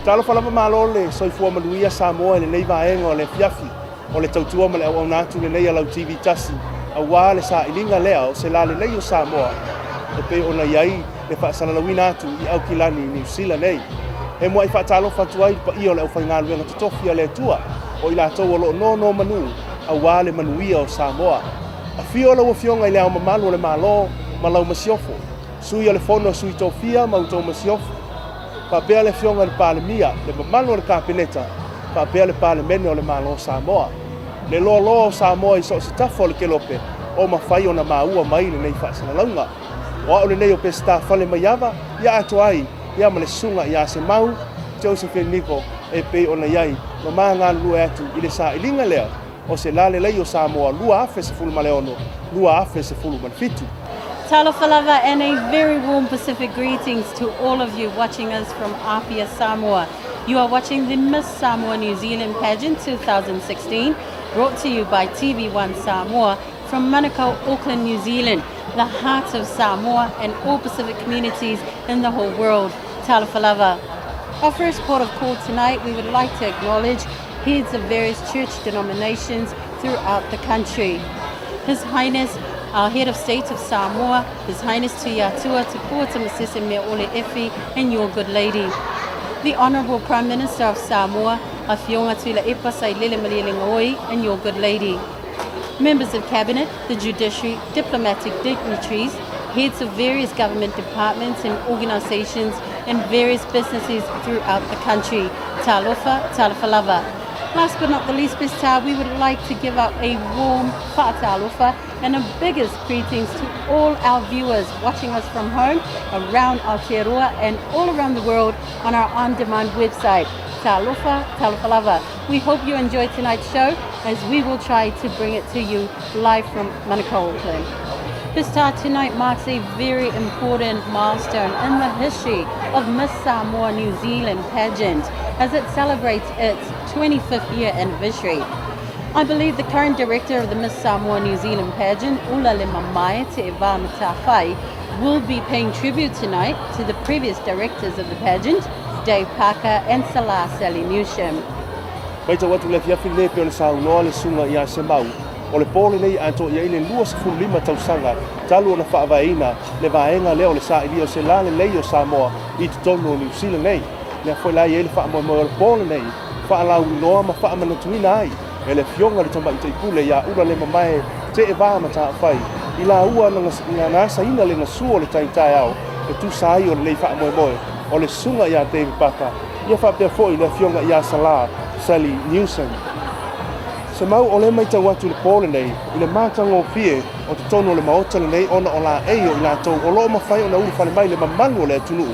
Talo falava malo le soifua maluia Samoa le nei vaenga o le fiafi o le tautua ma le au natu le nei alau TV tasi auā le sa ilinga lea o se la le nei o Samoa e pe ona iai le whaasalalawina atu i au kilani New Zealand nei. He mua i whaatalo fatuai pa i o le au whaingaluenga tutofi a le tua o i la tau o lo no manu auā le manuia o Samoa. A fio la wafionga i le au mamalu o le malo ma lau masiofo. Sui o le fono sui tofia ma utou masiofo. Pa pea le fionga le palemia, le mamalu o le kapeneta, pa pea le palemene o le malo Samoa. Le loa o Samoa i so se tafo le kelope, o mawhai o na maua mai le nei whaasalalaunga. O au le nei o pe sta fale maiava, ia ato ai, ia ma le sunga ia se mau, Josephine Niko, e pe o na iai, ma maa ngā lua atu i le sa ilinga lea, o se lale lei o Samoa, lua afe se fulu maleono, lua afe se fulu manfitu. Talofa lava and a very warm Pacific greetings to all of you watching us from Apia, Samoa. You are watching the Miss Samoa New Zealand Pageant 2016, brought to you by TV1 Samoa from Manukau, Auckland, New Zealand, the heart of Samoa and all Pacific communities in the whole world. Talofa lava. Our first port of call tonight, we would like to acknowledge heads of various church denominations throughout the country. His Highness, our Head of State of Samoa, His Highness Tuiatua Te Puata Masese Mea Ole Efi, and your good lady. The Honourable Prime Minister of Samoa, a Fionga Tuila Epa Sailele Malilinga Oi, and your good lady. Members of Cabinet, the Judiciary, diplomatic dignitaries, heads of various government departments and organisations, and various businesses throughout the country. Talofa, talofa lava. Last but not the least, Bista, we would like to give out a warm whaatalofa and a biggest greetings to all our viewers watching us from home, around Aotearoa and all around the world on our on-demand website. Talofa, talofa lava. We hope you enjoyed tonight's show as we will try to bring it to you live from Manukau, Auckland. Bista, tonight marks a very important milestone in the history of Miss Samoa New Zealand Pageant as it celebrates its 25th year anniversary. I believe the current director of the Miss Samoa New Zealand Pageant, Ula Le Mamae Te Eva Matawhai, will be paying tribute tonight to the previous directors of the pageant, Dave Parker and Salah Salimushim. Maita watu le fiafi lepe o le saunoa le sunga ia se mau. O le pole nei ato ia ile lua se fulu lima tausanga, talu o na whaavaina, le vaenga leo le sa ili o se la le lei o Samoa i te tonu o New Zealand nei. Lea foi lai ele wha mo le pole nei, wha lau noa ma wha manatuina ai. E le fionga le tama i te ipule ia ura le mamae te e vā mata whai. I la ua ngā nasa ina le ngasua le taitai au, e tu sai o le lei wha moe, o le sunga ia David Parker. Ia wha pia foi le fionga ia Salah Sally Newsom. Se mau o le mai tau atu le pole nei, i le mātanga o fie o te tono o le maota le nei ona o la eio i la tau o loo mawhai o na uru whale mai le mamanu o le atunu.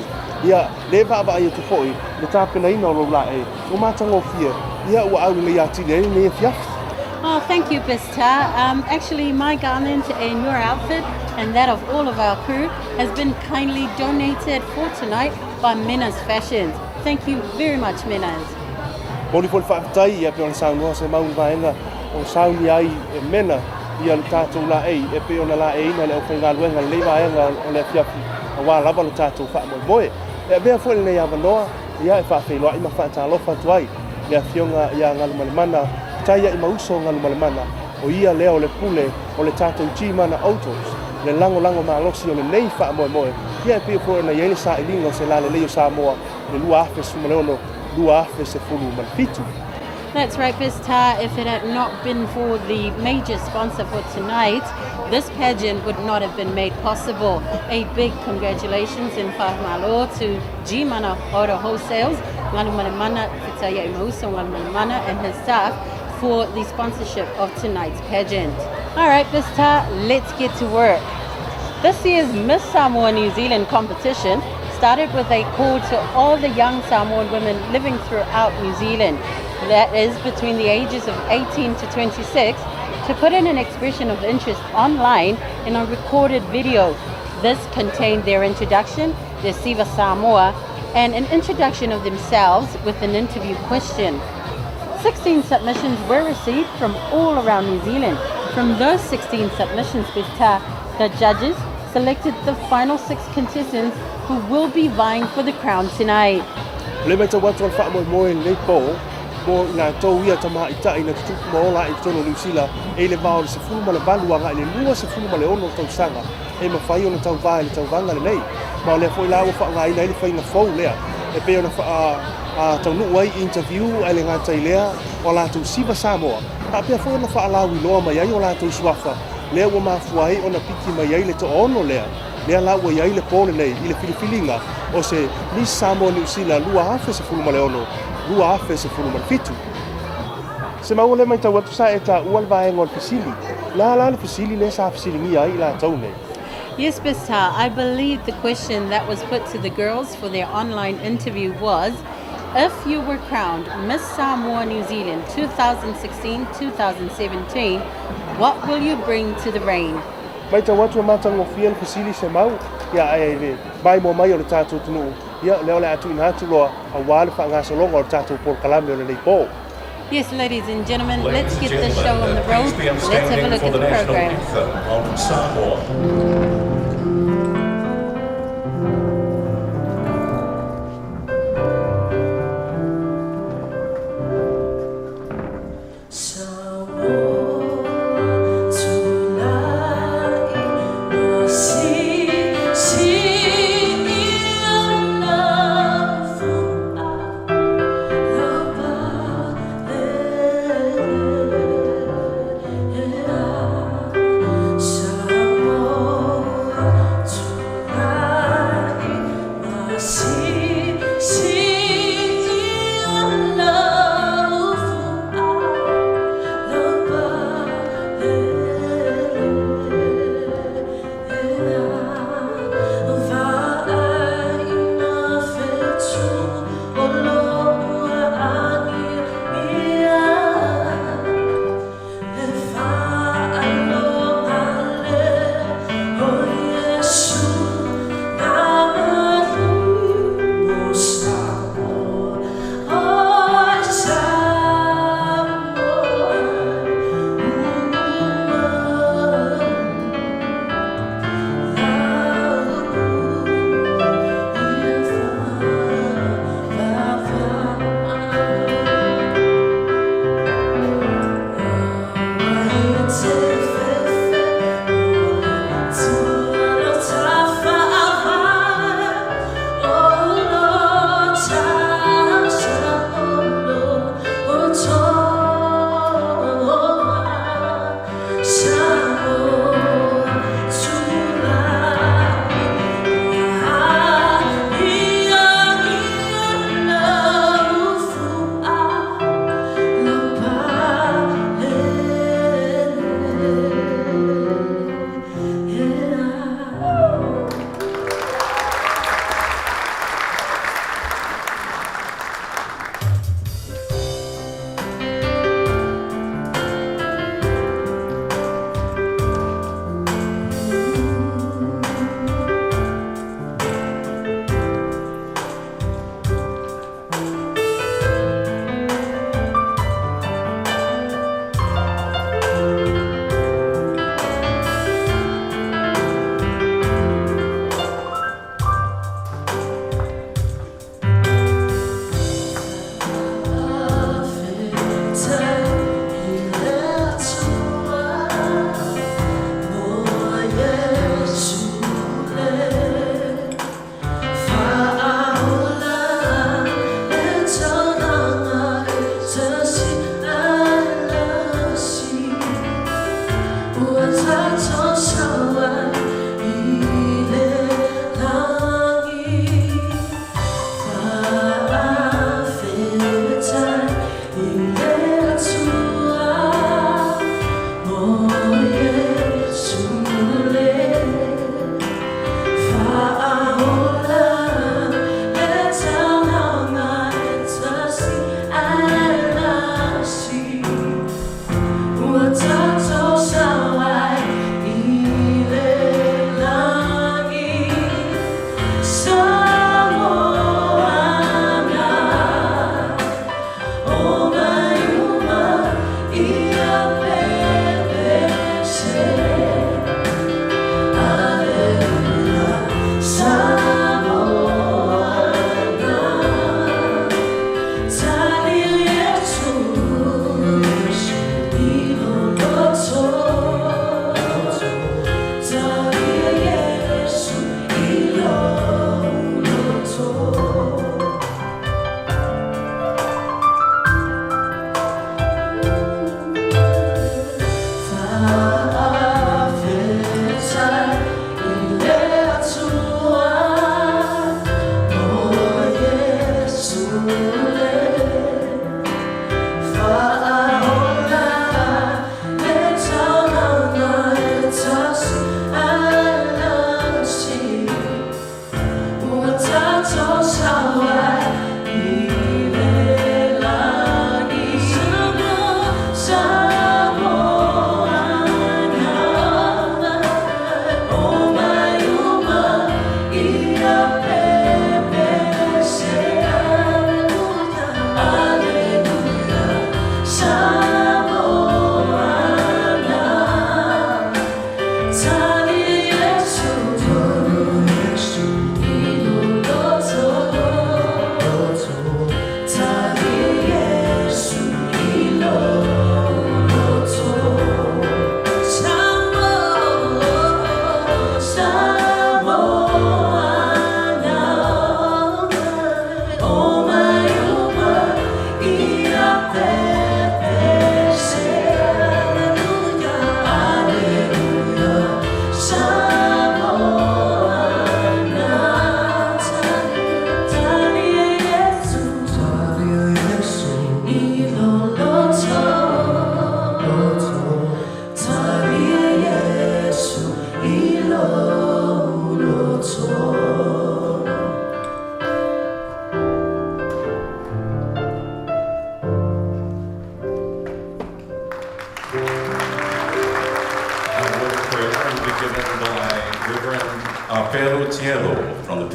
Ia le vaa ai te foi, le tāpena ina o lo la e, o mātanga o fie, ia ua au le ati le ne e fiafi. Oh, thank you, Bista. Actually, my garment and your outfit and that of all of our crew has been kindly donated for tonight by Mena's Fashions. Thank you very much, Mena's. Moli fol whaafitai ia pe o le saunoa se maunu vaenga o sauni ai e mena ia le tātou la ei e pe o na la e ina le au whaingaluenga le vaenga o le fiafi a wā lava le tātou wha moe. E bea fol nei awanoa ia e whaafeiloa ima whaatalofa tuai le fionga ia ngalu malemana taia i mauso ngalu malemana o ia leo le pule o le tātou G-mana autos le lango maalosi o le nei wha moe. Ia e pe o fol na iele sa ilinga o se la le leo Samoa le lua afe sumaleono That's right, Bista. If it had not been for the major sponsor for tonight, this pageant would not have been made possible. A big congratulations in whaamalo to G-Mana Auto Wholesales, Ngalu Malemana, Fitaya Imauso, Ngalu Malemana, and his staff for the sponsorship of tonight's pageant. All right, Bista, let's get to work. This year's Miss Samoa New Zealand competition started with a call to all the young Samoan women living throughout New Zealand, that is between the ages of 18 to 26, to put in an expression of interest online in a recorded video. This contained their introduction, their Siva Samoa, and an introduction of themselves with an interview question. 16 submissions were received from all around New Zealand. From those 16 submissions, the judges selected the final 6 contestants who will be vying for the crown tonight. Le mai tau watu al wha moe nei po, mo ngā tau ia tamaha i tai na tutuku maola i tono New Zealand, e le vao le se fulu ma le valu anga, le lua se fulu ma le ono tau sanga, e ma whai ona tau vae le tau vanga le nei. Ma le fo i lawa wha ngā ina i le whai ngā fau lea, e pe ona wha tau nuu ai interview ai le ngā tai lea, o la tau siva Samoa. Ta pia fo ona wha alawi loa mai ai o la tau suafa, lea ua mafua ai ona piki mai ai le to ono lea. Lea la ua iai le pole nei, i le filifilinga, o se Miss Samoa New Zealand lua afe se fulu ma le ono, lua afe se fulu ma le fitu. Se maua le mai tau atu sa e ta ua le vaenga o le fisili. La le fisili le sa fisili ngia ai la tau nei. Yes, Bista, I believe the question that was put to the girls for their online interview was, if you were crowned Miss Samoa New Zealand 2016-2017, what will you bring to the reign? Mai tau atu matang o fia le fisili se mau, ia e le mai mo mai o le tātou tunu, ia leo le atu ina atu loa a wale wha ngā salonga o le tātou por kalame o le nei po. Yes, ladies and gentlemen, let's get this show on the road. Let's have a look at the program. Samoa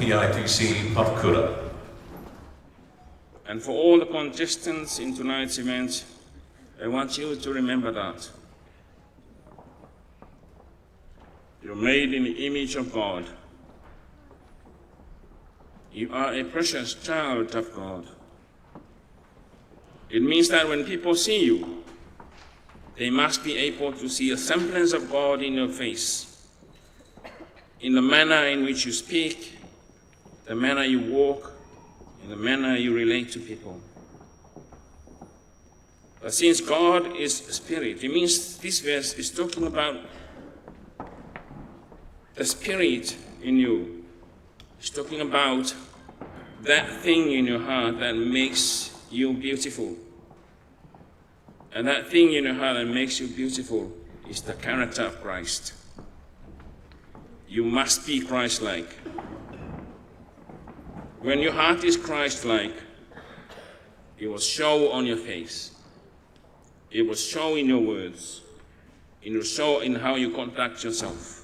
LTCR Papakura. And for all the contestants in tonight's event, I want you to remember that you're made in the image of God. You are a precious child of God. It means that when people see you, they must be able to see a semblance of God in your face, in the manner in which you speak, the manner you walk, in the manner you relate to people. But since God is spirit, it means this verse is talking about the spirit in you. It's talking about that thing in your heart that makes you beautiful. And that thing in your heart that makes you beautiful is the character of Christ. You must be Christ-like. When your heart is Christ-like, it will show on your face. It will show in your words. It will show in how you conduct yourself.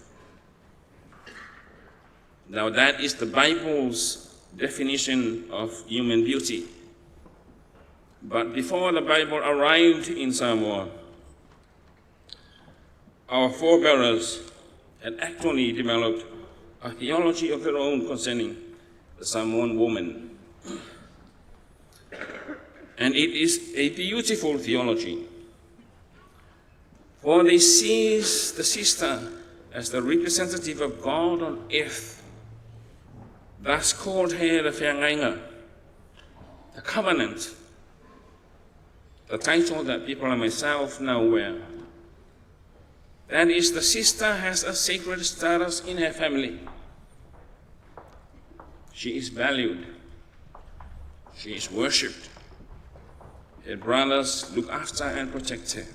Now that is the Bible's definition of human beauty. But before the Bible arrived in Samoa, our forebears had actually developed a theology of their own concerning the Samoan woman. And it is a beautiful theology, for they sees the sister as the representative of God on earth, thus called her the Whiangainga, the covenant, the title that people like myself now wear. That is, the sister has a sacred status in her family. She is valued. She is worshipped. Her brothers look after and protect her.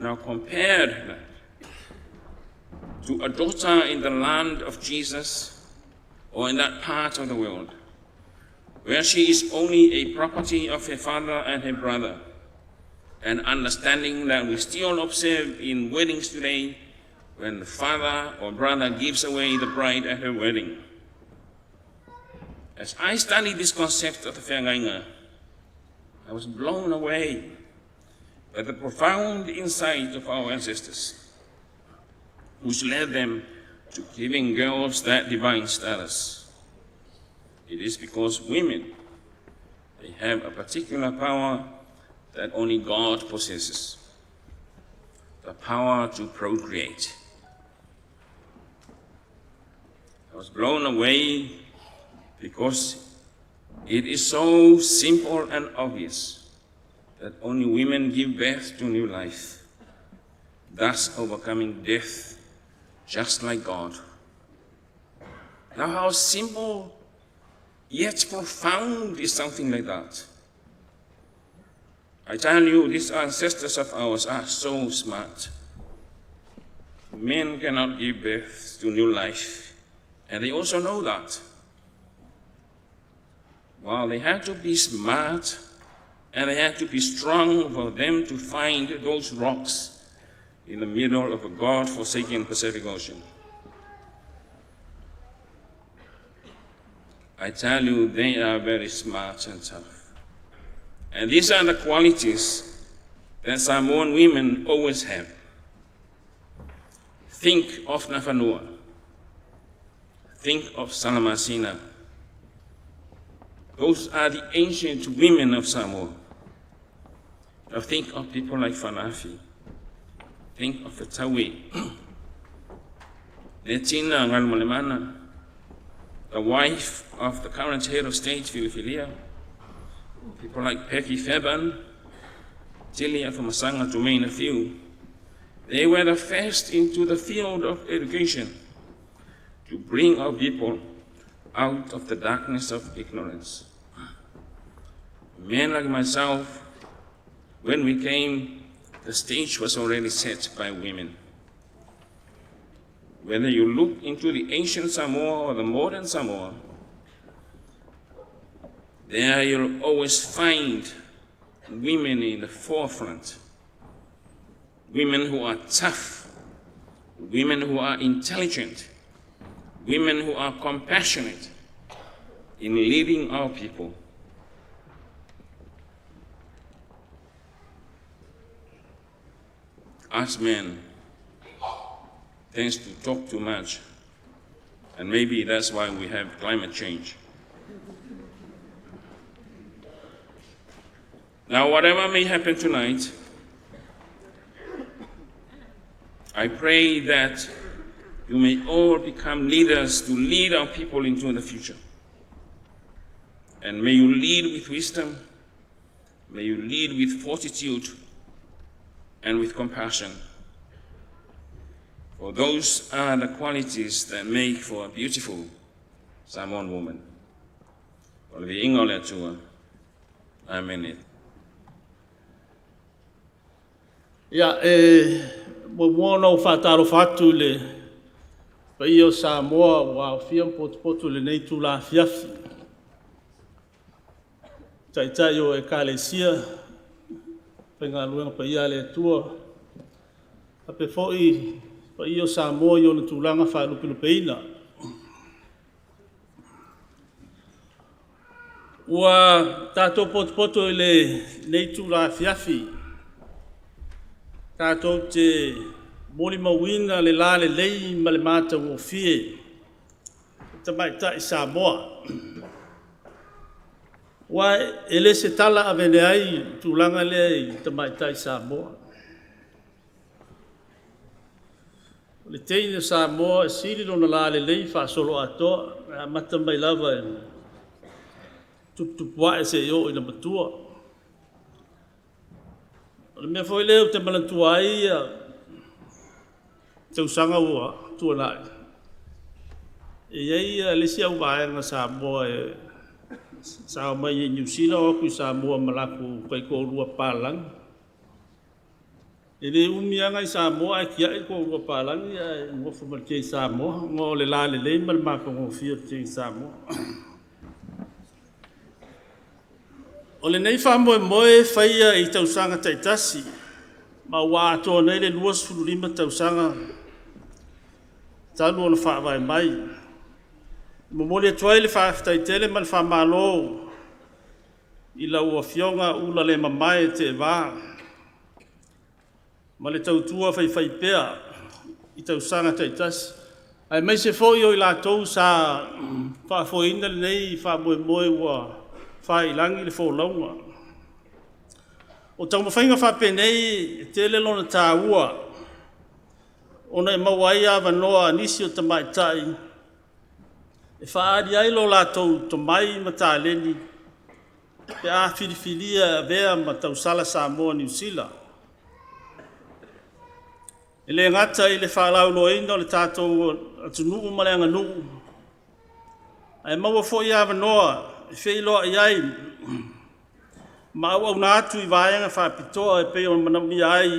Now compare that to a daughter in the land of Jesus or in that part of the world where she is only a property of her father and her brother, and understanding that we still observe in weddings today when the father or brother gives away the bride at her wedding. As I studied this concept of the Whiangainga, I was blown away by the profound insight of our ancestors, which led them to giving girls that divine status. It is because women, they have a particular power that only God possesses, the power to procreate. I was blown away because it is so simple and obvious that only women give birth to new life, thus overcoming death just like God. Now how simple yet profound is something like that. I tell you, these ancestors of ours are so smart. Men cannot give birth to new life, and they also know that. Well, they had to be smart, and they had to be strong for them to find those rocks in the middle of a God-forsaken Pacific Ocean. I tell you, they are very smart and tough. And these are the qualities that Samoan women always have. Think of Nafanua. Think of Salamasina. Those are the ancient women of Samoa. Now think of people like Fanafi. Think of Fetawi. Netina Ngalmolemana, the wife of the current head of state, Filifilia. People like Peki Feban, Tilia from Masanga, to name a few. They were the first into the field of education to bring our people out of the darkness of ignorance. Men like myself, when we came, the stage was already set by women. Whether you look into the ancient Samoa or the modern Samoa, there you'll always find women in the forefront. Women who are tough, women who are intelligent, women who are compassionate in leading our people. Us men tends to talk too much, and maybe that's why we have climate change. Now, whatever may happen tonight, I pray that you may all become leaders to lead our people into the future. And may you lead with wisdom, may you lead with fortitude and with compassion. For those are the qualities that make for a beautiful Samoan woman. Amen. Ia, mo no whātaro whātu le pa i o Samoa wa whiam potu le nei tū la whiawhi. Tai o e kālesia, pa ngā luenga pa ia le tua. A pe fōi pa i o Samoa i o na tūlanga whālupilupeina. Ua tātou potu le nei tū la whiawhi. Tātou te mori mawina le la le lei ma le mata o fie. Ta mai ta i Samoa. Wa ele se tala avene ai tūlanga le ta mai ta i Samoa. Le teine Samoa e siri lona la le lei wha solo atoa. Mata mai lava e tupuwa e se yo ina matua. Le mea foi leo te malantua ai te usanga ua tua nai. E iei lesi auva'a ngā Samoa e sao mai e New Zealand o kui Samoa malaku kai ko rua palang. E le umianga i Samoa e kia i ko rua palang e ngofu malke i Samoa. Ngō le la le le malmako ngō fia te i Samoa. O le nei whamoe whaia i tausanga taitasi, ma wā atoa nei le luas fulurima tausanga talu ona whaawai mai. Momoli atuai le whaaftaitele ma le whamalo i la ua fionga ula le mamae te wā. Ma le tautua whaiwhaipea i tausanga taitasi. Ai mai se fo i o i la tau sa whaafoina le nei whamoe ua whai langi le wholaunga. O tau mawhainga whapenei te le lona tā ua. Ona e mawai a wanoa nisi o tamai tai. E whaari ai lo lātou to mai ma tā leni. Pe a whiriwhiria vea ma tau sala Samoa New Zealand. E le ngata i le whalau loina o le tātou atunuu ma le anga nuu. Ai maua fo i a wanoa. E whei loa i ai, ma au nā atu i vāianga whapitoa e peo manami ai,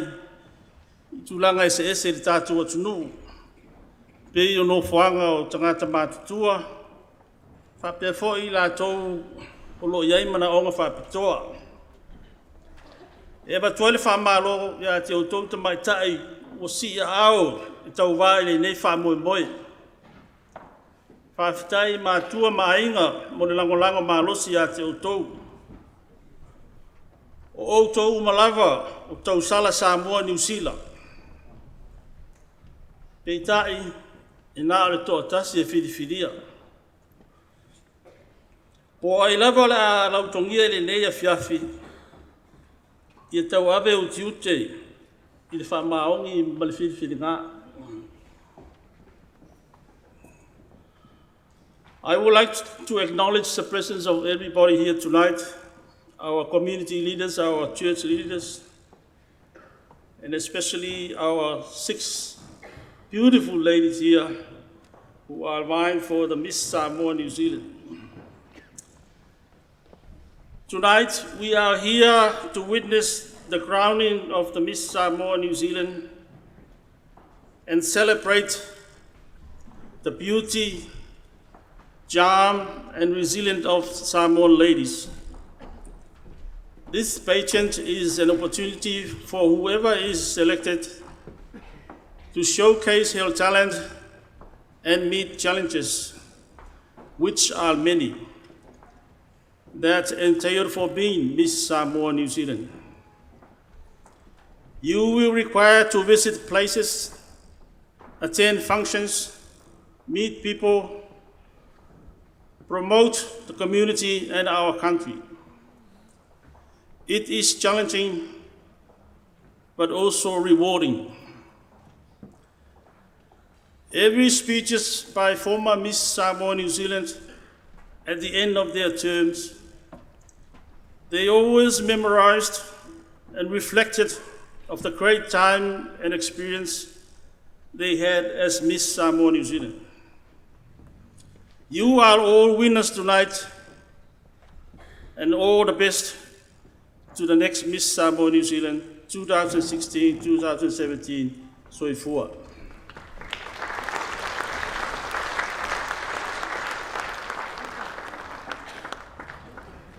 i tūlanga ese le tātou atunu. Peo no whanga o tangata mātutua, whapea fo i lātou o lo i ai mana onga whapitoa. E batua le whamalo ia te autou ta mai tai o si a au, i tau vāi le nei whamoe moe. Whawhitai mātua māinga mo le langolango mālosi a te outou. O outou malava o tau sala Samoa New Zealand. Peitai e nā le toa tasi e whiriwhiria. Po ai lava le a lautongia le nei a whiawhi. I e tau ave uti ute i le whamaongi ma le whiriwhiri ngā. I would like to acknowledge the presence of everybody here tonight, our community leaders, our church leaders, and especially our 6 beautiful ladies here who are vying for the Miss Samoa New Zealand. Tonight, we are here to witness the crowning of the Miss Samoa New Zealand and celebrate the beauty, charm and resilience of Samoan ladies. This pageant is an opportunity for whoever is selected to showcase her talent and meet challenges, which are many, that entail for being Miss Samoa New Zealand. You will require to visit places, attend functions, meet people, promote the community and our country. It is challenging, but also rewarding. Every speeches by former Miss Samoa New Zealand at the end of their terms, they always memorized and reflected of the great time and experience they had as Miss Samoa New Zealand. You are all winners tonight, and all the best to the next Miss Samoa New Zealand 2016-2017 Soifua.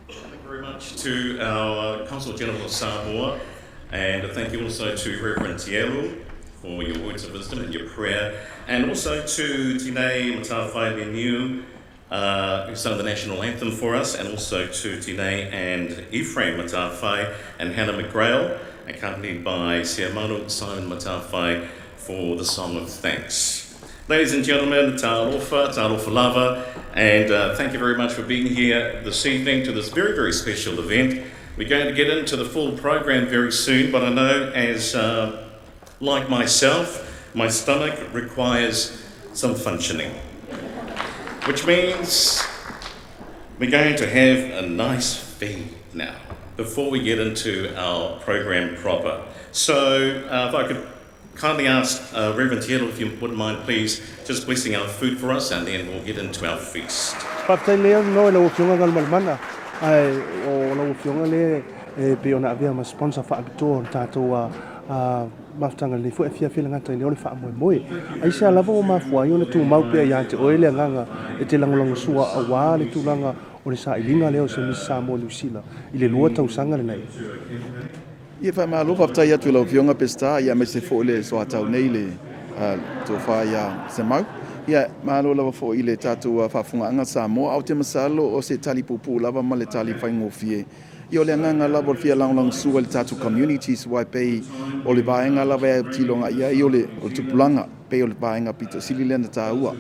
Thank you very much to our Consul General of Samoa, and thank you also to Reverend Tielu for your words of wisdom and your prayer, and also to Tine Matawhai Leniu, who sung the national anthem for us, and also to Tine and Ephraim Matawhai and Hannah McGrail, accompanied by Siamano Simon Matawhai for the Song of Thanks. Ladies and gentlemen, ta'alofa lava, and thank you very much for being here this evening to this very, very special event. We're going to get into the full program very soon, but I know as like myself, my stomach requires some functioning, which means we're going to have a nice feed now before we get into our program proper. So if I could kindly ask Reverend Tielo, if you wouldn't mind, please, just blessing our food for us, and then we'll get into our feast. Maftanga le fu fia fila ngata le ole fa moi ai sa lava o mafua yo le tu mau pe ya te oile nganga e te langolanga sua awa le tu langa o le sa ilinga le o se Miss Samoa New Zealand i le lua tau sanga le nei ia fa ma lo pa tai atu lo fionga pesta ia me se fo le so atau nei le to fa ia se mau ia ma lo lava fo i le tatu fa funga anga Samoa au te masalo o se tali pupu lava ma le tali fa ngofie Io le nganga lava fia lang sua le tatu communities wai pei o le vaenga lava tilonga ia io le o tupulanga pei o le vaenga pita sililena taua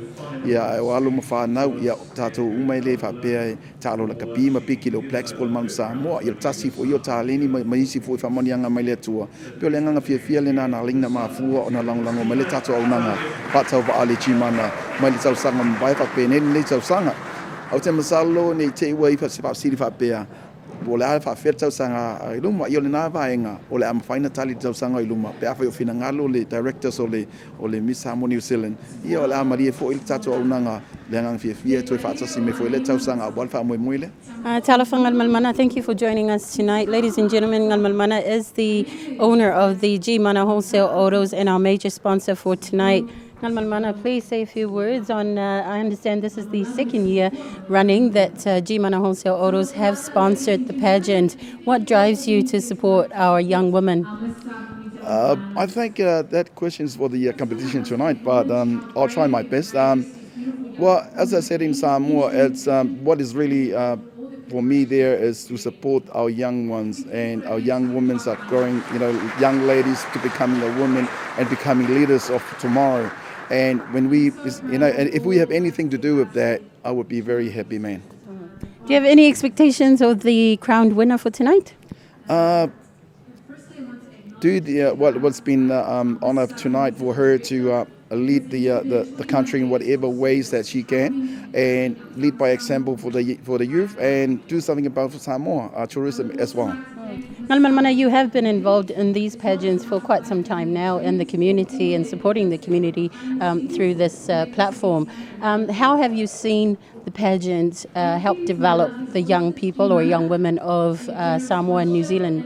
ia o alo mawhanau ia tatu umai le fa pei talo la kapima piki le Blackspol Mount Samoa ia tasi fo io taleni maisi fo famoni anga mai le tua pei o le nganga fia le nana lingna mafua o na lango mai le tatu au nanga patau va ale chimana mai le tau sanga mbai fa pei ne le tau sanga au te masalo nei te wai fa sili fa pei o le a whawhera tausanga i luma, i o le nā vaenga, o le a mawhaina tali tausanga i luma, pe awhai o whina ngalo le directors o le Miss Samoa New Zealand, i o le a maria fo i tatu au nanga, le angang fia toi whaatasi me fo i le tausanga, a wal wha moe moe le. Talafa Ngalmalmana, thank you for joining us tonight. Ladies and gentlemen, Ngalmalmana is the owner of the G Mana Wholesale Autos and our major sponsor for tonight. Ngalmalmana, please say a few words on, I understand this is the second year running that G Mana Wholesale Autos have sponsored the pageant. What drives you to support our young women? I think that question is for the competition tonight, but I'll try my best. Well, as I said in Samoa, it's what is really for me there is to support our young ones, and our young women are growing, young ladies to becoming a woman and becoming leaders of tomorrow. And when we, and if we have anything to do with that, I would be very happy, man. Do you have any expectations of the crowned winner for tonight? What's been honor tonight for her to lead the country in whatever ways that she can, and lead by example for the youth, and do something about Samoa tourism as well. Ngalmalmana, you have been involved in these pageants for quite some time now in the community and supporting the community through this platform. How have you seen the pageant help develop the young people or young women of Samoa and New Zealand?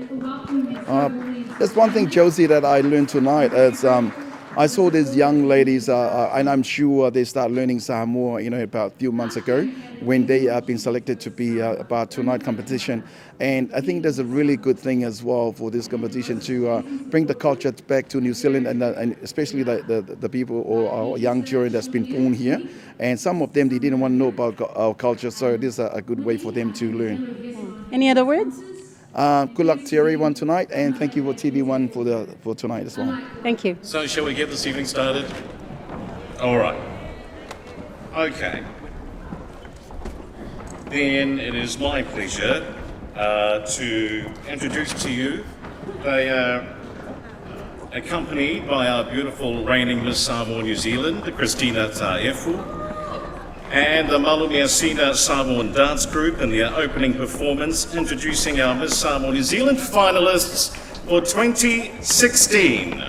There's one thing, Josie, that I learned tonight. Is I saw these young ladies, and I'm sure they start learning Samoa, about a few months ago when they have been selected to be about tonight competition. And I think that's a really good thing as well for this competition to bring the culture back to New Zealand, and especially the people or our young children that's been born here. And some of them, they didn't want to know about our culture, so this is a good way for them to learn. Any other words? Good luck to everyone tonight, and thank you for TV1 for tonight as well. Thank you. So shall we get this evening started? All right. Okay. Then it is my pleasure to introduce to you, they are accompanied by our beautiful reigning Miss Samoa New Zealand, Christina Taefu, and the Malumia Sina Samoan Dance Group in their opening performance, introducing our Miss Samoa New Zealand finalists for 2016.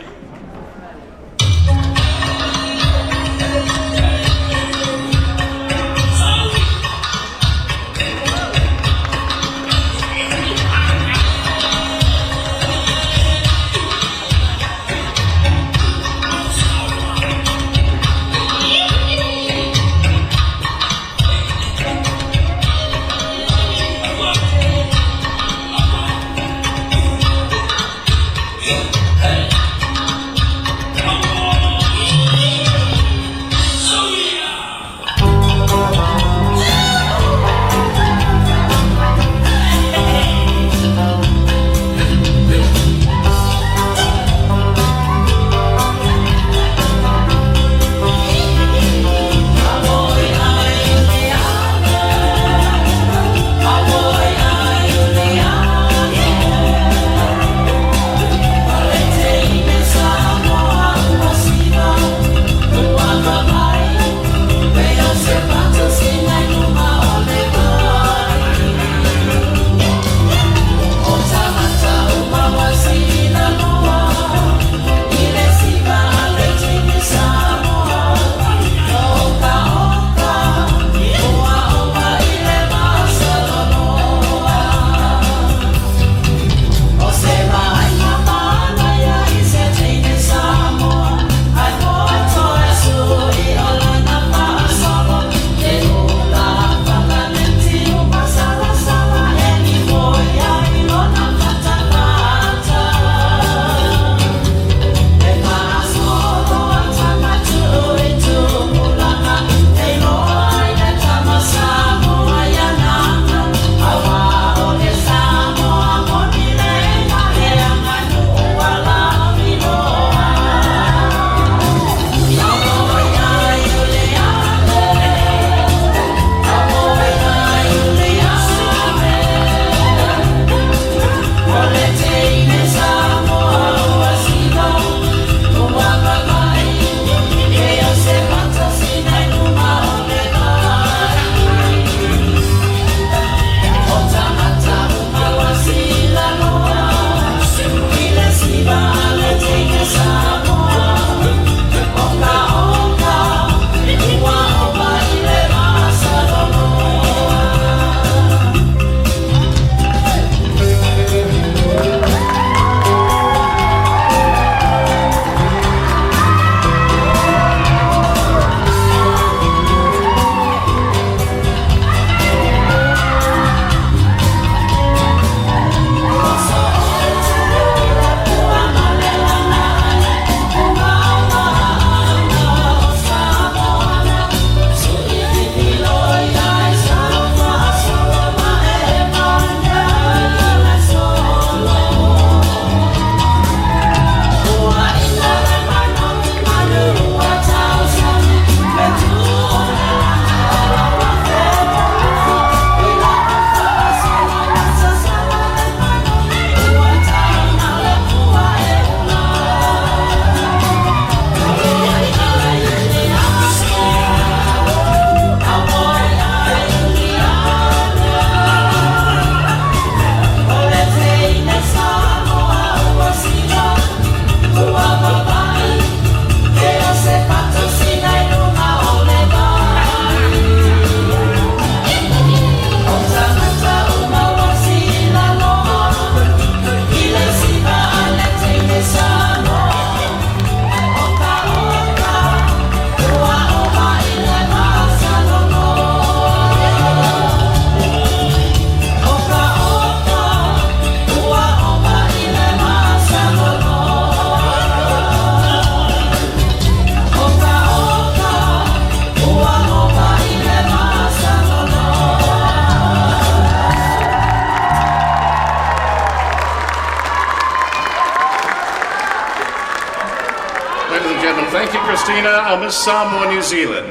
our Miss Samoa New Zealand.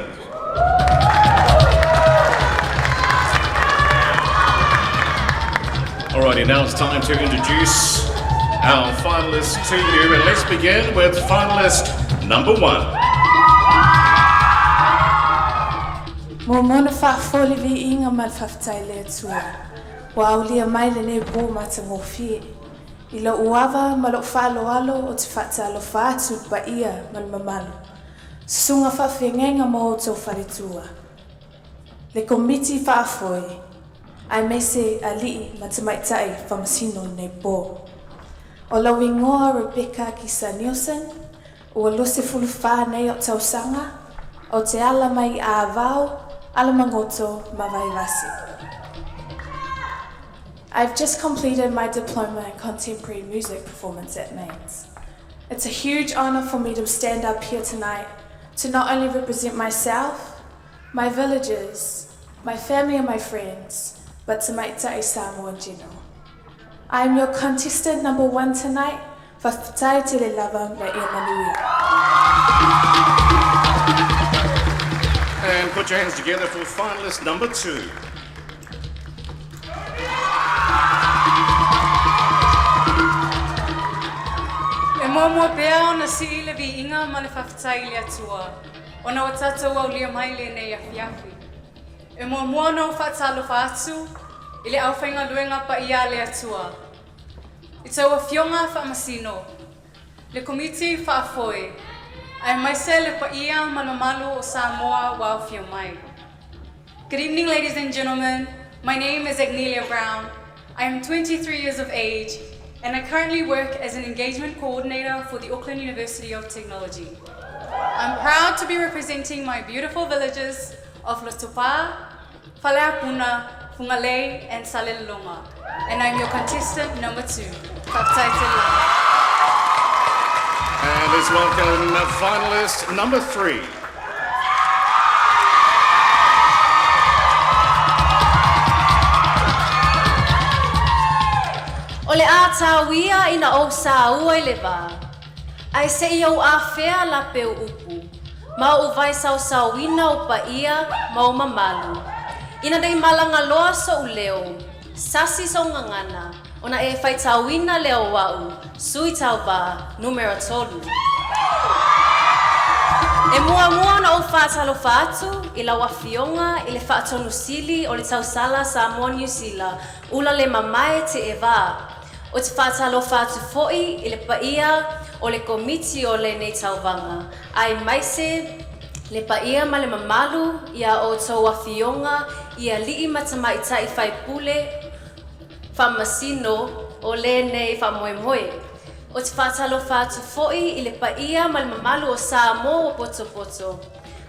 Alrighty, now it's time to introduce our finalists to you, and let's begin with finalist number 1. Mo mona whaafoli vi inga mal whaftai lea tua. Wa aulia mai le ne bo mata ngofie. I lo uava ma lo whaaloalo o te whaatalo whaatu pa ia mal mamalu. Sunga whawhengenga mo o tau wharetua. Le komiti whaafoi. Ai mese alii ma te maitai whamasino nei bo. O lau ingoa Rebecca Kisa Nielsen. O lose fulu wha nei o tau sanga. O te ala mai auva'a. Alamangoto Mavaivasi. I've just completed my diploma in contemporary music performance at Mains. It's a huge honor for me to stand up here tonight to not only represent myself, my villagers, my family and my friends, but to Maitai Samoa in general. I am your contestant number 1 tonight, Whawhatai Te Le Lava Me Ia Manuia. And put your hands together for finalist number 2. E mua pea ona si le vi inga ma le whawhatai le atua. Ona o tātou au lia mai le nei awhiawhi. E mua no whaatalo whaatu i le awhainga luenga pa ia le atua. I tau a fionga whaamasino. Le komiti whaafoi. Ai mai se le pa ia manomalu o Samoa wa whio mai. Good evening, ladies and gentlemen. My name is Agnelia Brown. I am 23 years of age, and I currently work as an engagement coordinator for the Auckland University of Technology. I'm proud to be representing my beautiful villages of Lotupa, Whaleapuna, Fungalei, and Salelonga, and I'm your contestant number 2, Whawhatai Te Lava. And let's welcome finalist number 3. O le a tāwia ina o sa ua I le wā. Ai se I au a whea la peo upu. Ma o vai sau wina o pa ia ma o mamalu. Ina dei malanga loa so u leo. Sasi so ngangana. Ona e whai tāwina leo wau. Sui tau wā numero 3. E mua na o whātalo whātu I la wawhionga I le whātonu sili o le tausala Samoa New Zealand. Ula le mamae te e wā. O te whātalo whātu fo'i I le paia o le komiti o le nei tauvanga. Ai maise le paia ma le mamalu ia o tau wawhionga ia li'i matamaitai whai pule whamasino o le nei whamoemoe. O te whātalo whātu fo'i I le paia ma le mamalu o Samoa o poto.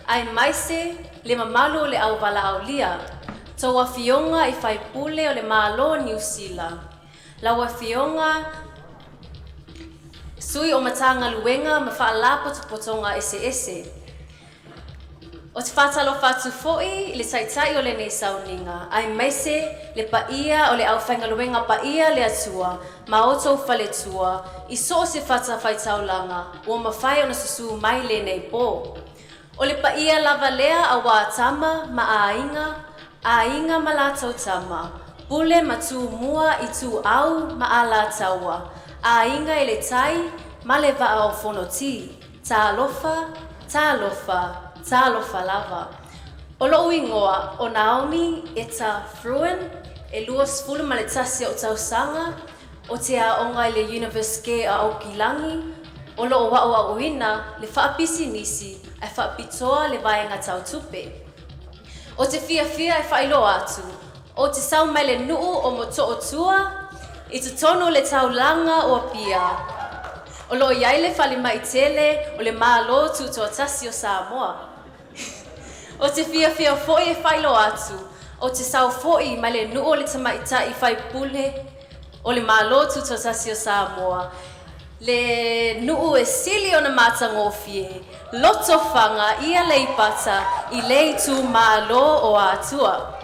Ai maise le mamalu o le auva'a aulia. Tau wawhionga I whai pule o le malo New Zealand. La wawhionga sui o matanga luenga ma whaala potopotonga ese. O te whātalo whātu fo'i I le taitai o le nei sauninga. Ai maise le paia o le awhainga luenga paia le atua, ma o tau whale tua, I so se whata whai taulanga, o ma whai o na susu mai le nei po. O le paia lava lea a wā tama ma a inga ma la tau tama. Pule matu mua I tu au ma a la taua. A inga I le tai ma le va o fonoti. Ta alofa lava. O lo ingoa o Naomi e ta fruen e luas fulu ma le tasi o tau sanga o te a onga I le University a Okilangi o lo wa o uina le whaapisi nisi ai whaapitoa le vaenga tau tupe. O te fia e whailo atu. O te sau mai le nuu o moto o tua, I te tono le taulanga o pia. O lo iai le whali mai tele o le malo tuto tasi o Samoa. O te fia foi e whailo atu, o te sau foi mai le nuu o le tamaita I whai pule o le malo tuto tasi o Samoa. Le nuu e sili o na mata ngofie, loto whanga ia le ipata I le tu malo o atua.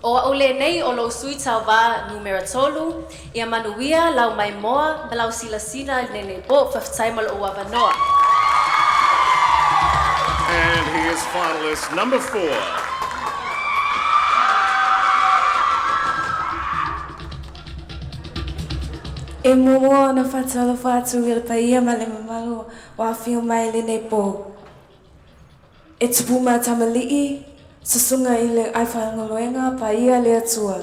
O aule nei o lo sui tau wā numero 3, ia manuia lau mai moa ma lau sila nene po whawhatai mal o awanoa. is finalist number 4. E momo na whatalo whātu i le paia ma le mamalu wa whiu mai le nei pō. E tupu ma tamalii, sasunga i le aiwhangaloenga paia le atua.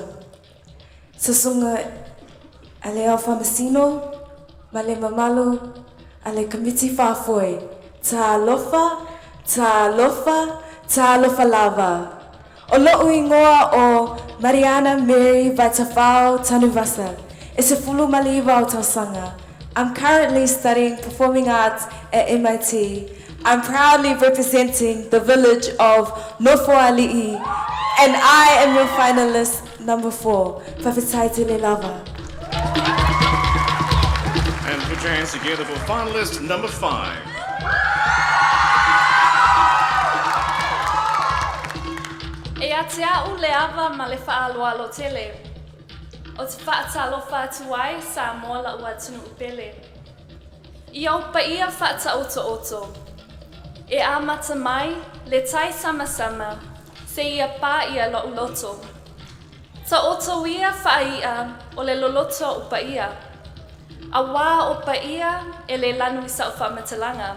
Sasunga a le au whamasino, ma le mamalu, a le kamiti whāwhoi. Tā alofa, tā alofa, tā alofa lava. O lo'u ingoa o Mariana Mary Vaitawhao Tanuvasa. It's a fulu maliva o tausanga. I'm currently studying performing arts at MIT. I'm proudly representing the village of Nofoali'i, and I am your finalist number 4, Whawhitaiti le lava. And put your hands together for finalist number 5. E ate au le ava ma le whaaaloalo tele. O te whaatalofa atu ai Samoa la ua tunu upele. I au paia whaata oto. E amata mai le tai sama se ia pā ia lo uloto. Ta oto ia whaia o le loloto o paia. A wā o paia e le lanu i sa o whamatalanga.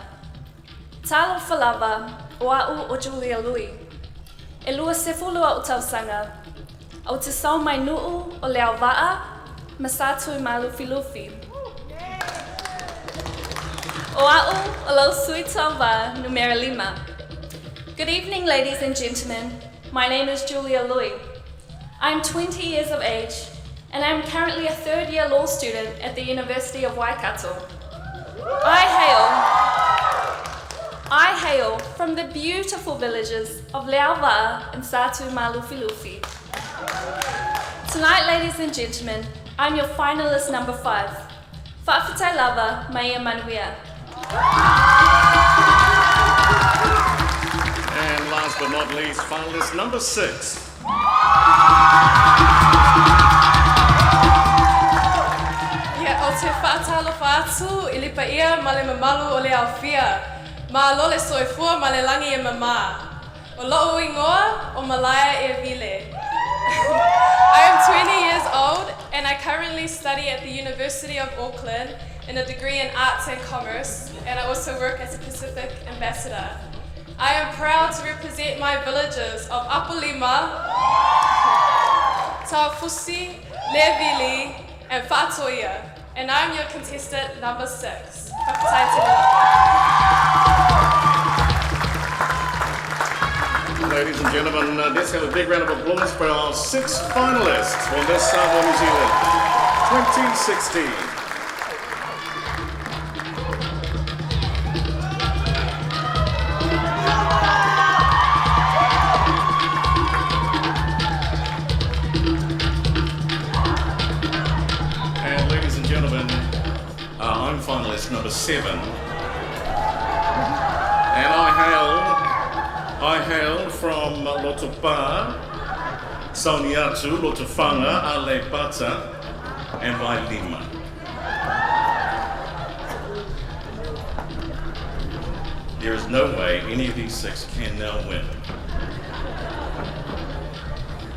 Talo whalava o au o Julia Lui. E lua sefulua o tausanga. Au te sau mai nuu o le auva'a, masatu I malufi lufi. O au o lau sui tauva numero 5. Good evening, ladies and gentlemen. My name is Julia Lui. I'm 20 years of age, and I'm currently a third-year law student at the University of Waikato. I hail from the beautiful villages of Auva'a and Satu Malufilufi. Tonight, ladies and gentlemen, I'm your finalist number 5, Whawhitai Lava Maia Manuia. And last but not least, finalist number 6. Ia o te whaatalo whaatu I li paia ma le mamalu o le awhia. Ma lole soifua ma le langi e mama. O lo'o ingoa o malaya e vile. I am 20 years old and I currently study at the University of Auckland in a degree in Arts and Commerce, and I also work as a Pacific Ambassador. I am proud to represent my villages of Apulima, Taufusi, Levili, and Fatoia, and I'm your contestant number 6. Ladies and gentlemen, let's have a big round of applause for our 6 finalists for Miss Samoa New Zealand 2016. And ladies and gentlemen, I'm finalist number 7. And I hail from Lotopa, Sauniatu, Lotofanga, Alepata, and Vailima. There is no way any of these 6 can now win.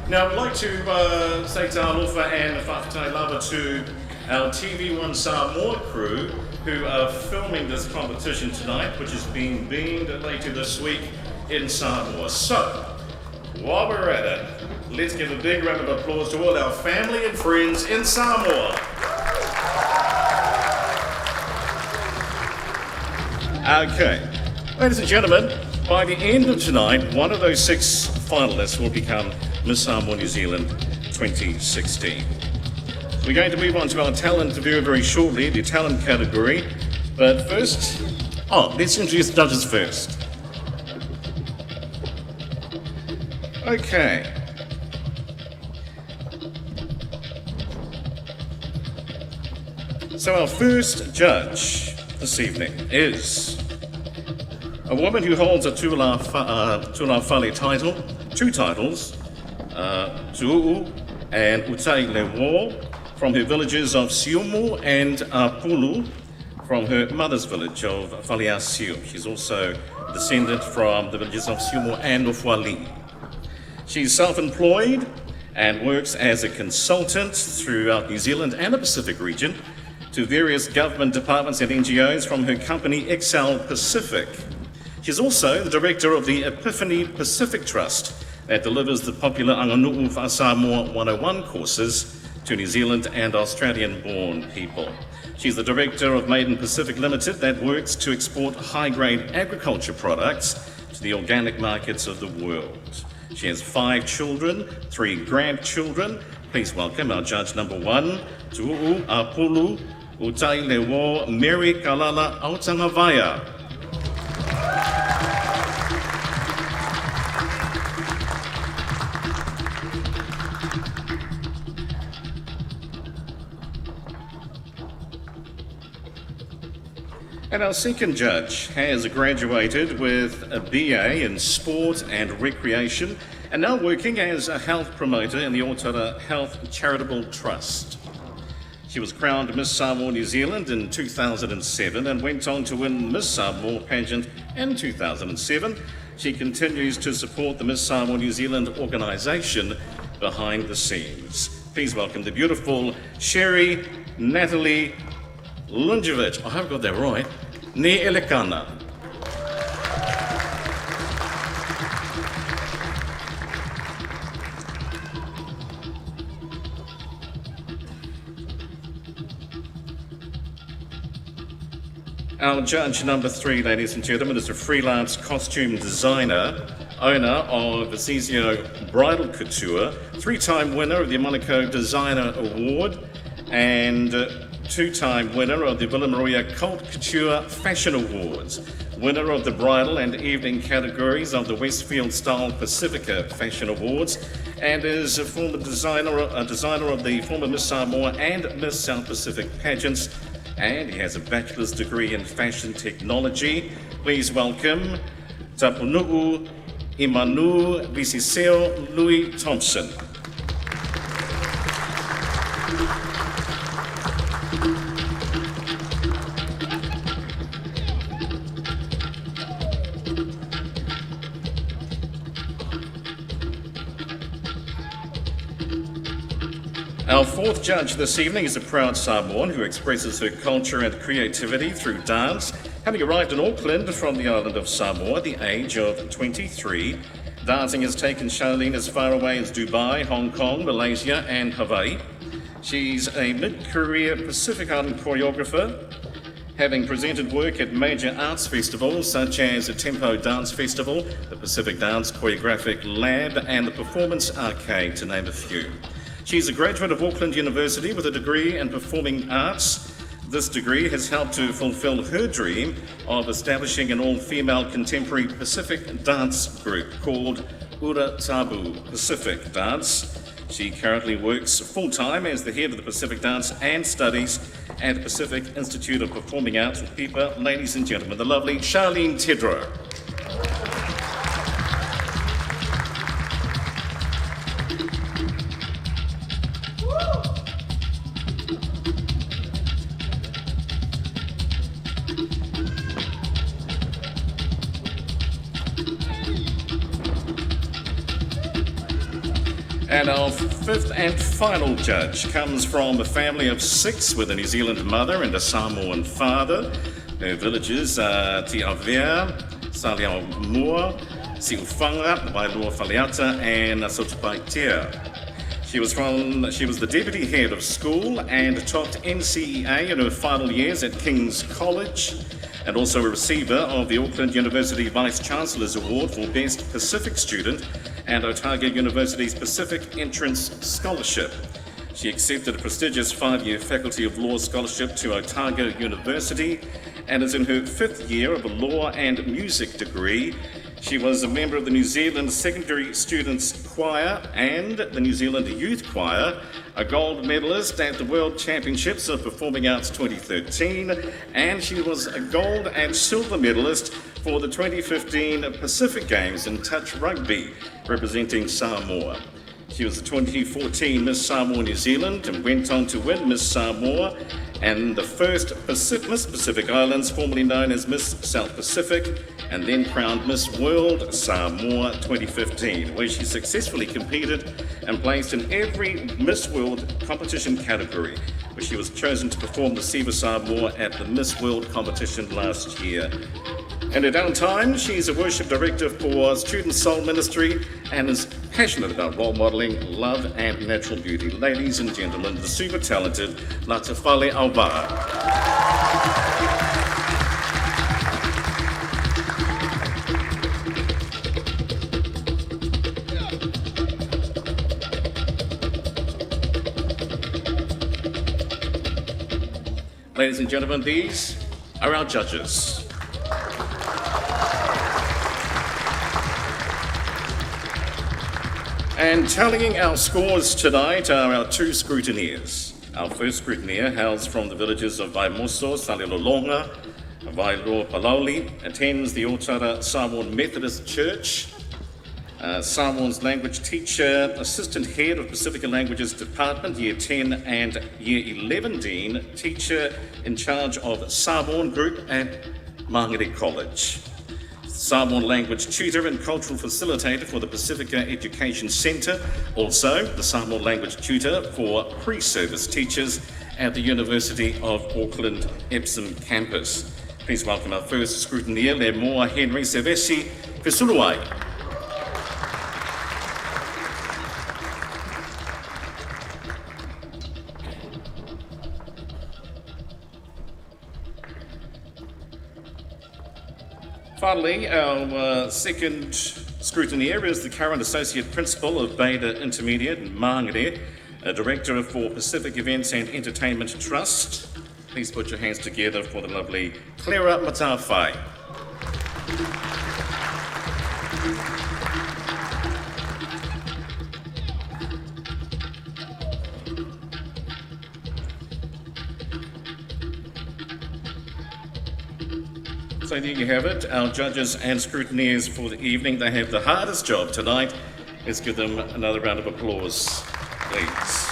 Now, I'd like to say talofa and whawhitai lava to our TV1 Samoa crew who are filming this competition tonight, which is being beamed later this week in Samoa. So, while we're at it, let's give a big round of applause to all our family and friends in Samoa. Okay, ladies and gentlemen, by the end of tonight, one of those 6 finalists will become Miss Samoa New Zealand 2016. We're going to move on to our talent very, very shortly, the talent category. But first, let's introduce the judges first. Okay. So our first judge this evening is a woman who holds a Tula Whale title, 2 titles, Tu'u and Utai Lewo, from her villages of Siumu and Apulu, from her mother's village of Faliasiu. She's also a descendant from the villages of Samoa and Auva'a. She's self-employed and works as a consultant throughout New Zealand and the Pacific region to various government departments and NGOs from her company Excel Pacific. She's also the director of the Epiphany Pacific Trust that delivers the popular Anganu'u for Samoa 101 courses to New Zealand and Australian-born people. She's the director of Maiden Pacific Limited that works to export high-grade agriculture products to the organic markets of the world. She has 5 children, 3 grandchildren. Please welcome our judge number 1, Tu'u Apulu Utai Lewo Mary Kalala Autangavaia. And our second judge has graduated with a BA in Sport and Recreation and now working as a health promoter in the Otara Health Charitable Trust. She was crowned Miss Samoa New Zealand in 2007 and went on to win Miss Samoa Pageant in 2007. She continues to support the Miss Samoa New Zealand organisation behind the scenes. Please welcome the beautiful Sherry Natalie Lunjevich, I hope I got that right, Ne Elekana. Our judge number 3, ladies and gentlemen, is a freelance costume designer, owner of Azizio Bridal Couture, 3-time winner of the Monaco Designer Award, and 2-time winner of the Villa Maria Cult Couture Fashion Awards, winner of the bridal and evening categories of the Westfield Style Pacifica Fashion Awards, and is a former designer of the former Miss Samoa and Miss South Pacific pageants, and he has a bachelor's degree in fashion technology. Please welcome Tapunu'u Imanu Visiseo Louis Thompson. Our fourth judge this evening is a proud Samoan who expresses her culture and creativity through dance, having arrived in Auckland from the island of Samoa at the age of 23. Dancing has taken Charlene as far away as Dubai, Hong Kong, Malaysia and Hawaii. She's a mid-career Pacific Island choreographer, having presented work at major arts festivals such as the Tempo Dance Festival, the Pacific Dance Choreographic Lab and the Performance Arcade, to name a few. She's a graduate of Auckland University with a degree in performing arts. This degree has helped to fulfill her dream of establishing an all-female contemporary Pacific dance group called Ura Tabu Pacific Dance. She currently works full-time as the head of the Pacific Dance and Studies at the Pacific Institute of Performing Arts with PIPA. Ladies and gentlemen, the lovely Charlene Tedrow. And our fifth and final judge comes from a family of 6 with a New Zealand mother and a Samoan father. Her villages are Te Auva'a, Saliaumua, Siufanga, Wailua Faleata, and Sotopaitea. She was the deputy head of school and topped NCEA in her final years at King's College, and also a receiver of the Auckland University Vice Chancellor's Award for Best Pacific Student and Otago University's Pacific Entrance Scholarship. She accepted a prestigious 5-year Faculty of Law Scholarship to Otago University and is in her 5th year of a law and music degree. She was a member of the New Zealand Secondary Students Choir and the New Zealand Youth Choir, a gold medalist at the World Championships of Performing Arts 2013, and she was a gold and silver medalist for the 2015 Pacific Games in touch rugby, representing Samoa. She was the 2014 Miss Samoa New Zealand and went on to win Miss Samoa and the first Miss Pacific Islands, formerly known as Miss South Pacific, and then crowned Miss World Samoa 2015, where she successfully competed and placed in every Miss World competition category, where she was chosen to perform the Siva Samoa at the Miss World competition last year. In her downtime, she's a worship director for Student Soul Ministry and is passionate about role modelling, love and natural beauty. Ladies and gentlemen, the super talented Latafale auva'a. Ladies and gentlemen, these are our judges. And tallying our scores tonight are our two scrutineers. Our first scrutineer hails from the villages of Vaimoso, Salilolonga, Vailo Palauli, attends the Otara Samoan Methodist Church, Samoan's language teacher, assistant head of Pacifica Languages Department, Year 10 and Year 11 Dean, teacher in charge of Samoan Group at Mangere College. Samoan language tutor and cultural facilitator for the Pacifica Education Centre, also the Samoan language tutor for pre-service teachers at the University of Auckland Epsom campus. Please welcome our first scrutineer, Le Moa Henry Sevesi Fesuluai. Finally, our second scrutineer is the current Associate Principal of Beta Intermediate in Mangere, a Director for Pacific Events and Entertainment Trust. Please put your hands together for the lovely Clara Matawhai. So there you have it, our judges and scrutineers for the evening. They have the hardest job tonight. Let's give them another round of applause, please.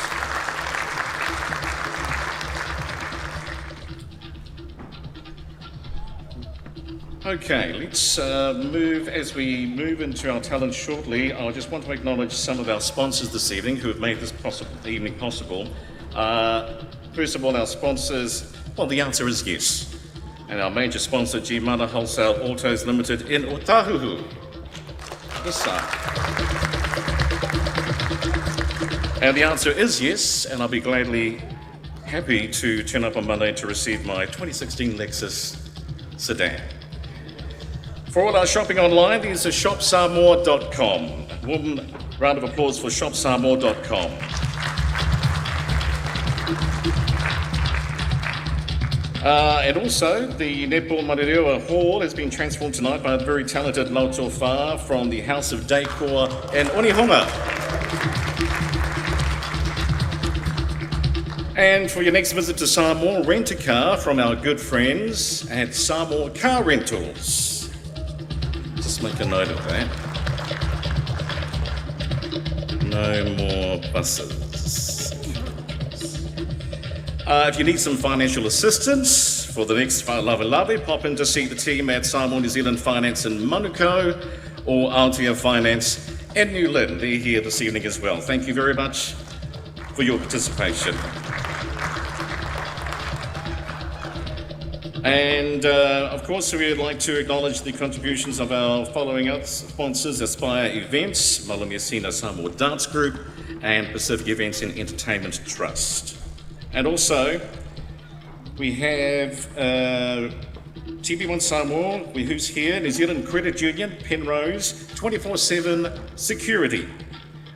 Okay, let's move, as we move into our talent shortly, I just want to acknowledge some of our sponsors this evening who have made this evening possible. First of all, our sponsors, well, the answer is yes. And our major sponsor, G Mana Wholesale Autos Limited in Otahuhu. Yes, sir. And the answer is yes, and I'll be gladly happy to turn up on Monday to receive my 2016 Lexus sedan. For all our shopping online, these are shopsamoa.com. Warm round of applause for shopsamoa.com. And also, the Netball Marirua Hall has been transformed tonight by a very talented Lautofa from the House of Decor in Onihonga. And for your next visit to Samoa, rent a car from our good friends at Samoa Car Rentals. Just make a note of that. No more buses. If you need some financial assistance for the next Lave, pop in to see the team at Samoa New Zealand Finance in Manukau or Aotea Finance in New Lynn. They're here this evening as well. Thank you very much for your participation. And of course, we would like to acknowledge the contributions of our following sponsors: Aspire Events, Malumesina Samoa Dance Group, and Pacific Events and Entertainment Trust. And also, we have TV1 Samoa, who's here, New Zealand Credit Union, Penrose, 24/7 Security,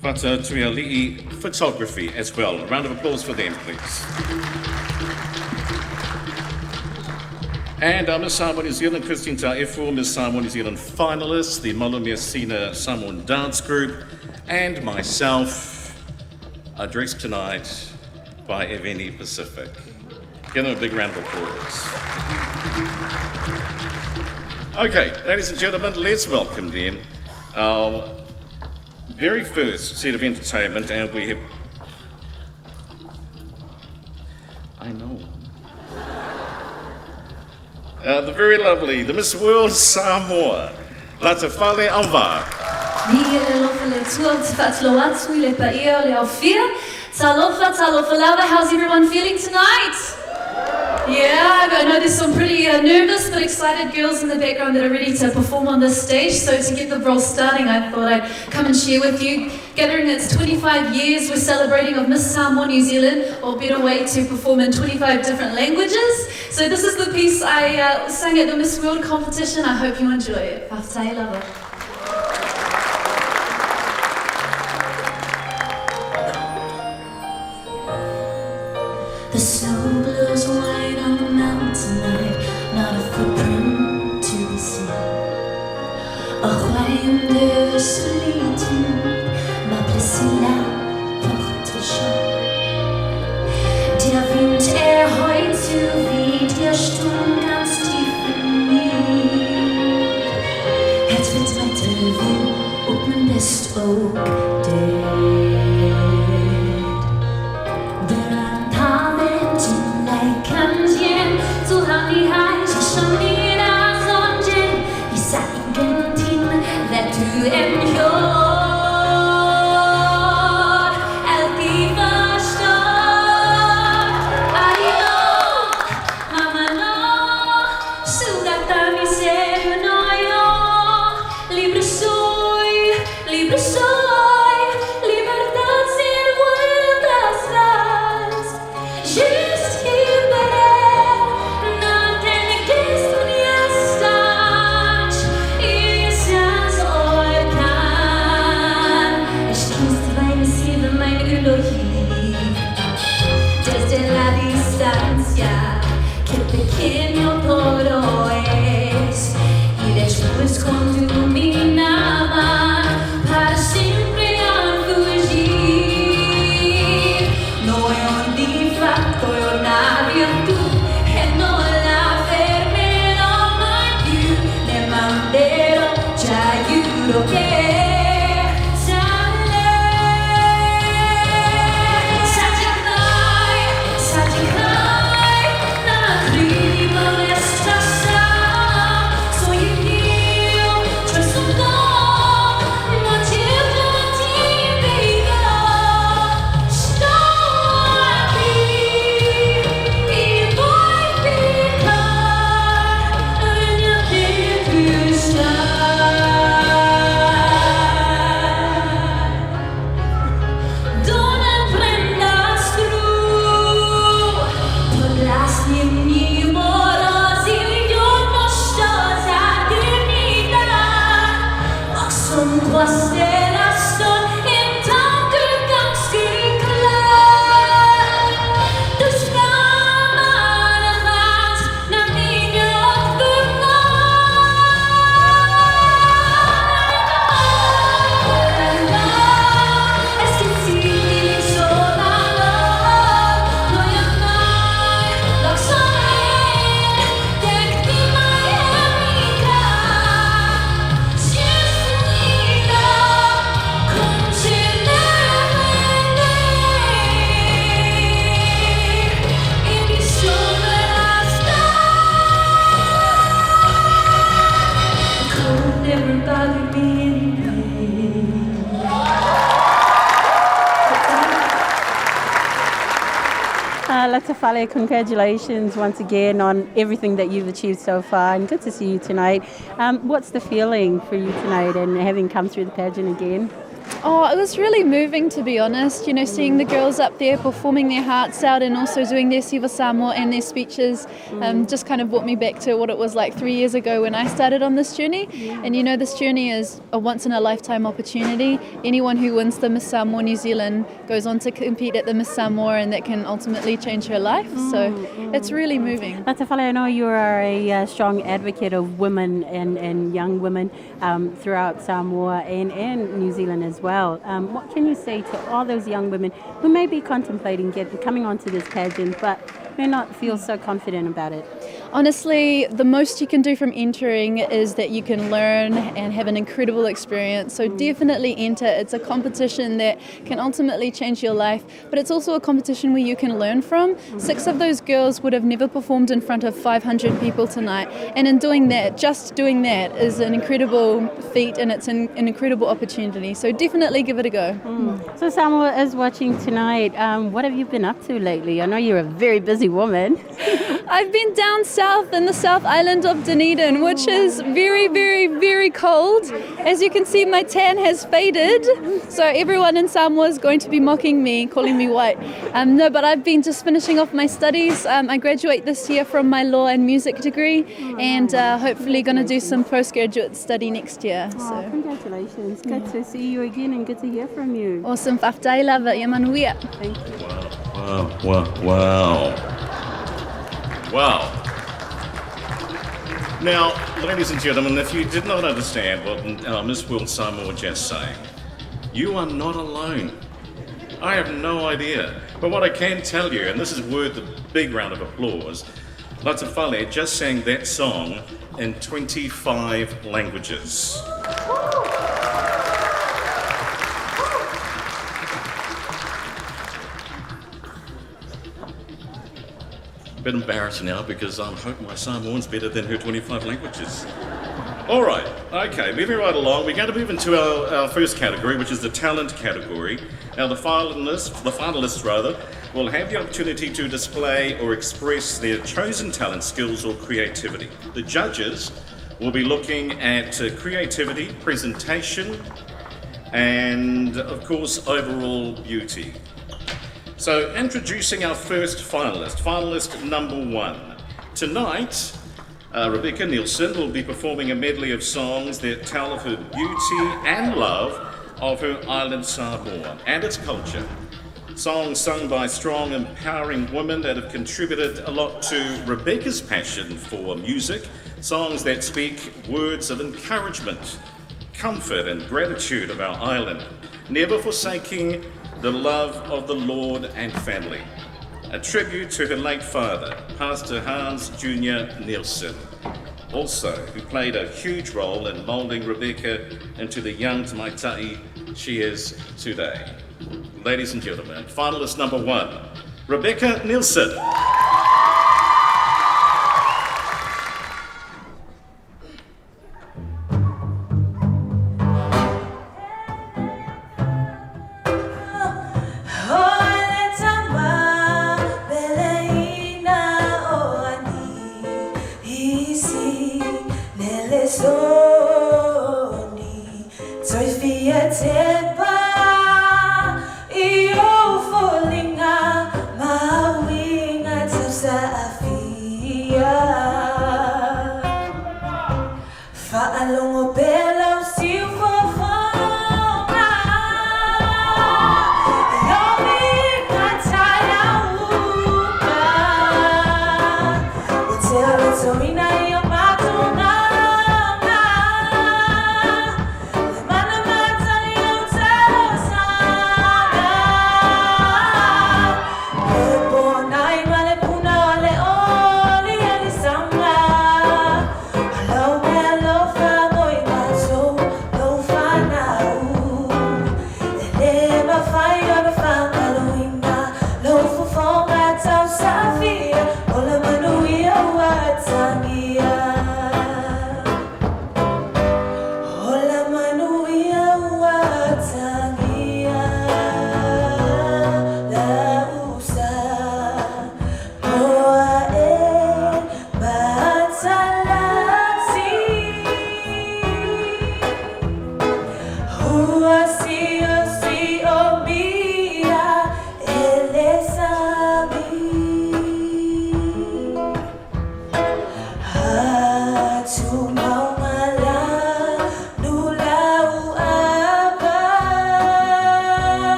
Whata Tuiali'i Photography as well. A round of applause for them, please. And our Miss Samoa New Zealand, Christine Taefu, Miss Samoa New Zealand finalist, the Malumesina Samoan Dance Group, and myself, addressed tonight by Eveni Pacific. Give them a big round of applause. Okay, ladies and gentlemen, let's welcome then our very first set of entertainment, and we have... I know. The very lovely, the Miss World Samoa, Latafale auva'a. How's everyone feeling tonight? Yeah, I know there's some pretty nervous but excited girls in the background that are ready to perform on this stage. So to get the roll starting, I thought I'd come and share with you. Gathering its 25 years, we're celebrating of Miss Samoa New Zealand, or better way to perform in 25 different languages. So this is the piece I sang at the Miss World competition. I hope you enjoy it. Whaftai lava. The snow blows white on the mountain tonight, not a footprint to be seen. A royaume de solitude m'a placé là porte Jean. Der Wind heute weht, der Sturm ganz tief in mir. Het wird weiterwehen, ob man bist ook dead. Latafale, congratulations once again on everything that you've achieved so far, and good to see you tonight. What's the feeling for you tonight and having come through the pageant again? Oh, it was really moving, to be honest, you know, seeing the girls up there performing their hearts out and also doing their Siva Samoa and their speeches just kind of brought me back to what it was like 3 years ago when I started on this journey. And you know, this journey is a once-in-a-lifetime opportunity. Anyone who wins the Miss Samoa New Zealand goes on to compete at the Miss Samoa, and that can ultimately change her life. So it's really moving. Latafale, I know you are a strong advocate of women and young women throughout Samoa and New Zealand as well. What can you say to all those young women who may be contemplating coming onto this pageant, but may not feel so confident about it? Honestly, the most you can do from entering is that you can learn and have an incredible experience. So definitely enter. It's a competition that can ultimately change your life, but it's also a competition where you can learn from. 6 of those girls would have never performed in front of 500 people tonight. And in doing that, just doing that is an incredible feat, and it's an incredible opportunity. So definitely give it a go. So Samoa is watching tonight. What have you been up to lately? I know you're a very busy woman. I've been down south in the South Island of Dunedin, which is very, very, very cold. As you can see, my tan has faded. So everyone in Samoa is going to be mocking me, calling me white. No, but I've been just finishing off my studies. I graduate this year from my law and music degree, and hopefully going to do some postgraduate study next year. So. Congratulations. Good to see you again and good to hear from you. Awesome. Whaftai lava, ia manuia. Thank you. Wow. Now, ladies and gentlemen, if you did not understand what Miss World Samoa just saying, you are not alone. I have no idea. But what I can tell you, and this is worth a big round of applause, Latafale just sang that song in 25 languages. A bit embarrassed now because I hope my Samoan's better than her 25 languages. All right, okay, moving right along, we're going to move into our first category, which is the talent category. Now, the finalists will have the opportunity to display or express their chosen talent, skills, or creativity. The judges will be looking at creativity, presentation, and, of course, overall beauty. So, introducing our first finalist number 1. Tonight, Rebecca Nielsen will be performing a medley of songs that tell of her beauty and love of her island Samoa and its culture. Songs sung by strong, empowering women that have contributed a lot to Rebecca's passion for music. Songs that speak words of encouragement, comfort, and gratitude of our island, never forsaking the love of the Lord and family. A tribute to her late father, Pastor Hans Jr. Nielsen, also who played a huge role in moulding Rebecca into the young Tamaitai she is today. Ladies and gentlemen, finalist number 1, Rebecca Nielsen.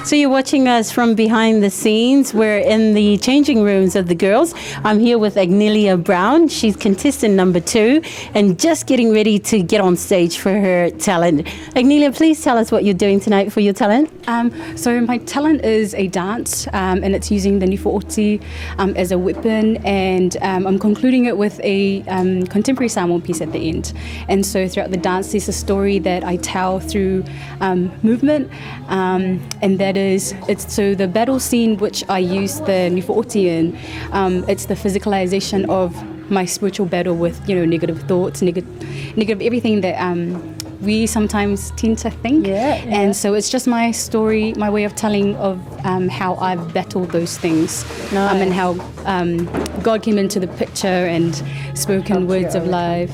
So you're watching us from behind the scenes. We're in the changing rooms of the girls. I'm here with Agnelia Brown. She's contestant number 2 and just getting ready to get on stage for her talent. Agnelia, please tell us what you're doing tonight for your talent. So my talent is a dance, and it's using the nifo'oti as a weapon, and I'm concluding it with a contemporary Samoan piece at the end. And so throughout the dance, there's a story that I tell through movement, and that is, so the battle scene which I use the nifo'oti in, it's the physicalization of my spiritual battle with, negative thoughts, negative everything that we sometimes tend to think. And so it's just my story, my way of telling of how I've battled those things. And how God came into the picture and spoken words of life.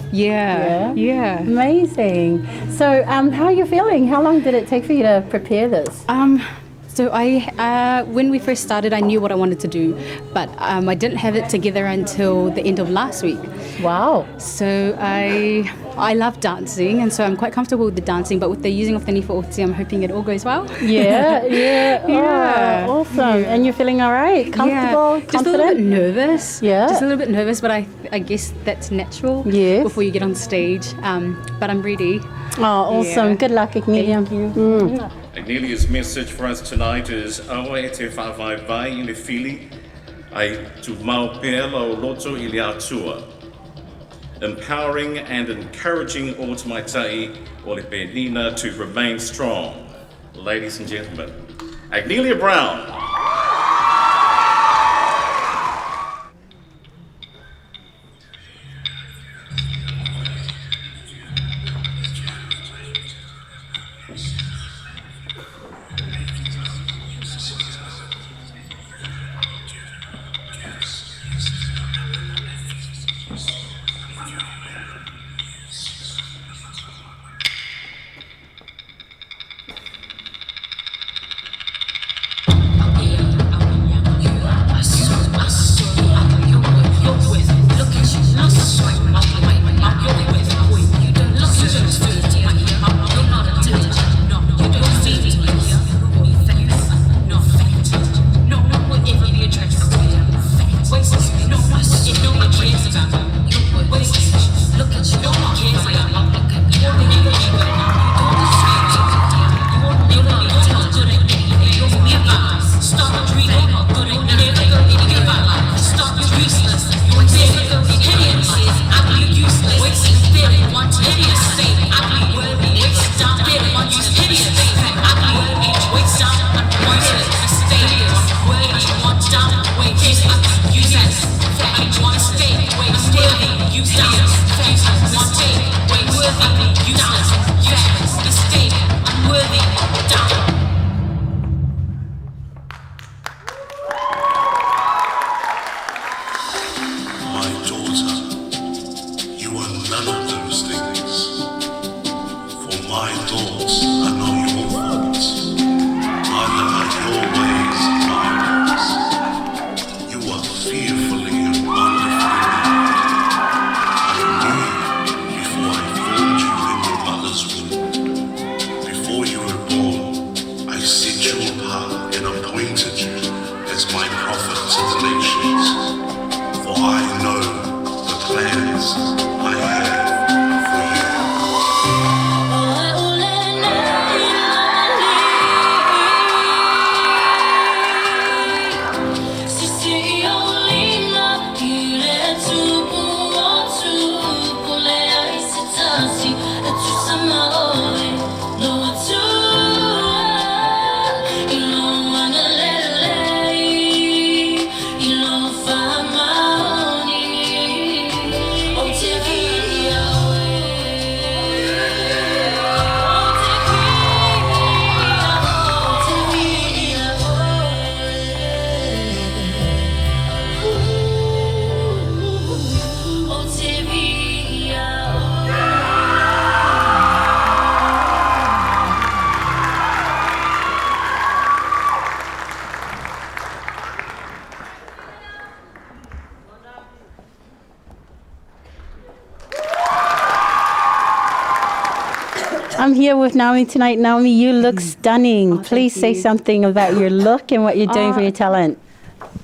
Amazing. So how are you feeling? How long did it take for you to prepare this? So when we first started, I knew what I wanted to do, but I didn't have it together until the end of last week. Wow. So I love dancing, and so I'm quite comfortable with the dancing, but with the using of the nifo'oti, I'm hoping it all goes well. Oh, awesome. And you're feeling all right? Comfortable? Just a little bit nervous. Just a little bit nervous, but I guess that's natural before you get on stage. But I'm ready. Oh, awesome. Good luck, Agnelia. Thank you. Agnelia's message for us tonight is auva'a te whawaiwai I le whili ai tu mau pēla o loto I le atua. Empowering and encouraging o te maitai o le penina to remain strong. Ladies and gentlemen, Agnelia Brown. I'm here with Naomi tonight. Naomi, you look stunning. Please say something about your look and what you're doing for your talent.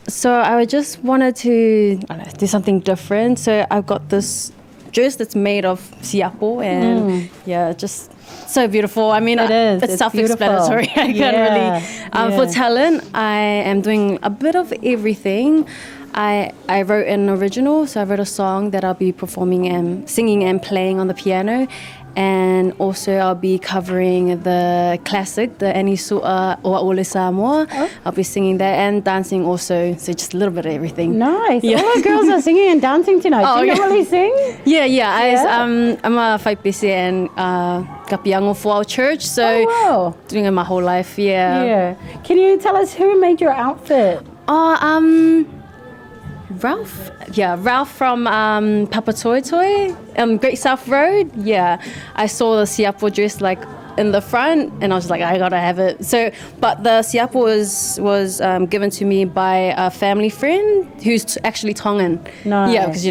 So I just wanted to do something different. So I've got this dress that's made of siapo and just so beautiful. I mean, it's self-explanatory. I can't really. For talent, I am doing a bit of everything. I wrote an original, so I wrote a song that I'll be performing and singing and playing on the piano. And also I'll be covering the classic, the Anisua o Ole Samoa. I'll be singing that and dancing also, so just a little bit of everything. Nice. All the girls are singing and dancing tonight. Do you normally sing? I'm a whaipese and kapiango for our church, so doing it my whole life, Can you tell us who made your outfit? Ralph from Papa Toi Toi, Great South Road. I saw the siapo dress like in the front, and I was like, I gotta have it. So, but the siapo was given to me by a family friend who's actually Tongan. Nice. Yeah, because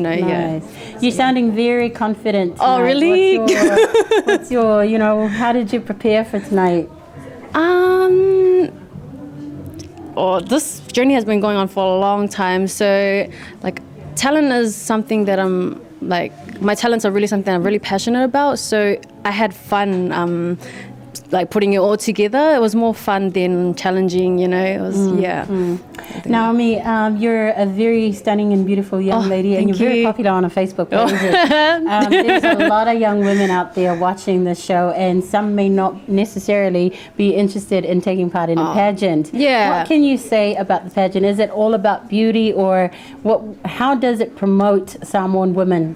You're sounding very confident tonight. Oh, really? What's your how did you prepare for tonight? This journey has been going on for a long time. So, talent is something that my talents are really something I'm really passionate about. So I had fun, putting it all together. It was more fun than challenging, It was, Naomi, you're a very stunning and beautiful young lady, and you're very popular on a Facebook page. There's a lot of young women out there watching this show, and some may not necessarily be interested in taking part in a pageant. What can you say about the pageant? Is it all about beauty, or how does it promote Samoan women?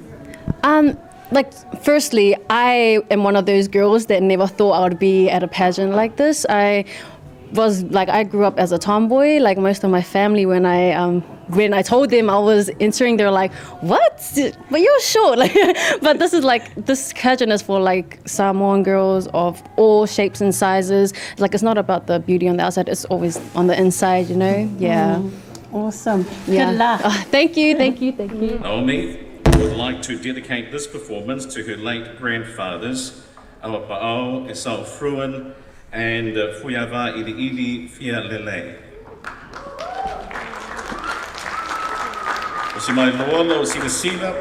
Firstly, I am one of those girls that never thought I would be at a pageant like this. I grew up as a tomboy, like most of my family. When I told them I was entering, they were like, "What? But you're short." But this pageant is for Samoan girls of all shapes and sizes. It's not about the beauty on the outside; it's always on the inside, Awesome. Good luck. Thank you. Naomi would like to dedicate this performance to her late grandfathers, auva'a, Esau Fruin, and Fuiava Ili Fia Lele. O si mai loa lo si sila,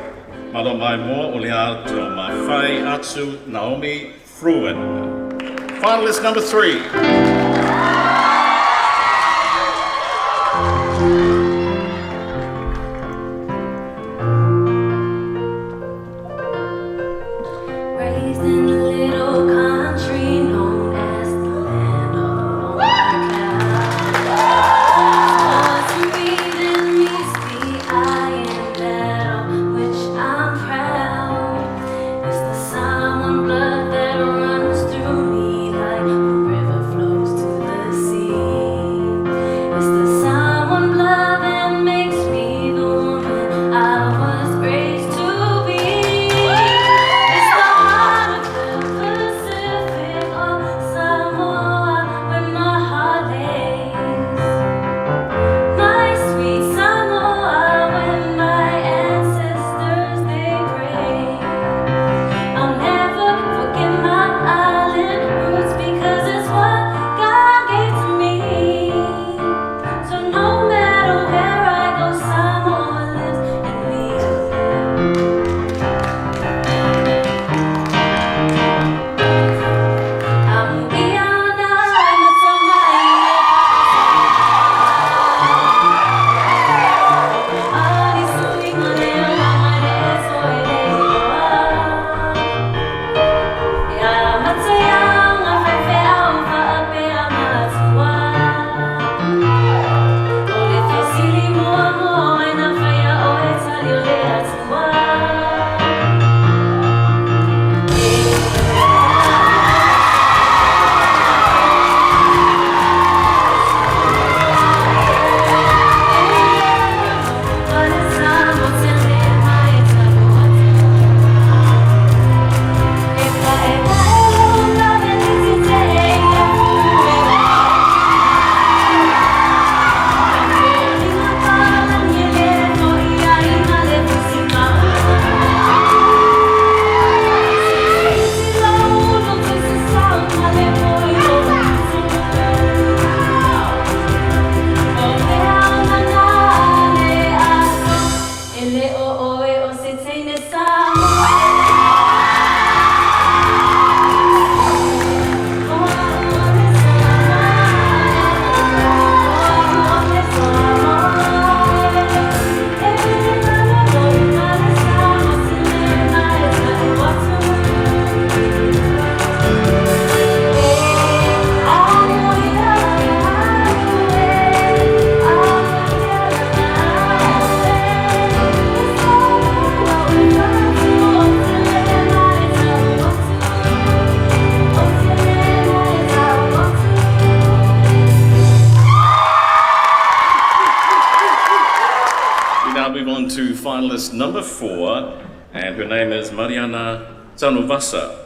malo mai moa o le ato ma whai atu Naomi Fruin. Finalist number 3. It's the Samoan blood that runs through me like the river flows to finalist number 4, and her name is Mariana Tanuvasa.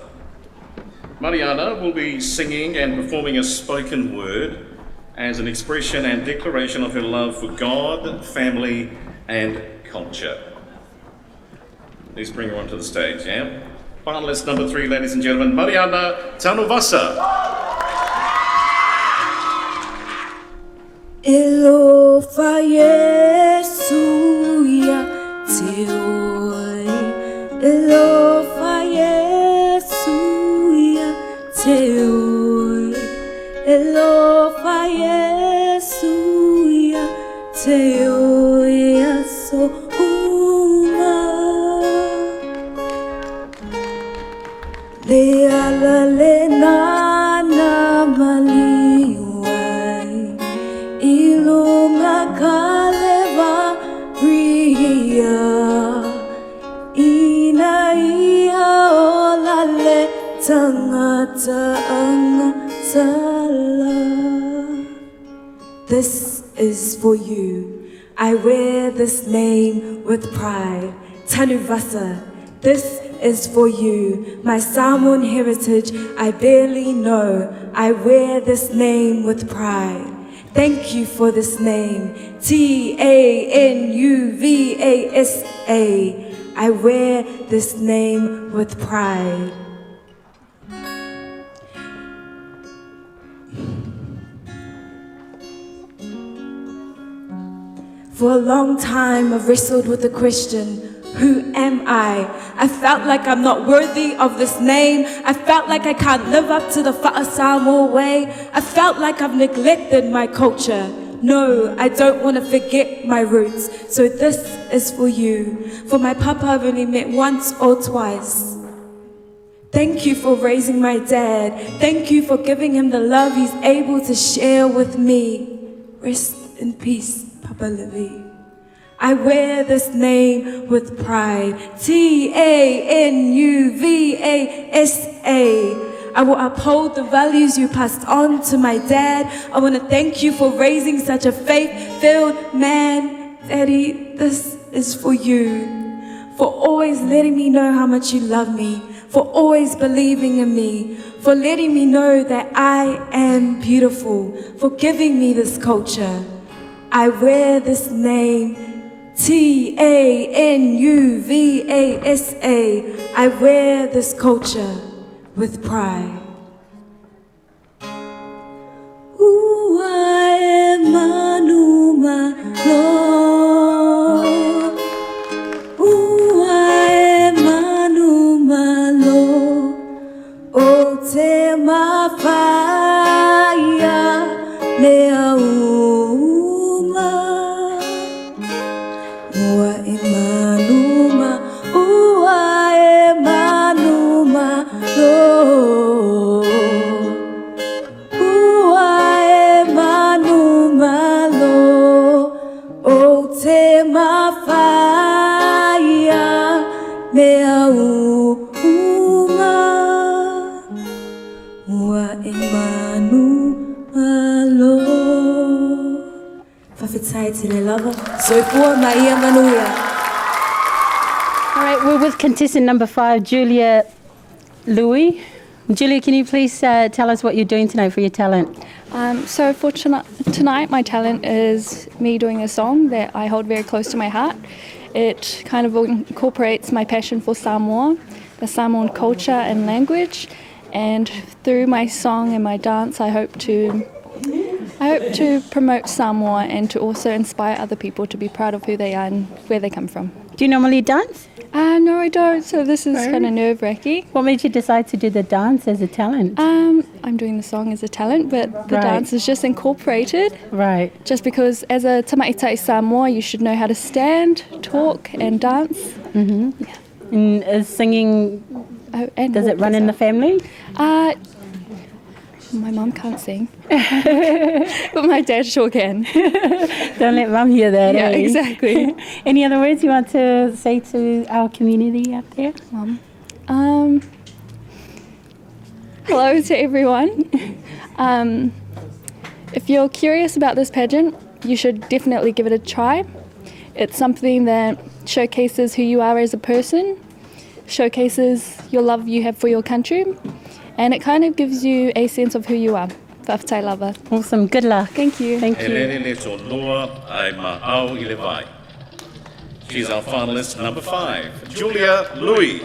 Mariana will be singing and performing a spoken word as an expression and declaration of her love for God, family, and culture. Please bring her onto the stage, yeah? Finalist number 3, ladies and gentlemen, Mariana Tanuvasa. Elofa Yesuya Teoi, Elofa Yesuya Teoi, Elofa Yesuya Teoi Aso Uma Leala Lenana Maliwai Ilunga kaleva ria ina ia olale tangata angatala. This is for you. I wear this name with pride. Tanuvasa. This is for you. My Samoan heritage I barely know. I wear this name with pride. Thank you for this name, Tanuvasa. I wear this name with pride. For a long time I've wrestled with the question, who am I? I felt like I'm not worthy of this name. I felt like I can't live up to the Fa'a Samoa way. I felt like I've neglected my culture. No, I don't want to forget my roots. So this is for you. For my papa I've only met once or twice. Thank you for raising my dad. Thank you for giving him the love he's able to share with me. Rest in peace, Papa Livy. I wear this name with pride. Tanuvasa. I will uphold the values you passed on to my dad. I want to thank you for raising such a faith-filled man. Daddy, this is for you. For always letting me know how much you love me. For always believing in me. For letting me know that I am beautiful. For giving me this culture. I wear this name, Tanuvasa. I wear this culture with pride. Uae manuma lo, uae manuma lo, o te mawhaia mea uma. Uae manuma, uae manuma lo, uae manuma lo, o te mawhaia mea uma. Uae manuma lo. Whawhetai te re lava, soifua mai ia manuia. All right, we're with contestant number 5, Julia Louis. Julia, can you please tell us what you're doing tonight for your talent? So for tonight, my talent is me doing a song that I hold very close to my heart. It kind of incorporates my passion for Samoa, the Samoan culture and language, and through my song and my dance, I hope to promote Samoa and to also inspire other people to be proud of who they are and where they come from. Do you normally dance? No, I don't. So this is kind of nerve-wracking. What made you decide to do the dance as a talent? I'm doing the song as a talent, but the dance is just incorporated. Right. Just because as a tamaita'i Samoa, you should know how to stand, talk, and dance. Mm-hmm. Yeah. And is singing, does it run in the family? My mum can't sing, but my dad sure can. Don't let mum hear that. Yeah, exactly. Any other words you want to say to our community out there? Hello to everyone. If you're curious about this pageant, you should definitely give it a try. It's something that showcases who you are as a person, showcases your love you have for your country, and it kind of gives you a sense of who you are. Whawhatai lava. Awesome, good luck. Thank you. Thank E you. lere tō loa ai mahau I le vai. She's our finalist number 5, Julia Louis.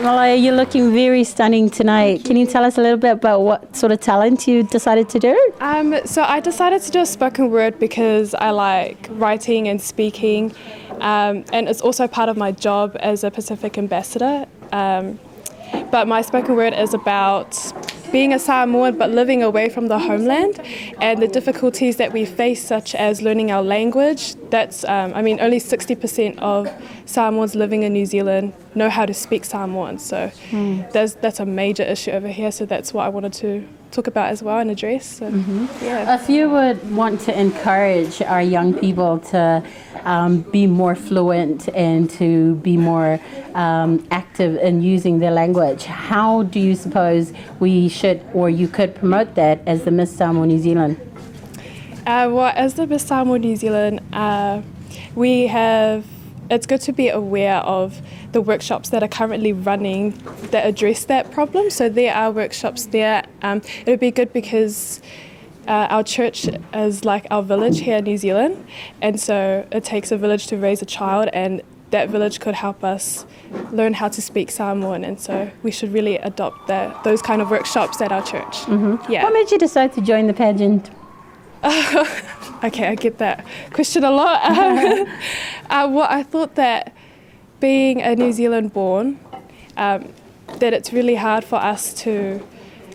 Malaya, you're looking very stunning tonight. Can you tell us a little bit about what sort of talent you decided to do? So I decided to do a spoken word because I like writing and speaking, and it's also part of my job as a Pacific ambassador. But my spoken word is about being a Samoan but living away from the homeland and the difficulties that we face, such as learning our language. That's, only 60% of Samoans living in New Zealand know how to speak Samoan. So that's a major issue over here. So that's what I wanted to talk about as well and address. So, yeah. If you would want to encourage our young people to be more fluent and to be more active in using their language, how do you suppose we should, or you could promote that as the Miss Samoa New Zealand? As the Miss Samoa New Zealand, it's good to be aware of the workshops that are currently running that address that problem. So there are workshops there. It would be good because our church is like our village here in New Zealand, and so it takes a village to raise a child, and that village could help us learn how to speak Samoan, and so we should really adopt those kind of workshops at our church. Yeah. What made you decide to join the pageant? Okay, I get that question a lot. I thought that being a New Zealand born, that it's really hard for us to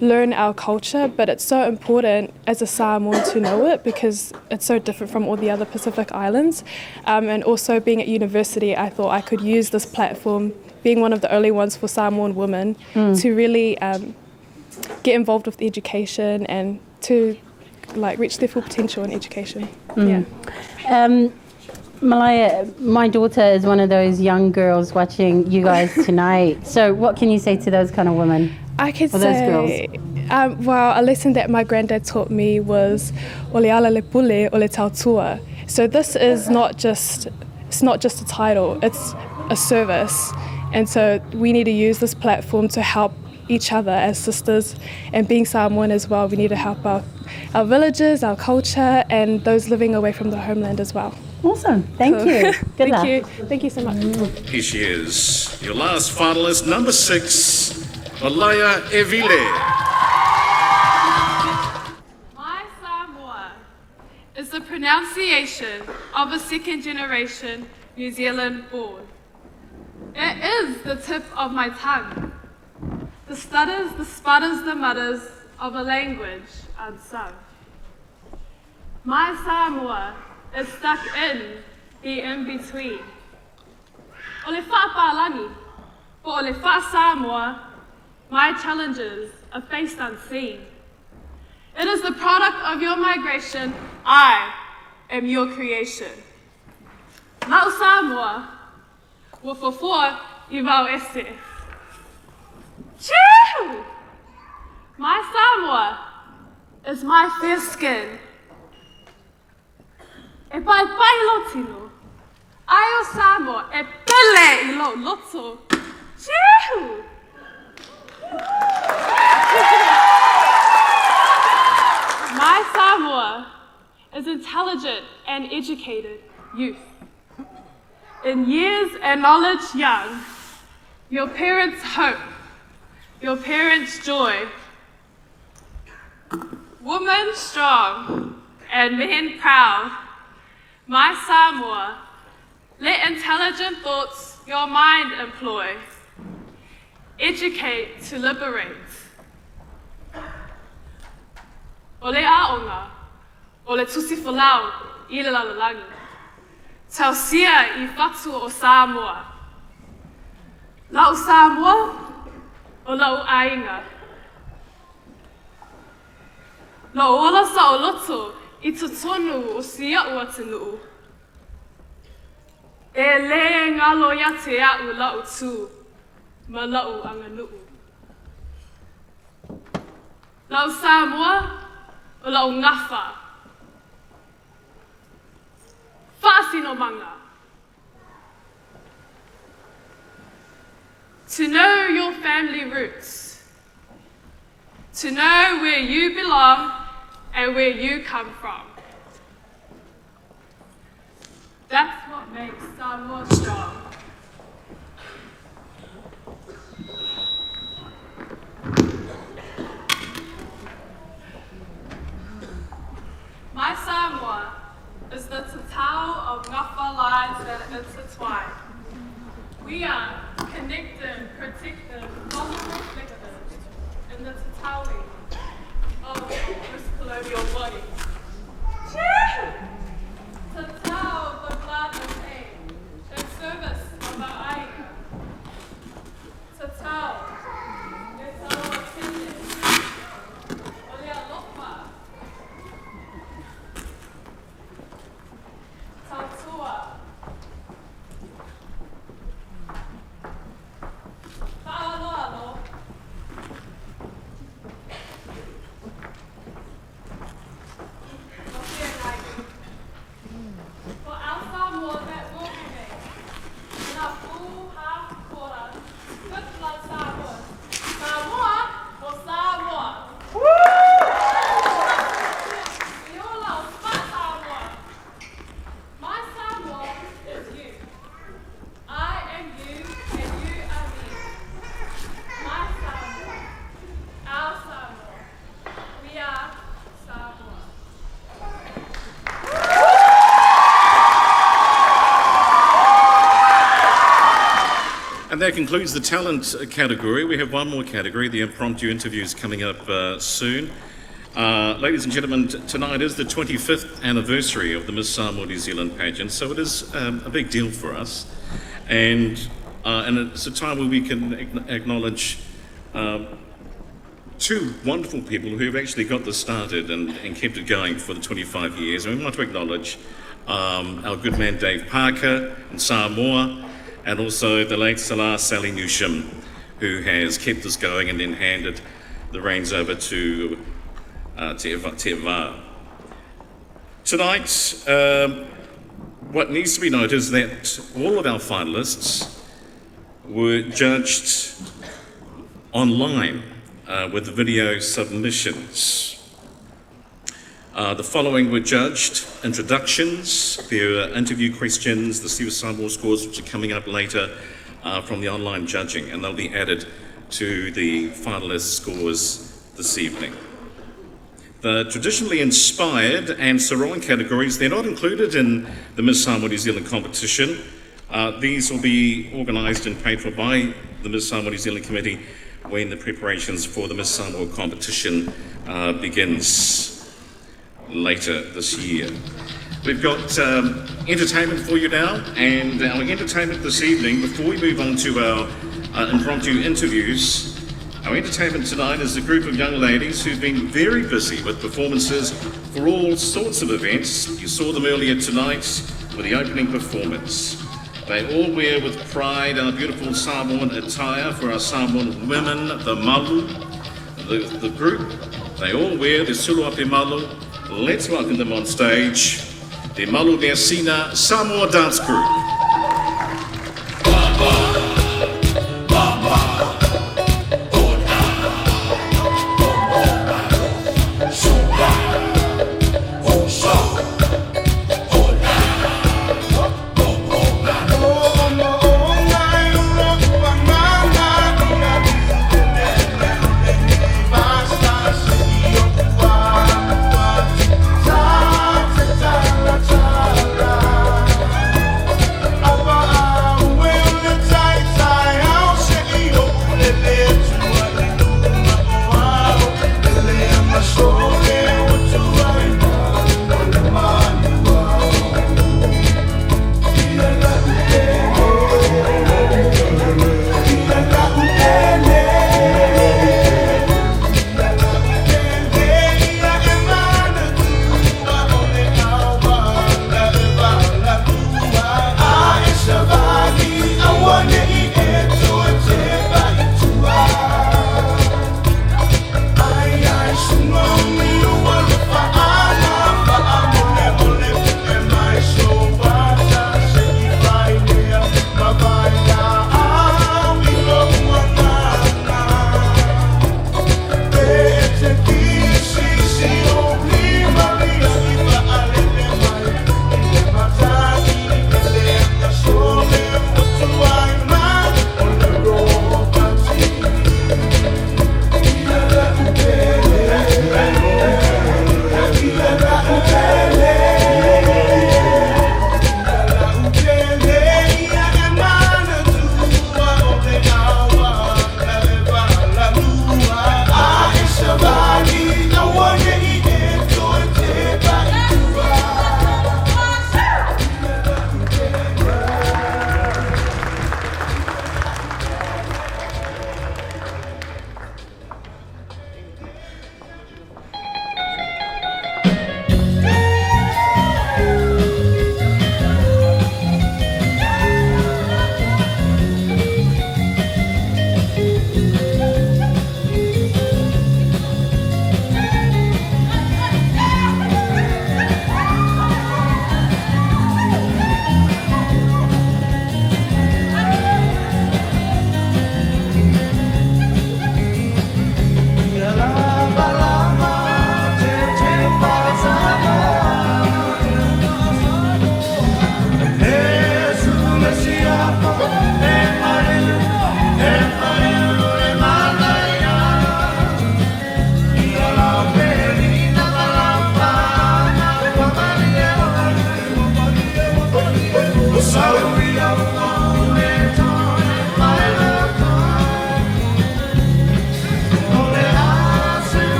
learn our culture, but it's so important as a Samoan to know it because it's so different from all the other Pacific Islands. And also being at university, I thought I could use this platform, being one of the early ones for Samoan women, to really get involved with education and to reach their full potential in education. Malaya, my daughter is one of those young girls watching you guys tonight. So what can you say to those kind of women? I could or say, those girls? A lesson that my granddad taught me was o le ala le pule o le tautua. So this is not just a title, it's a service. And so we need to use this platform to help each other as sisters, and being Samoan as well, we need to help our villages, our culture, and those living away from the homeland as well. Awesome, thank you. Good luck. Thank you so much. Here she is, your last finalist, number 6, Auva'a Evile. My Samoa is the pronunciation of a second generation New Zealand born. It is the tip of my tongue, the stutters, the sputters, the mutters of a language unsung. My Samoa is stuck in the in-between. O le wha'apālangi, po o le wha-Samoa, my challenges are faced unseen. It is the product of your migration. I am your creation. Nau Samoa, wa fofoa I vau ese. Choo! My Samoa is my fair skin. E pai lo tino. Ai o Samoa e pele I lo loto. Choo! My Samoa is intelligent and educated youth. In years and knowledge young, your parents' hope, your parents' joy. Women strong and men proud. My Samoa, let intelligent thoughts your mind employ. Educate to liberate. O le aonga, o le tusi whalau I le lalalangi. Tausia I whatu o Samoa. Lau Samoa o lau ainga. Lau ola sa o loto I tutonu o sia ua tinu. E le ngalo ya te au lau tu, ma lau anganuu. Lau Samoa o lau ngafa. Whaasino manga. To know your family roots. To know where you belong and where you come from. That's what makes Samoa strong. My Samoa is the tatau of ngafa lines that intertwine. We are connected, protected, non-reflective in the tataui of this colonial body. Tatau of the blood and pain in service of our aina. Tatau, e tau a tene, o le alofa. Tautua. Ta'aloalo. For our Samoa that will remain in our full half quarter, good blood Samoa. Samoa or Samoa? Iola o Samoa. My Samoa is you. I am you and you are me. My Samoa. Our Samoa. We are Samoa. And that concludes the talent category. We have one more category, the impromptu interviews coming up soon. Ladies and gentlemen, tonight is the 25th anniversary of the Miss Samoa New Zealand pageant, so it is a big deal for us. And it's a time where we can acknowledge two wonderful people who have actually got this started and kept it going for the 25 years. And we want to acknowledge our good man Dave Parker in Samoa, and also the late Salah Sally Newsham, who has kept this going and then handed the reins over to Te auva'a. Tonight, what needs to be noted is that all of our finalists were judged online with video submissions. The following were judged: introductions, their interview questions, the Siva Samoa scores, which are coming up later from the online judging, and they'll be added to the finalist scores this evening. The traditionally inspired and sarong categories, they're not included in the Miss Samoa New Zealand competition. These will be organised and paid for by the Miss Samoa New Zealand Committee when the preparations for the Miss Samoa competition begins later this year. We've got entertainment for you now, and our entertainment this evening, before we move on to our impromptu interviews, our entertainment tonight is a group of young ladies who've been very busy with performances for all sorts of events. You saw them earlier tonight with the opening performance. They all wear with pride our beautiful Samoan attire for our Samoan women, the malu. The group, they all wear the suluape malu. Let's welcome them on stage, the Malu Mersina Samoa Dance Group.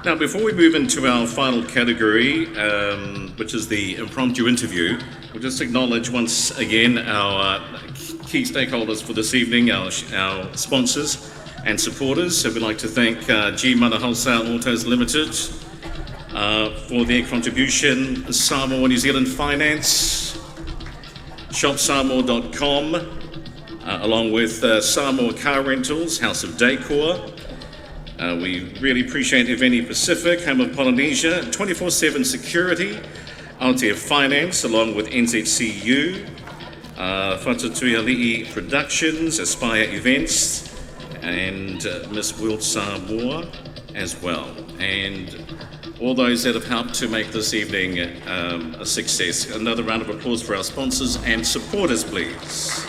Now, before we move into our final category, which is the impromptu interview, we'll just acknowledge once again our key stakeholders for this evening, our sponsors and supporters. So we'd like to thank G Mana Wholesale Autos Limited for their contribution, Samoa New Zealand Finance, shopsamoa.com, along with Samoa Car Rentals, House of Decor. We really appreciate Eveni Pacific, Home of Polynesia, 24/7 Security, Aotea Finance, along with NZCU, Whatatuiali'i Productions, Aspire Events, and Miss World Samoa as well. And all those that have helped to make this evening a success. Another round of applause for our sponsors and supporters, please.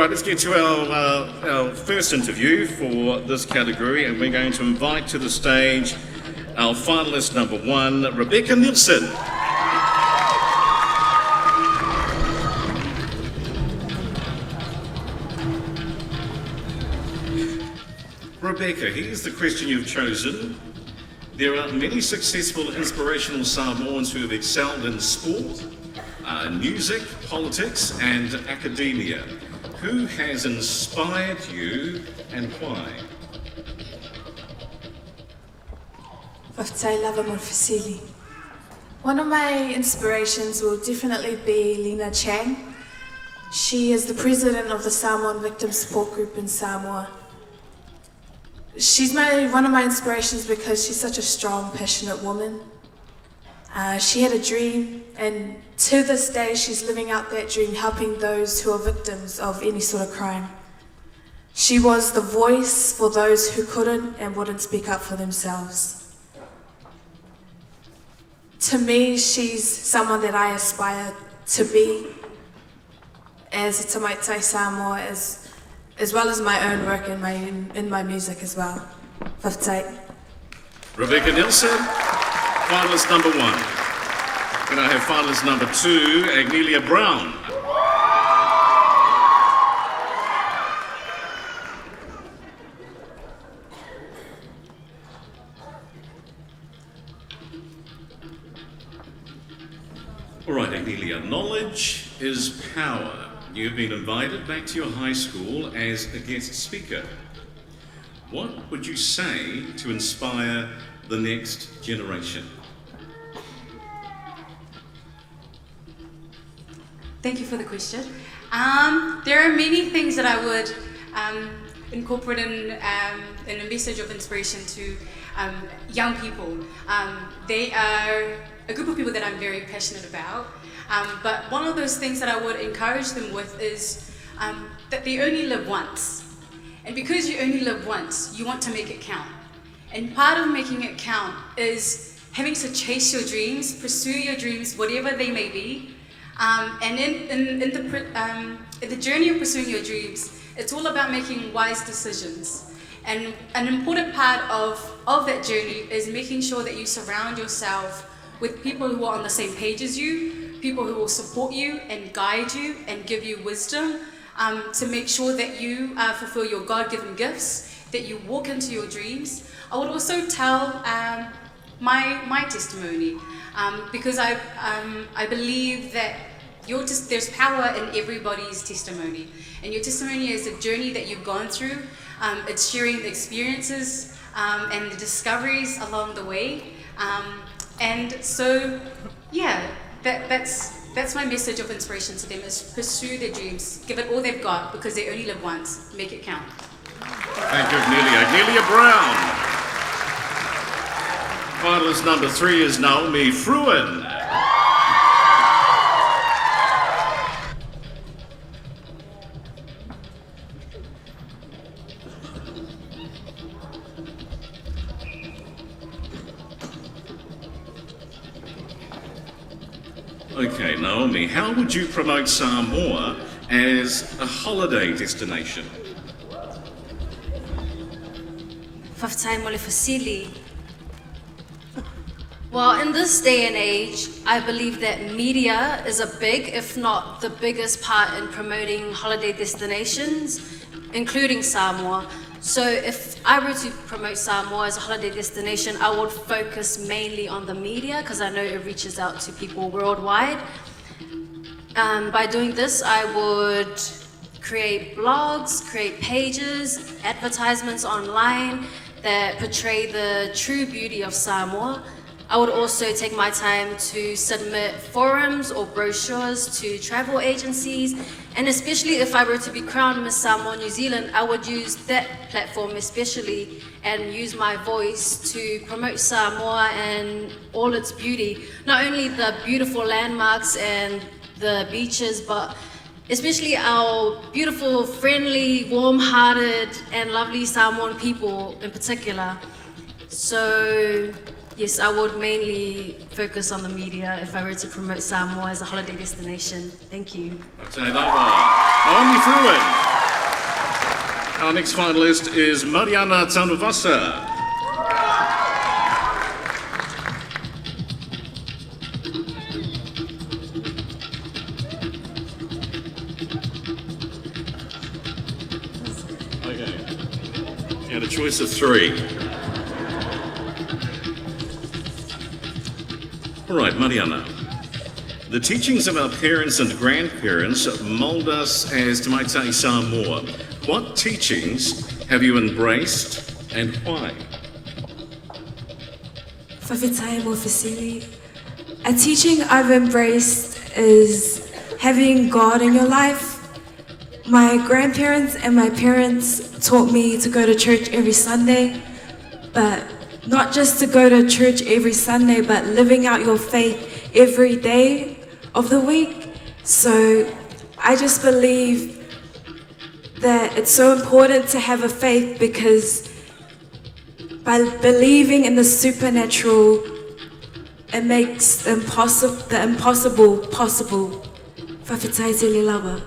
Let's get to our first interview for this category, and we're going to invite to the stage our finalist number 1, Rebecca Nielsen. Rebecca, here's the question you've chosen. There are many successful, inspirational Samoans who have excelled in sport, music, politics, and academia. Who has inspired you and why? One of my inspirations will definitely be Lena Chang. She is the president of the Samoan Victim Support Group in Samoa. She's one of my inspirations because she's such a strong, passionate woman. She had a dream, and to this day she's living out that dream, helping those who are victims of any sort of crime. She was the voice for those who couldn't and wouldn't speak up for themselves. To me, she's someone that I aspire to be as a Tamaitai Samoa, as well as my own work in my music as well. Whaftai. Rebecca Nielsen, finalist number 1. Then I have finalist number 2, Agnelia Brown. All right, Agnelia, knowledge is power. You've been invited back to your high school as a guest speaker. What would you say to inspire the next generation? Thank you for the question. There are many things that I would incorporate in a message of inspiration to young people. They are a group of people that I'm very passionate about. But one of those things that I would encourage them with is that they only live once. And because you only live once, you want to make it count. And part of making it count is having to chase your dreams, pursue your dreams, whatever they may be. And in the journey of pursuing your dreams, it's all about making wise decisions. And an important part of that journey is making sure that you surround yourself with people who are on the same page as you, people who will support you and guide you and give you wisdom to make sure that you fulfill your God-given gifts, that you walk into your dreams. I would also tell my testimony because I believe that there's power in everybody's testimony. And your testimony is a journey that you've gone through. It's sharing the experiences and the discoveries along the way. And so, yeah, that's my message of inspiration to them, is pursue their dreams, give it all they've got, because they only live once. Make it count. Thank you, Agnelia. Agnelia Brown. Finalist number 3 is Naomi Fruin. Okay, Naomi, how would you promote Samoa as a holiday destination? Whawhatai mole fasili. Well, in this day and age, I believe that media is a big, if not the biggest part in promoting holiday destinations, including Samoa. So if I were to promote Samoa as a holiday destination, I would focus mainly on the media, because I know it reaches out to people worldwide. By doing this, I would create blogs, create pages, advertisements online that portray the true beauty of Samoa. I would also take my time to submit forums or brochures to travel agencies, and especially if I were to be crowned Miss Samoa New Zealand, I would use that platform especially and use my voice to promote Samoa and all its beauty. Not only the beautiful landmarks and the beaches, but especially our beautiful, friendly, warm-hearted and lovely Samoan people in particular. So yes, I would mainly focus on the media if I were to promote Samoa as a holiday destination. Thank you. Naomi Fruin. Our next finalist is Mariana Tanuvasa. Okay. You had a choice of 3. All right, Mariana. The teachings of our parents and grandparents mould us as Te Maitai Samoa. What teachings have you embraced and why? Whawhitai mo Fasili. A teaching I've embraced is having God in your life. My grandparents and my parents taught me to go to church every Sunday, but not just to go to church every Sunday, but living out your faith every day of the week. So I just believe that it's so important to have a faith, because by believing in the supernatural, it makes the impossible possible. Whawhitai te lilawa.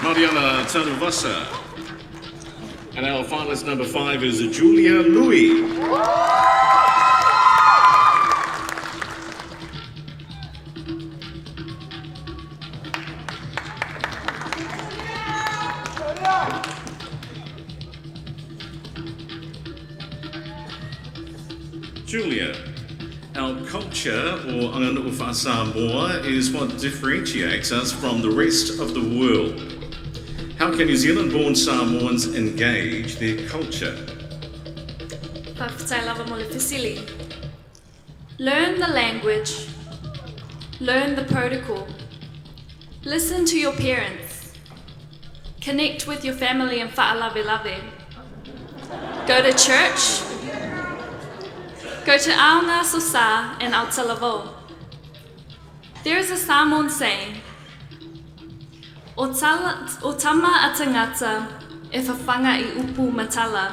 Mariana Tanuvasa. And our finalist number 5 is Julia Louis. Julia, our culture, or auva'a Samoa, is what differentiates us from the rest of the world. How can New Zealand-born Samoans engage their culture? Whawhitai lava mole fasili. Learn the language. Learn the protocol. Listen to your parents. Connect with your family and wha'alawe. Go to church. Go to Aona Sosa and Aotearoa. There is a Samoan saying, O tama a tangata e whawhanga I upu matala.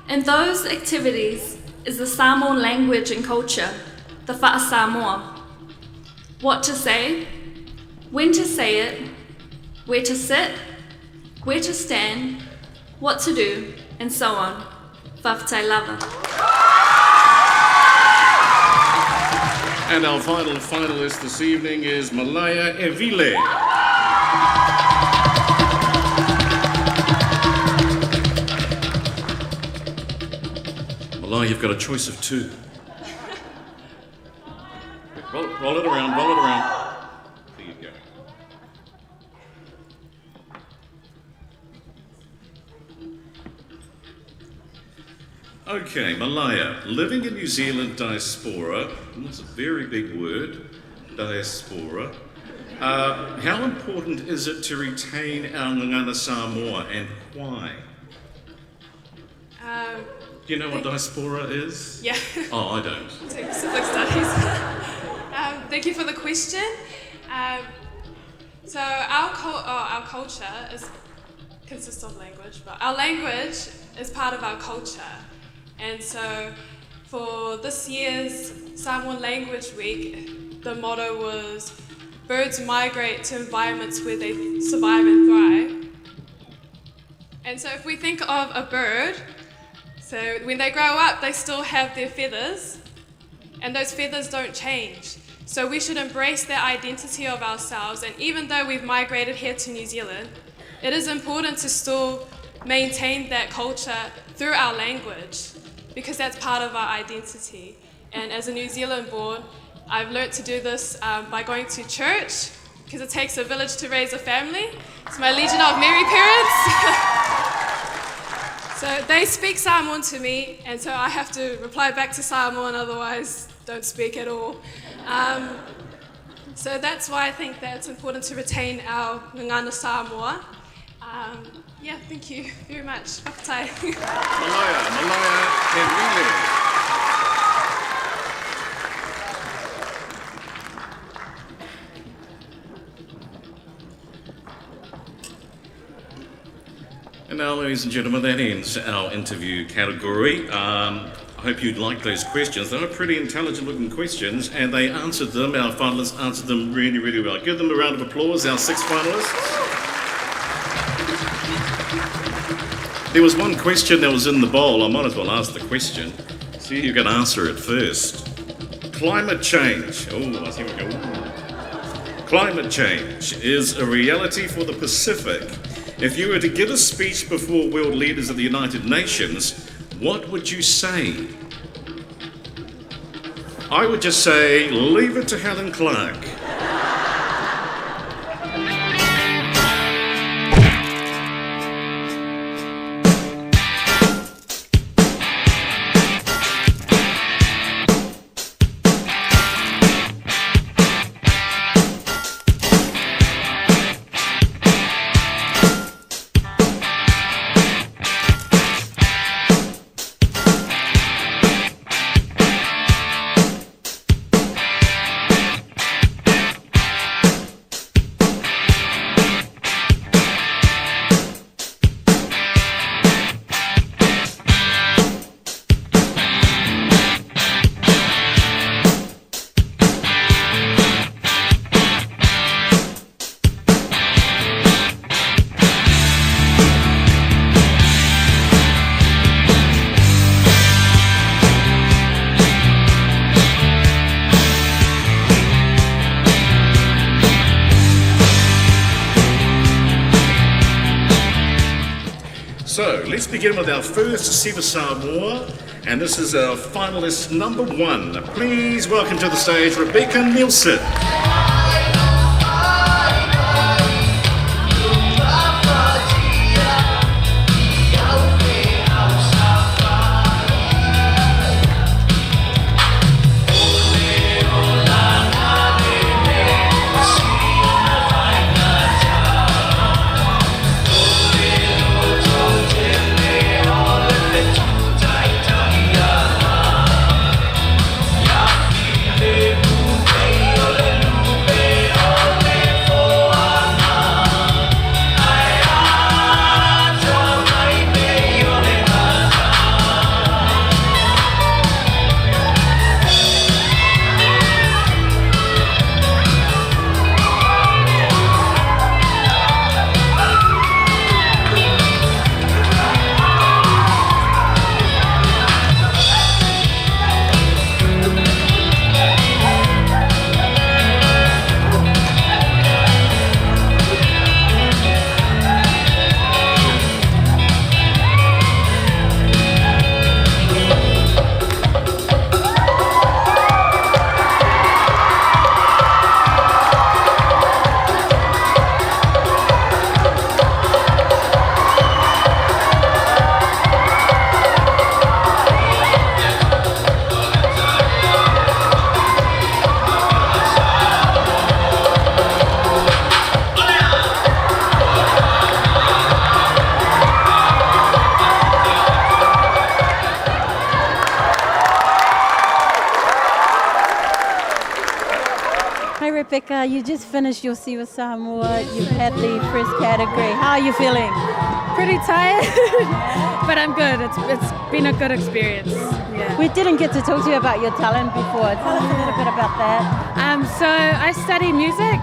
And those activities is the Samoan language and culture, the wha'a Samoa. What to say, when to say it, where to sit, where to stand, what to do, and so on. Whawhitai lava. And our final finalist this evening is Malaya Evile. Malaya, you've got a choice of 2. Roll it around, roll it around. There you go. Okay, Malaya, living in New Zealand diaspora, that's a very big word, diaspora. How important is it to retain our Ngangana Samoa and why? Do you know what diaspora is? Yeah. Oh, I don't. Civic studies. Thank you for the question. So our culture consists of language, but our language is part of our culture. And so for this year's Samoan Language Week, the motto was, birds migrate to environments where they survive and thrive. And so if we think of a bird, so when they grow up, they still have their feathers, and those feathers don't change. So we should embrace that identity of ourselves, and even though we've migrated here to New Zealand, it is important to still maintain that culture through our language, because that's part of our identity. And as a New Zealand born, I've learnt to do this by going to church, because it takes a village to raise a family. It's my Legion of Mary parents. So they speak Samoan to me, and so I have to reply back to Samoan, otherwise don't speak at all. So that's why I think that it's important to retain our Ngangana Samoa. Yeah, thank you very much. Whakatai. Malaya, Henrile. And now, ladies and gentlemen, that ends our interview category. I hope you liked those questions. They were pretty intelligent looking questions, and they answered them, our finalists answered them really, really well. Give them a round of applause, our 6 finalists. There was one question that was in the bowl. I might as well ask the question. See if you can answer it first. Climate change. Oh, I think we go. Climate change is a reality for the Pacific. If you were to give a speech before world leaders of the United Nations, what would you say? I would just say, leave it to Helen Clark. So, let's begin with our first Siva Samoa, and this is our finalist number 1. Please welcome to the stage Rebecca Nielsen. Yeah. Hi Rebecca, you just finished your Siva Samoa, you've had the first category. How are you feeling? Pretty tired, but I'm good. It's been a good experience. Yeah. We didn't get to talk to you about your talent before. Tell us a little bit about that. So I study music,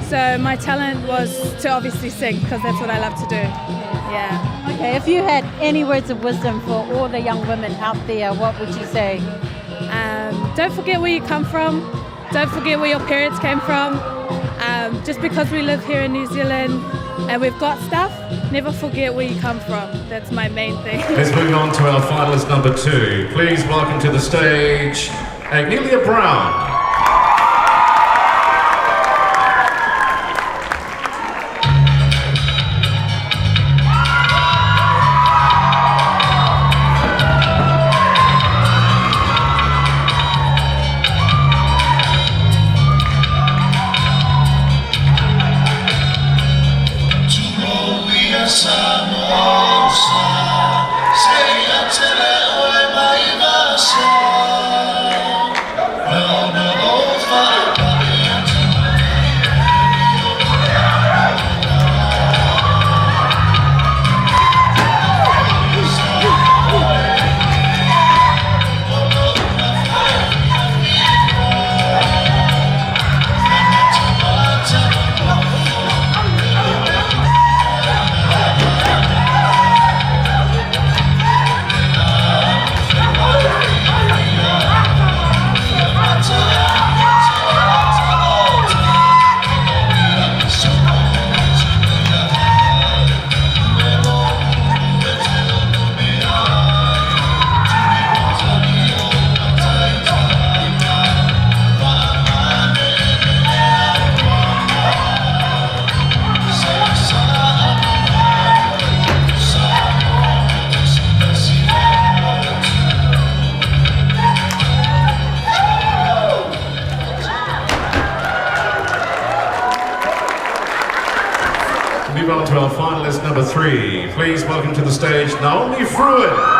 so my talent was to obviously sing because that's what I love to do. Yeah. Okay, if you had any words of wisdom for all the young women out there, what would you say? Don't forget where you come from. Don't forget where your parents came from. Just because we live here in New Zealand and we've got stuff, never forget where you come from. That's my main thing. Let's move on to our finalist number 2. Please welcome to the stage, Agnelia Brown. Move on to our finalist number 3. Please welcome to the stage, Naomi Fruin.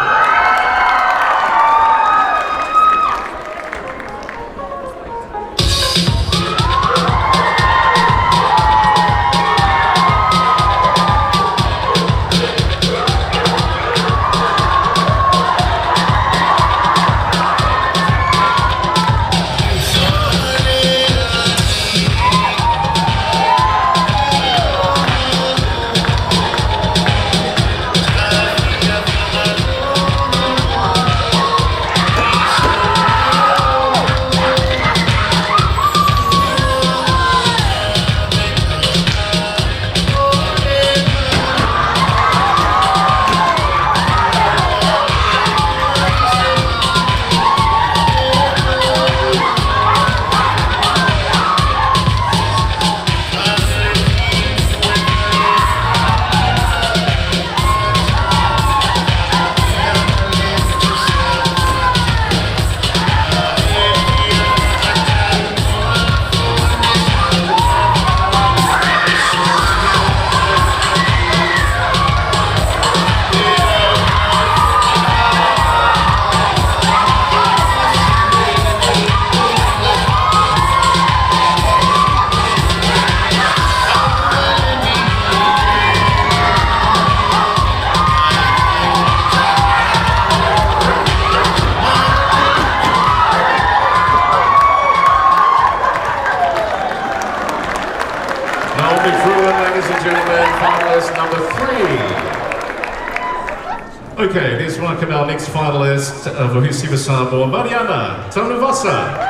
Okay, let's welcome our next finalist of Siva Samoa, Mariana Taunavasa.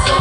So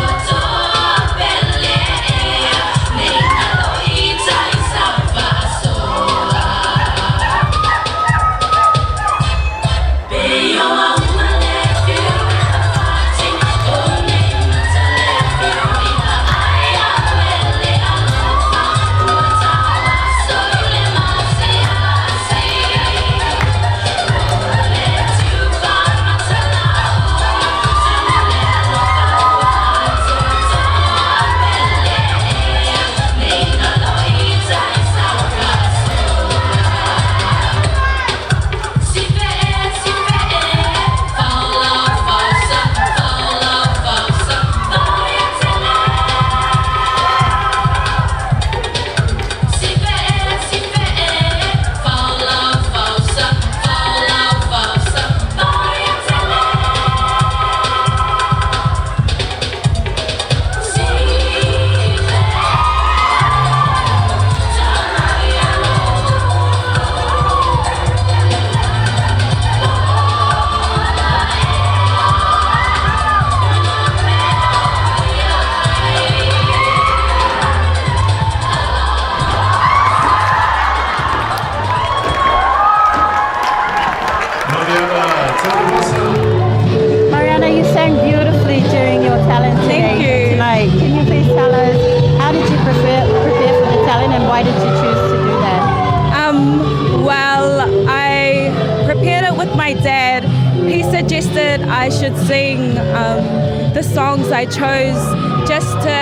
songs I chose just to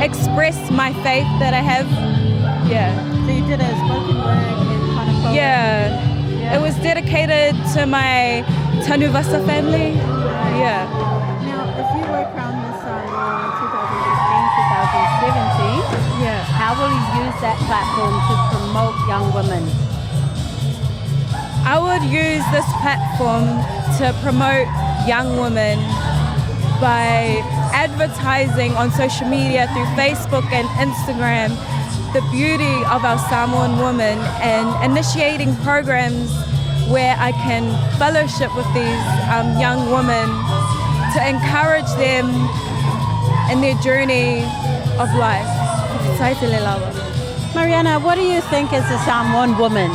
express my faith that I have. Yeah. So you did a spoken word and kind of poem? Yeah. It was dedicated to my Tanuvasa family. Yeah. Now, if you were crowned Miss Samoa in 2016, 2017, how will you use that platform to promote young women? I would use this platform to promote young women by advertising on social media through Facebook and Instagram the beauty of our Samoan women and initiating programs where I can fellowship with these young women to encourage them in their journey of life. Mariana, what do you think is a Samoan woman?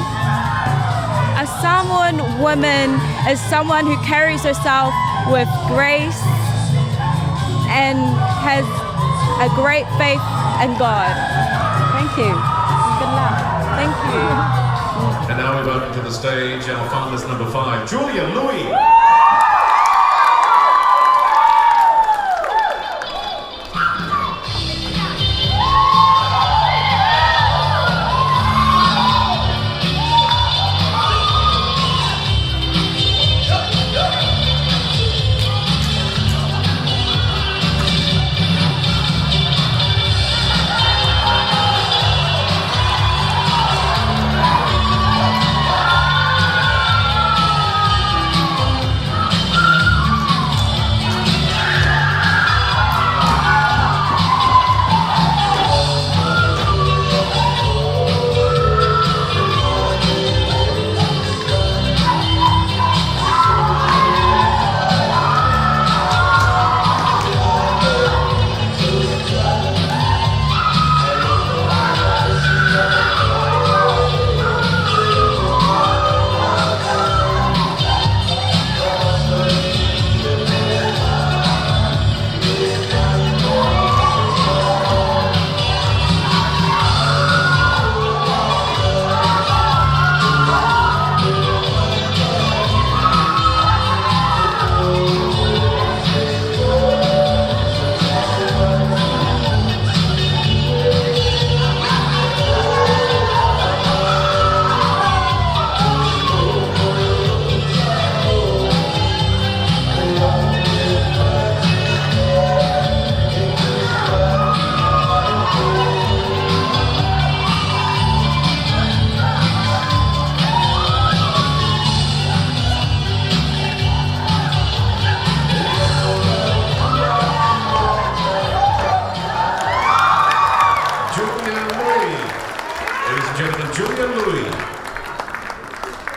A Samoan woman is someone who carries herself with grace and has a great faith in God. Thank you. Good luck. Thank you. And now we welcome to the stage our finalist number 5, Julia Louis.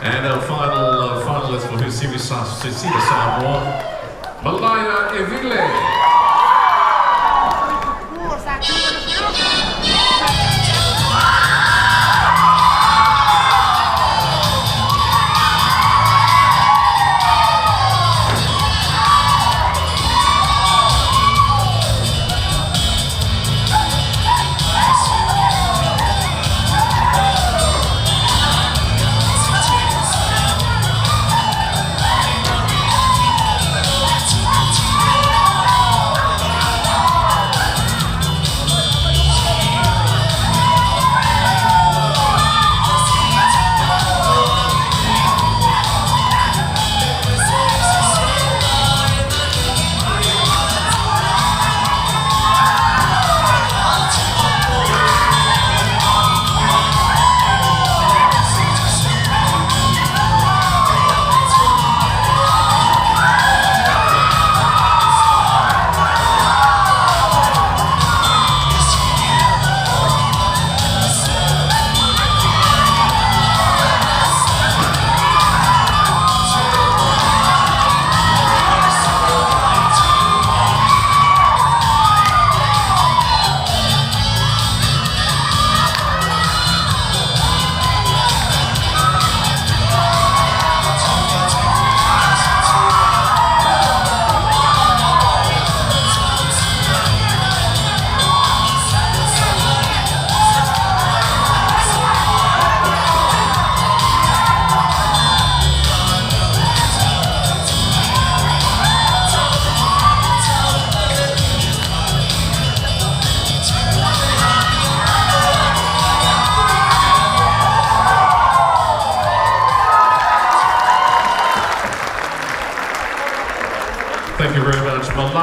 And our final finalist for Husiri Samoa, Malaya Evile.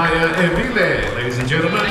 Maya Evile, ladies and gentlemen.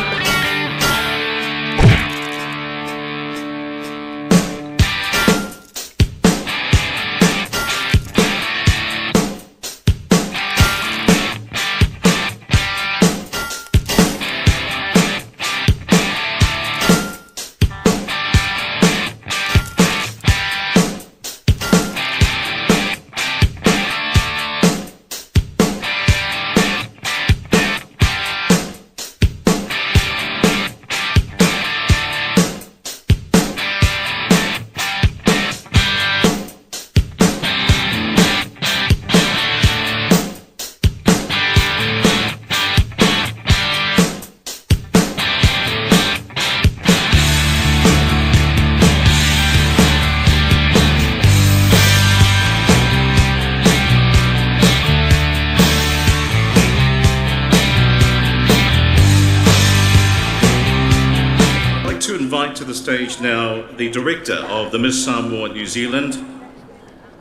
To the stage now the director of the Miss Samoa New Zealand,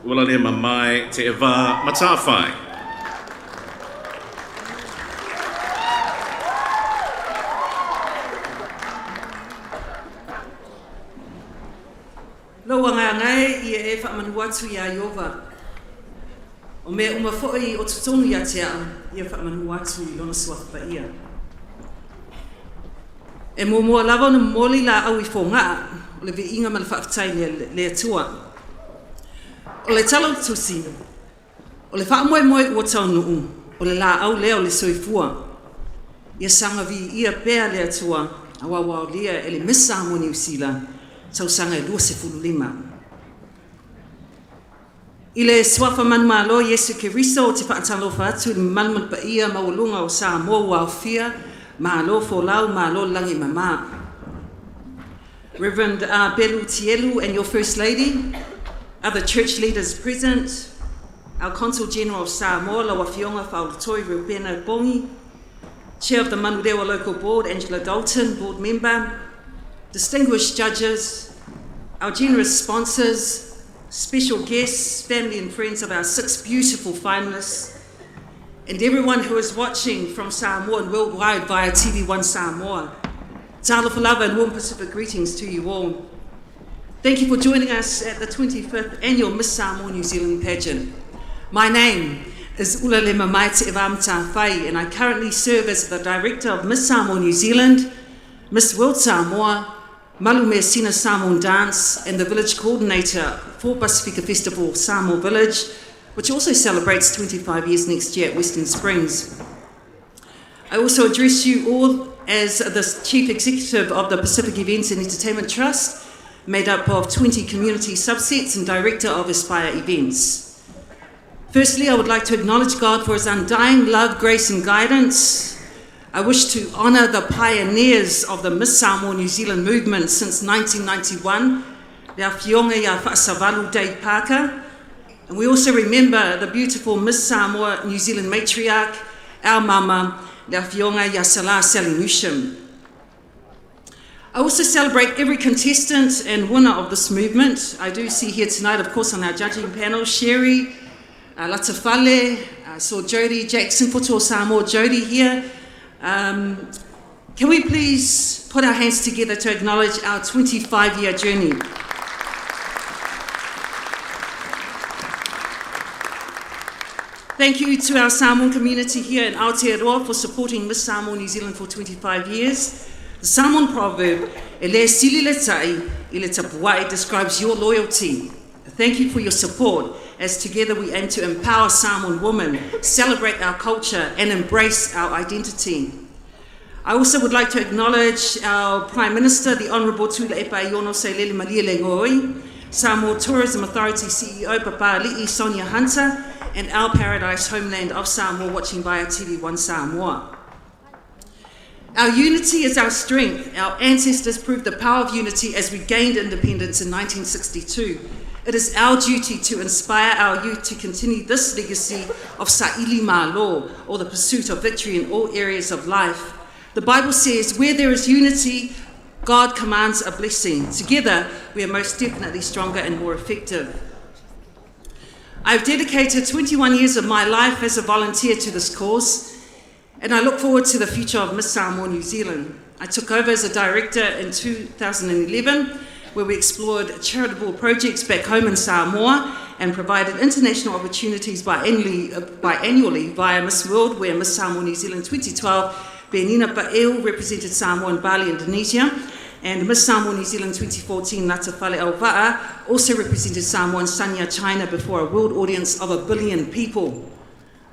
Ulalea Mamai Te Auva'a Matawhai. Loa ngā ngai I e whaamanu atu I a Iova. O mea uma fo'i o tutongi a te au I e whaamanu atu I lona suafa ia. E mua lava na moli la au I whonga o le inga ma le whaafitai le atua. O le talo tusi, o le whaamoe ua tau nuu, o le la au lea o le soifua. Ia sanga vi ia pēr le atua, a wawa o lea e le Miss Samoa New Zealand, tau sanga e 25. I le suafa manumalo Yesu Keriso o te whaatalofa atu le manman pa ia maulunga o Samoa ua awhia, Malo for lau, malo langi mama. Reverend Belu Tielu and your First Lady, other church leaders present, our Consul General of Samoa, Lawa Fionga Whaolotoi Rupena Bongi, Chair of the Manurewa Local Board, Angela Dalton, Board Member, distinguished judges, our generous sponsors, special guests, family and friends of our 6 beautiful finalists, and everyone who is watching from Samoa and worldwide via TV1 Samoa. Talofa lava and warm Pacific greetings to you all. Thank you for joining us at the 25th Annual Miss Samoa New Zealand Pageant. My name is Ulalea Mamai Te Auva'a Matawhai, and I currently serve as the Director of Miss Samoa New Zealand, Miss World Samoa, Malume Sina Samoan Dance, and the Village Coordinator for Pasifika Festival Samoa Village, which also celebrates 25 years next year at Western Springs. I also address you all as the Chief Executive of the Pacific Events and Entertainment Trust, made up of 20 community subsets and Director of Aspire Events. Firstly, I would like to acknowledge God for His undying love, grace and guidance. I wish to honour the pioneers of the Miss Samoa New Zealand movement since 1991, Rea Fionga ia Whaasavalu Dave Parker. And we also remember the beautiful Miss Samoa New Zealand matriarch, our mama, Rea Fionga ia Salah Salinushim. I also celebrate every contestant and winner of this movement. I do see here tonight, of course, on our judging panel, Sherry, Latafale, saw Jody Jackson, Puto Samoa Jody here. Can we please put our hands together to acknowledge our 25-year journey? Thank you to our Samoan community here in Aotearoa for supporting Miss Samoa New Zealand for 25 years. The Samoan proverb, e le sili le tai, I le tapuai, describes your loyalty. Thank you for your support, as together we aim to empower Samoan women, celebrate our culture and embrace our identity. I also would like to acknowledge our Prime Minister, the Honourable Tula Epaiono Seilele Maliele Ngoi, Samoa Tourism Authority CEO Papa Ali'i Sonia Hunter, and our Paradise Homeland of Samoa watching via TV1 Samoa. Our unity is our strength. Our ancestors proved the power of unity as we gained independence in 1962. It is our duty to inspire our youth to continue this legacy of Sa'ili Mālo, or the pursuit of victory in all areas of life. The Bible says, where there is unity, God commands a blessing. Together, we are most definitely stronger and more effective. I've dedicated 21 years of my life as a volunteer to this cause, And I look forward to the future of Miss Samoa New Zealand. I took over as a director in 2011, where we explored charitable projects back home in Samoa and provided international opportunities biannually via Miss World, where Miss Samoa New Zealand 2012, Benina Pa'eo represented Samoa and Bali, Indonesia, and Miss Samoa New Zealand 2014, Latafale Auva'a, also represented Samoa and Sanya, China, before a world audience of 1 billion people.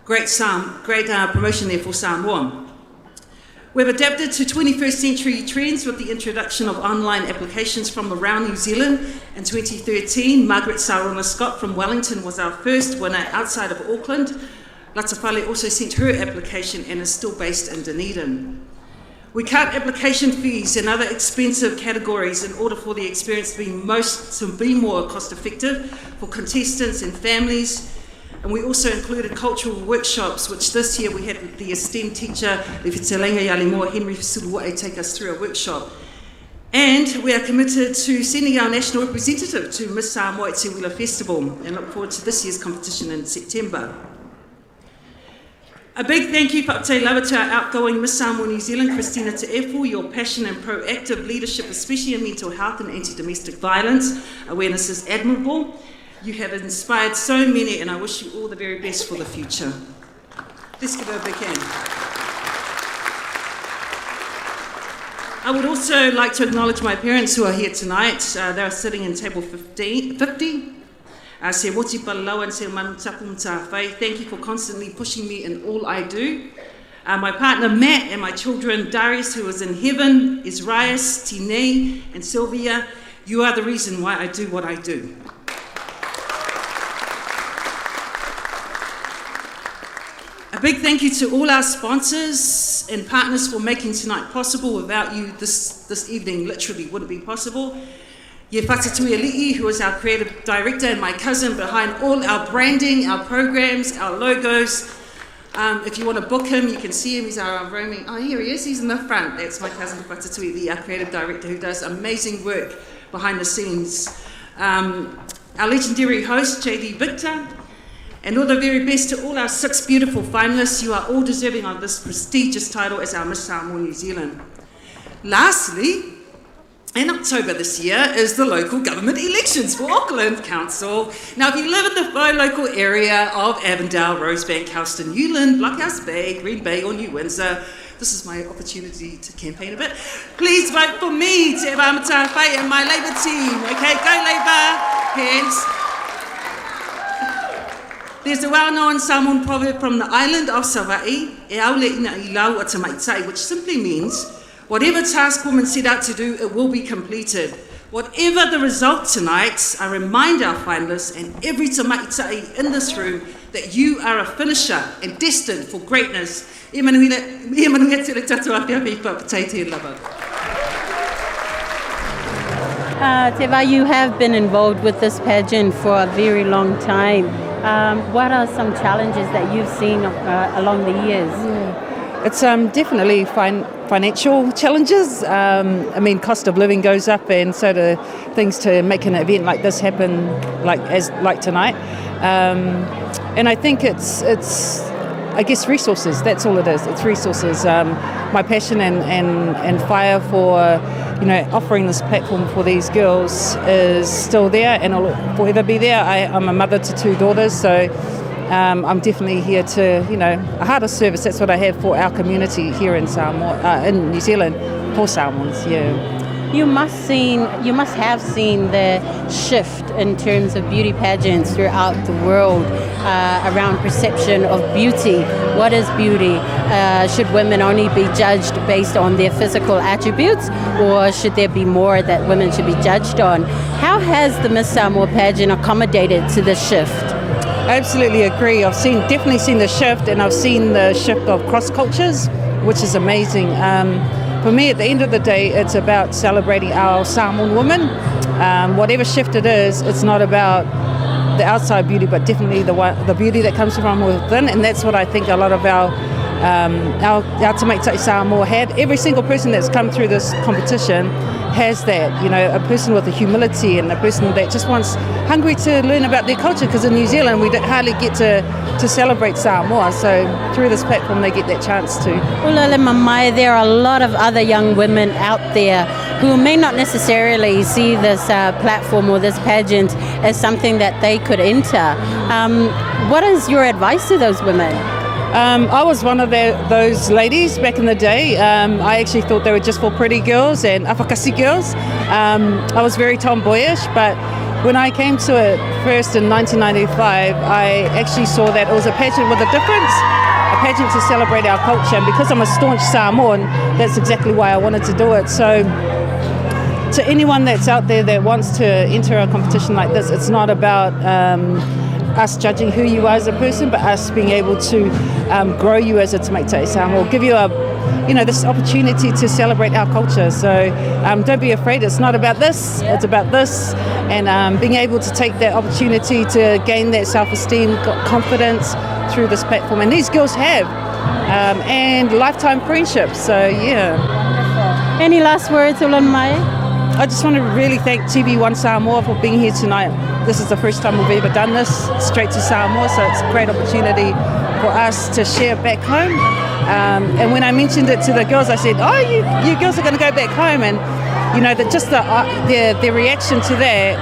Great promotion there for Samoa. We've adapted to 21st century trends with the introduction of online applications from around New Zealand. In 2013, Margaret Sarona Scott from Wellington was our first winner outside of Auckland. Latafale also sent her application and is still based in Dunedin. We cut application fees and other expensive categories in order for the experience to be more cost effective for contestants and families. And we also included cultural workshops, which this year we had the esteemed teacher, Lefitelenga Yalimoa Henry Suruwae, take us through a workshop. And we are committed to sending our national representative to Miss Samoa Te Wila Festival and look forward to this year's competition in September. A big thank you whakatei lava to our outgoing Miss Samoa New Zealand, Christina Te'efu. Your passion and proactive leadership, especially in mental health and anti-domestic violence awareness, is admirable. You have inspired so many, and I wish you all the very best for the future. Let's give her a big hand. I would also like to acknowledge my parents who are here tonight. They are sitting in table 50. Se woti palau and se manu tapu mta whai. Thank you for constantly pushing me in all I do. My partner Matt and my children Darius, who is in heaven, Israel, Tine and Sylvia. You are the reason why I do what I do. A big thank you to all our sponsors and partners for making tonight possible. Without you, this evening literally wouldn't be possible. Ye Whatatui Ali'i, who is our creative director and my cousin behind all our branding, our programs, our logos. If you want to book him, you can see him. He's our roaming. Oh, here he is. He's in the front. That's my cousin Whatatui Ali'i, our creative director, who does amazing work behind the scenes. Our legendary host, JD Victor. And all the very best to all our 6 beautiful finalists. You are all deserving of this prestigious title as our Miss Samoa New Zealand. Lastly, in October this year is the local government elections for Auckland Council. Now, if you live in the local area of Avondale, Rosebank, Houston, Newland, Blockhouse Bay, Green Bay or New Windsor, this is my opportunity to campaign a bit. Please vote for me, Te Wamata Whai, and my Labour team. Okay, go Labour, hands. There's a well-known Samoan proverb from the island of Savaii, e aule ina I lau o te maitai, which simply means, whatever task women set out to do, it will be completed. Whatever the result tonight, I remind our finalists and every te maitai in this room that you are a finisher and destined for greatness. E manuia te le tatua pia pipa patai te lava. Te Wā, you have been involved with this pageant for a very long time. What are some challenges that you've seen along the years? It's definitely financial challenges. I mean, cost of living goes up, and so do things to make an event like this happen, like tonight. And I think it's I guess resources. That's all it is. It's resources. My passion and fire for offering this platform for these girls is still there, and will forever be there. I'm a mother to 2 daughters, so I'm definitely here to, a heart of service. That's what I have for our community here in Samoa, in New Zealand, for Samoans. Yeah. You must have seen the shift in terms of beauty pageants throughout the world around perception of beauty. What is beauty? Should women only be judged based on their physical attributes, or should there be more that women should be judged on? How has the Miss Samoa pageant accommodated to this shift? I absolutely agree. I've definitely seen the shift, and I've seen the shift of cross cultures, which is amazing. For me, at the end of the day, it's about celebrating our Samoan women. Whatever shift it is, it's not about the outside beauty, but definitely the beauty that comes from within, and that's what I think a lot of our our Te Maita'i Samoa have. Every single person that's come through this competition has that, you know, a person with a humility and a person that just wants, hungry to learn about their culture, because in New Zealand we hardly get to celebrate Samoa, so through this platform they get that chance to. Ulale Mamai, there are a lot of other young women out there who may not necessarily see this platform or this pageant as something that they could enter. What is your advice to those women? I was one of those ladies back in the day. I actually thought they were just for pretty girls and awhakasi girls. I was very tomboyish, but when I came to it first in 1995, I actually saw that it was a pageant with a difference, a pageant to celebrate our culture. And because I'm a staunch Samoan, that's exactly why I wanted to do it. So to anyone that's out there that wants to enter a competition like this, it's not about us judging who you are as a person, but us being able to grow you as a Te Maita'i Samoa, give you this opportunity to celebrate our culture. So don't be afraid. It's not about this. It's about this, and being able to take that opportunity to gain that self-esteem, confidence through this platform. And these girls have, and lifetime friendships. So yeah. Wonderful. Any last words, Ulan Mai? I just want to really thank TV1 Samoa for being here tonight. This is the first time we've ever done this straight to Samoa, so it's a great opportunity for us to share back home. And when I mentioned it to the girls, I said, "Oh, you girls are going to go back home," and their reaction to that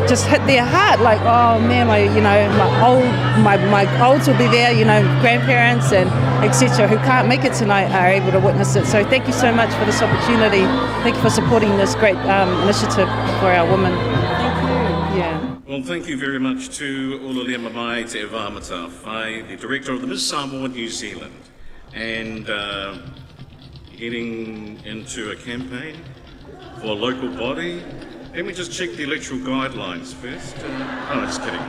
just hit their heart. Like, oh man, my olds will be there. Grandparents and etc. who can't make it tonight are able to witness it. So thank you so much for this opportunity. Thank you for supporting this great initiative for our women. Thank you. Yeah. Well, thank you very much to Ololia Mamai Te Auva'a Matawhai, the Director of the Miss Samoa New Zealand, and heading into a campaign for a local body. Let me just check the electoral guidelines first. No, just kidding.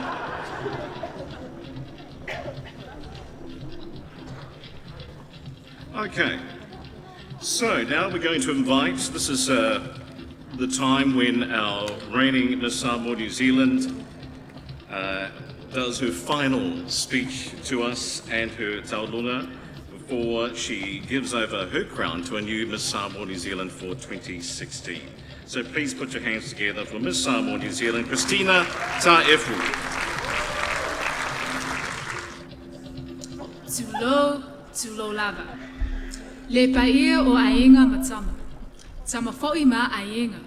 Okay, so now we're going to invite, this is the time when our reigning Miss Samoa New Zealand does her final speech to us and her tauluna before she gives over her crown to a new Miss Samoa New Zealand for 2016. So please put your hands together for Miss Samoa New Zealand, Christina Ta'efu. Tulo lava. Le paia o ainga matama. Tama fo'i ma ainga.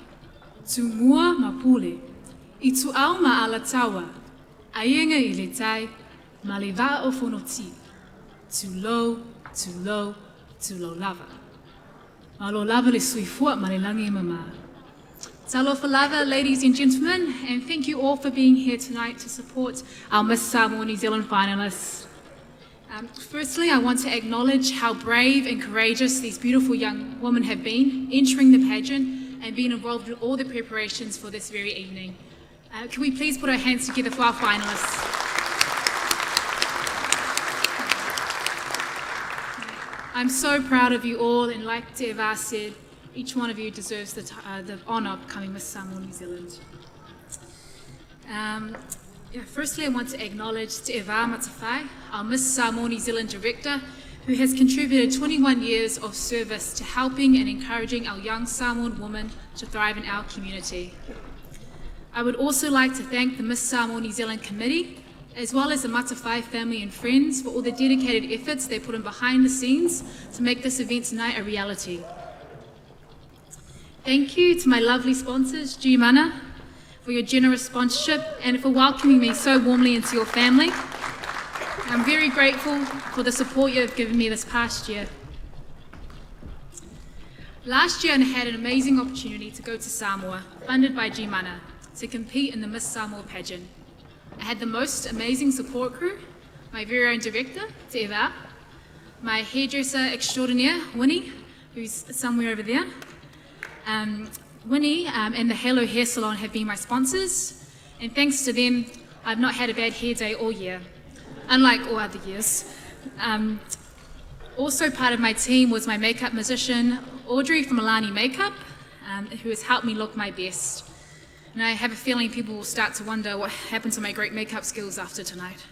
Tu mua ma pule. I tu au ma ala tawa. Ainga I le tai. Ma le va o fonoti. Tulo lava. Ma lo lava le suifua ma le langi mama. Talofa lava, ladies and gentlemen, and thank you all for being here tonight to support our Miss Samoa New Zealand finalists. Firstly, I want to acknowledge how brave and courageous these beautiful young women have been entering the pageant and being involved in all the preparations for this very evening. Can we please put our hands together for our finalists? I'm so proud of you all, and like Te Auva'a said, each one of you deserves the honour of becoming Miss Samoa New Zealand. Firstly, I want to acknowledge Te Auva'a Matawhai, our Miss Samoa New Zealand Director, who has contributed 21 years of service to helping and encouraging our young Samoan women to thrive in our community. I would also like to thank the Miss Samoa New Zealand Committee, as well as the Matawhai family and friends for all the dedicated efforts they put in behind the scenes to make this event tonight a reality. Thank you to my lovely sponsors, Mana, for your generous sponsorship and for welcoming me so warmly into your family. I'm very grateful for the support you have given me this past year. Last year I had an amazing opportunity to go to Samoa, funded by Mana, to compete in the Miss Samoa pageant. I had the most amazing support crew, my very own director, Te Auva'a, my hairdresser extraordinaire, Winnie, who's somewhere over there. Winnie and the Hello Hair Salon have been my sponsors, and thanks to them, I've not had a bad hair day all year, unlike all other years. Also part of my team was my makeup musician, Audrey from Alani Makeup, who has helped me look my best. And I have a feeling people will start to wonder what happened to my great makeup skills after tonight.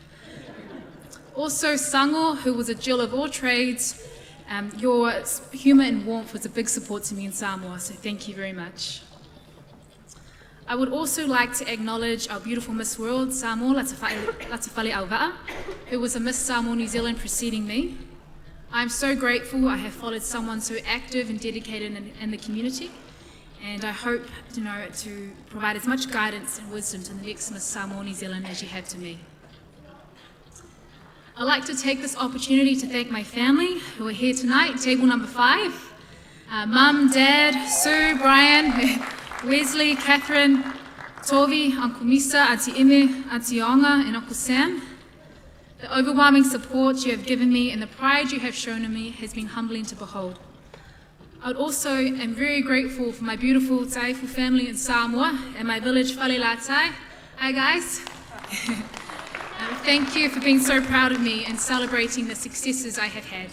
Also, Sango, who was a Jill of all trades, your humour and warmth was a big support to me in Samoa, so thank you very much. I would also like to acknowledge our beautiful Miss World, Samoa Latafale auva'a, who was a Miss Samoa New Zealand preceding me. I'm so grateful I have followed someone so active and dedicated in the community, and I hope to provide as much guidance and wisdom to the next Miss Samoa New Zealand as you have to me. I'd like to take this opportunity to thank my family who are here tonight, table number 5. Mum, Dad, Sue, Brian, Wesley, Catherine, Tovi, Uncle Misa, Auntie Ime, Auntie Onga, and Uncle Sam. The overwhelming support you have given me and the pride you have shown in me has been humbling to behold. I also am very grateful for my beautiful Taifu family in Samoa and my village Whalelatai. Hi guys. Thank you for being so proud of me and celebrating the successes I have had.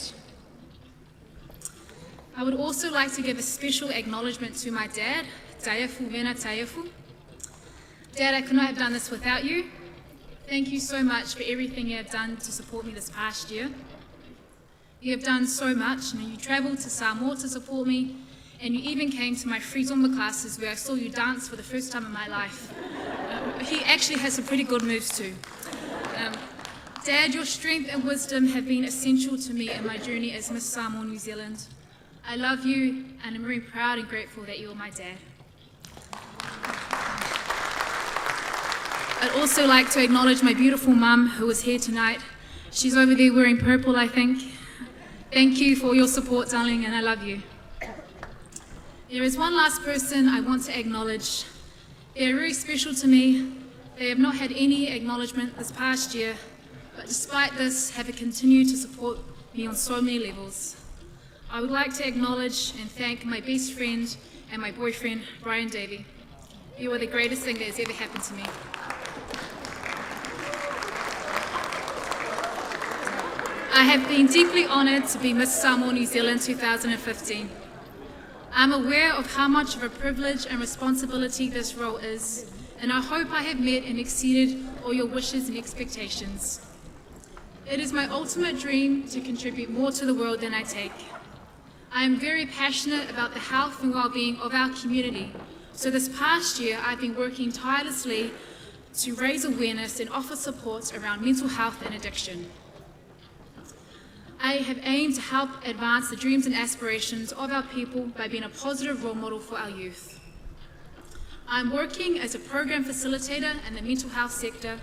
I would also like to give a special acknowledgement to my dad, Taifu Vena Taifu. Dad, I could not have done this without you. Thank you so much for everything you have done to support me this past year. You have done so much. You travelled to Samoa to support me, and you even came to my free Zumba classes where I saw you dance for the first time in my life. He actually has some pretty good moves too. Dad, your strength and wisdom have been essential to me in my journey as Miss Samoa New Zealand. I love you, and I'm very proud and grateful that you're my dad. I'd also like to acknowledge my beautiful mum who is here tonight. She's over there wearing purple, I think. Thank you for your support, darling, and I love you. There is one last person I want to acknowledge. They are very special to me. They have not had any acknowledgement this past year, but despite this, have continued to support me on so many levels. I would like to acknowledge and thank my best friend and my boyfriend, Brian Davey. You are the greatest thing that has ever happened to me. I have been deeply honoured to be Miss Samoa New Zealand 2015. I'm aware of how much of a privilege and responsibility this role is, and I hope I have met and exceeded all your wishes and expectations. It is my ultimate dream to contribute more to the world than I take. I am very passionate about the health and well-being of our community, so this past year I've been working tirelessly to raise awareness and offer support around mental health and addiction. I have aimed to help advance the dreams and aspirations of our people by being a positive role model for our youth. I'm working as a program facilitator in the mental health sector.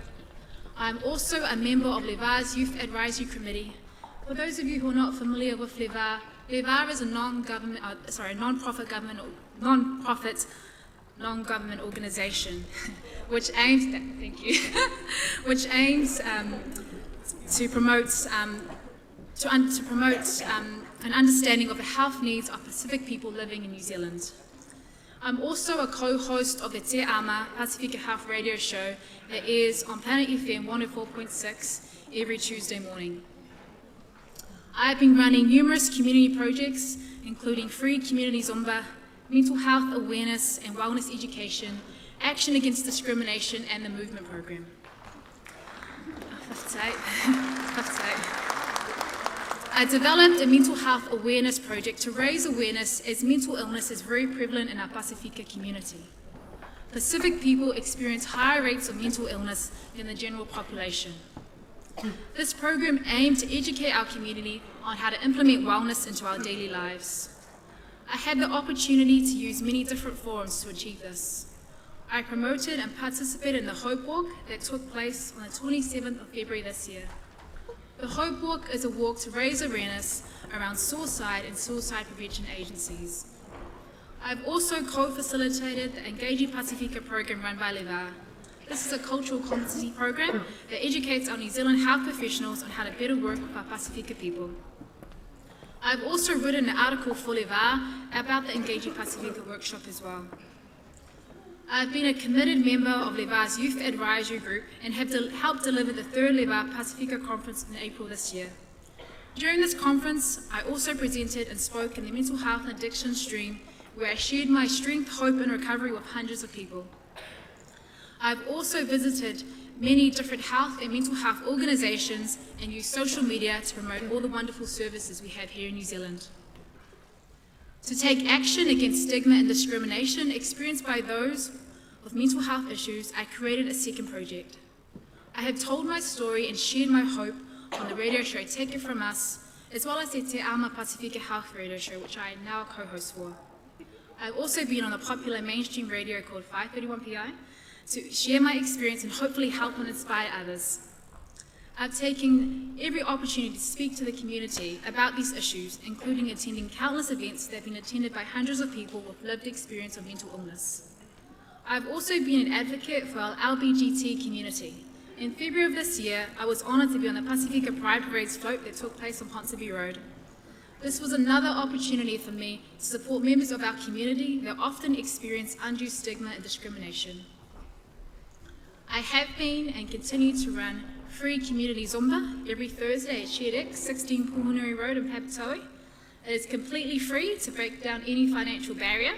I'm also a member of LEVA's Youth Advisory Committee. For those of you who are not familiar with LEVA, LEVA is a non-profit organisation which aims to promote an understanding of the health needs of Pacific people living in New Zealand. I'm also a co-host of the Te Ama Pacifica Health radio show that airs on Planet FM 104.6 every Tuesday morning. I've been running numerous community projects, including free community Zumba, mental health awareness and wellness education, action against discrimination, and the movement program. I developed a mental health awareness project to raise awareness as mental illness is very prevalent in our Pacifica community. Pacific people experience higher rates of mental illness than the general population. This program aimed to educate our community on how to implement wellness into our daily lives. I had the opportunity to use many different forums to achieve this. I promoted and participated in the Hope Walk that took place on the 27th of February this year. The Hope Walk is a walk to raise awareness around suicide and suicide prevention agencies. I've also co-facilitated the Engaging Pacifica program run by LEVA. This is a cultural competency program that educates our New Zealand health professionals on how to better work with our Pacifica people. I've also written an article for LEVA about the Engaging Pacifica workshop as well. I've been a committed member of LEVA's Youth Advisory Group and have helped deliver the third LEVA Pacifica conference in April this year. During this conference, I also presented and spoke in the mental health and addiction stream, where I shared my strength, hope, and recovery with hundreds of people. I've also visited many different health and mental health organisations and use social media to promote all the wonderful services we have here in New Zealand. To take action against stigma and discrimination experienced by those with mental health issues, I created a second project. I have told my story and shared my hope on the radio show Take It From Us, as well as the Te Ama Pasifika Health radio show, which I now co-host for. I've also been on a popular mainstream radio called 531PI to share my experience and hopefully help and inspire others. I've taken every opportunity to speak to the community about these issues, including attending countless events that have been attended by hundreds of people with lived experience of mental illness. I've also been an advocate for our LGBT community. In February of this year, I was honoured to be on the Pasifika Pride Parade's float that took place on Ponsonby Road. This was another opportunity for me to support members of our community that often experience undue stigma and discrimination. I have been and continue to run free community Zumba every Thursday at Shared X, 16 Puhunuri Road in Papatoe. It is completely free to break down any financial barrier.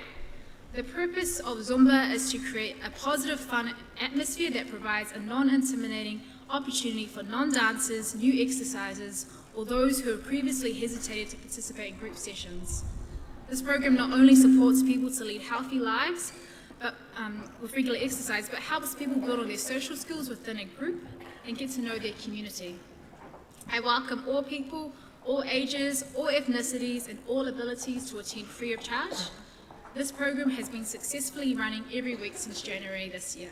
The purpose of Zumba is to create a positive, fun atmosphere that provides a non-intimidating opportunity for non-dancers, new exercisers, or those who have previously hesitated to participate in group sessions. This program not only supports people to lead healthy lives with regular exercise, but helps people build on their social skills within a group and get to know their community. I welcome all people, all ages, all ethnicities, and all abilities to attend free of charge. This program has been successfully running every week since January this year.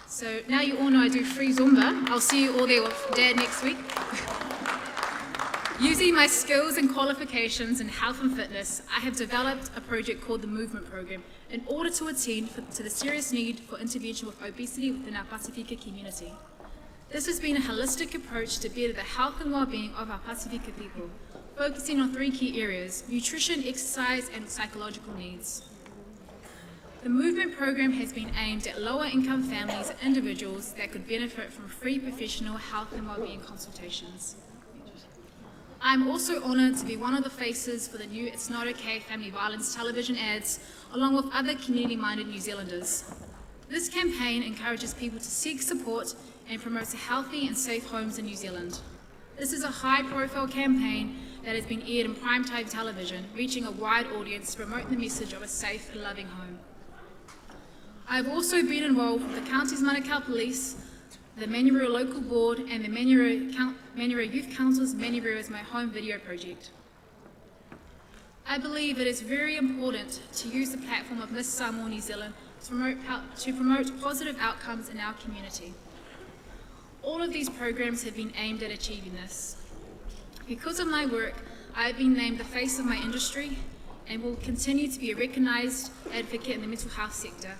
So now you all know I do free Zumba. I'll see you all there with Dad next week. Using my skills and qualifications in health and fitness, I have developed a project called the Movement Program in order to attend to the serious need for intervention with obesity within our Pasifika community. This has been a holistic approach to better the health and well-being of our Pasifika people, focusing on 3 key areas: nutrition, exercise, and psychological needs. The Movement Program has been aimed at lower income families and individuals that could benefit from free professional health and well-being consultations. I'm also honoured to be one of the faces for the new It's Not Okay family violence television ads, along with other community-minded New Zealanders. This campaign encourages people to seek support and promotes healthy and safe homes in New Zealand. This is a high-profile campaign that has been aired in primetime television, reaching a wide audience to promote the message of a safe and loving home. I've also been involved with the County's Manukau Police, the Manurewa Local Board, and the Manurewa Youth Council's Manurewa is My Home video project. I believe it is very important to use the platform of Miss Samoa New Zealand to promote positive outcomes in our community. All of these programs have been aimed at achieving this. Because of my work, I have been named the face of my industry and will continue to be a recognised advocate in the mental health sector.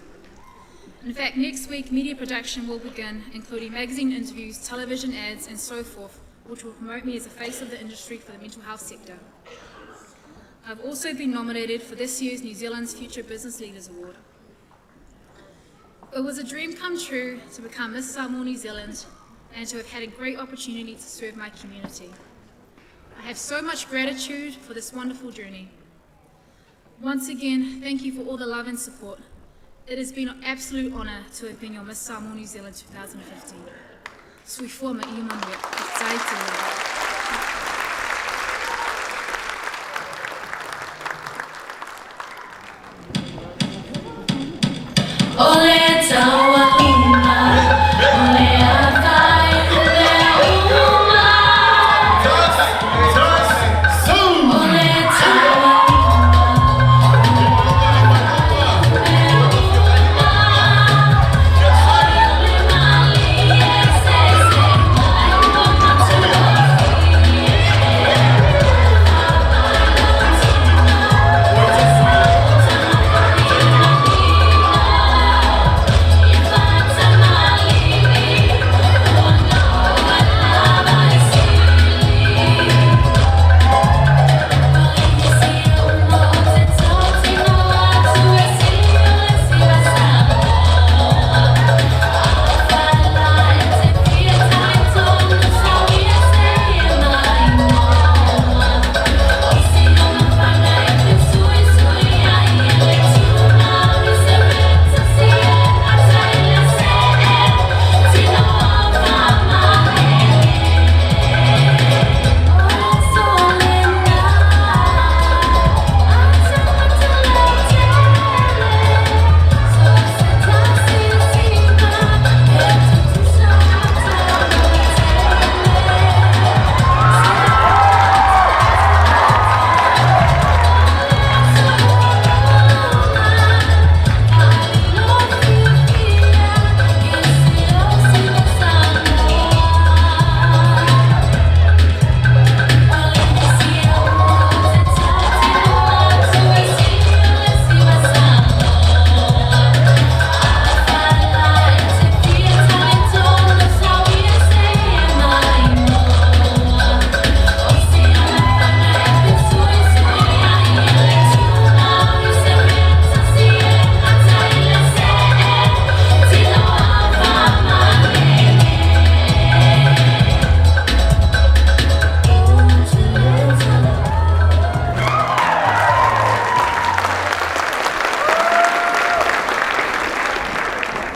In fact, next week, media production will begin, including magazine interviews, television ads, and so forth, which will promote me as a face of the industry for the mental health sector. I've also been nominated for this year's New Zealand's Future Business Leaders Award. It was a dream come true to become Miss Samoa New Zealand and to have had a great opportunity to serve my community. I have so much gratitude for this wonderful journey. Once again, thank you for all the love and support. It has been an absolute honour to have been your Miss Samoa New Zealand 2015. Sui forma I manuia, tai te Ole tawa ina, ole atai, ole uma. Ole tawa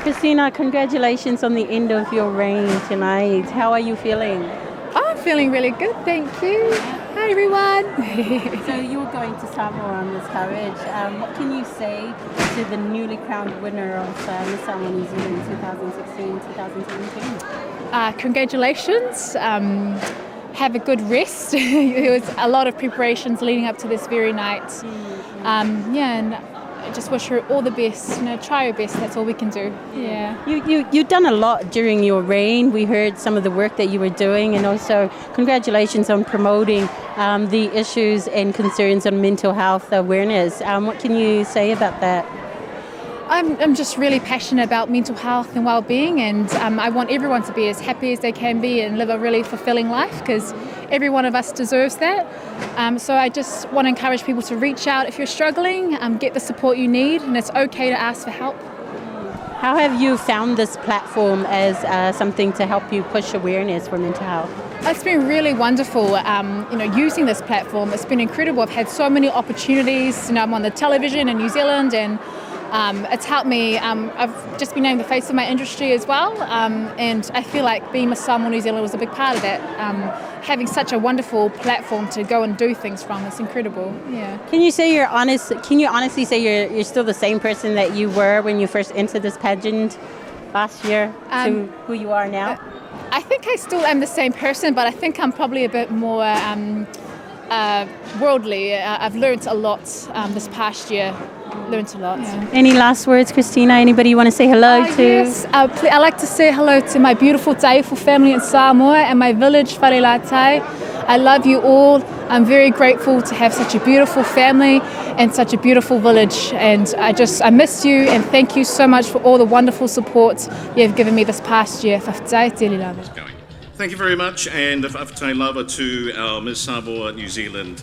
Christina, congratulations on the end of your reign tonight. How are you feeling? I'm feeling really good, thank you. Hi everyone. So you're going to Samoa on this coverage. What can you say to the newly crowned winner of Miss Samoa New Zealand 2016-2017? Congratulations. Have a good rest. There was a lot of preparations leading up to this very night. And I just wish her all the best. Try your best. That's all we can do. Yeah. You've done a lot during your reign. We heard some of the work that you were doing, and also congratulations on promoting the issues and concerns on mental health awareness. What can you say about that? I'm just really passionate about mental health and well-being, and I want everyone to be as happy as they can be and live a really fulfilling life, because every one of us deserves that. So I just want to encourage people to reach out if you're struggling, get the support you need, and it's okay to ask for help. How have you found this platform as something to help you push awareness for mental health? It's been really wonderful, using this platform. It's been incredible. I've had so many opportunities. I'm on the television in New Zealand, and it's helped me. I've just been named the face of my industry as well, and I feel like being Miss Samoa New Zealand was a big part of that. Having such a wonderful platform to go and do things from, it's incredible. Yeah. Can you say you're honest? Can you honestly say you're still the same person that you were when you first entered this pageant last year to who you are now? I think I still am the same person, but I think I'm probably a bit more worldly. I've learned a lot this past year. Learned a lot. Yeah. Any last words, Christina? Anybody you want to say hello to? Yes, I'd like to say hello to my beautiful Taifu family in Samoa and my village, Wharelatai. I love you all. I'm very grateful to have such a beautiful family and such a beautiful village. And I miss you, and thank you so much for all the wonderful support you have given me this past year. Thank you very much, and whawhatai lava to our Miss Samoa New Zealand,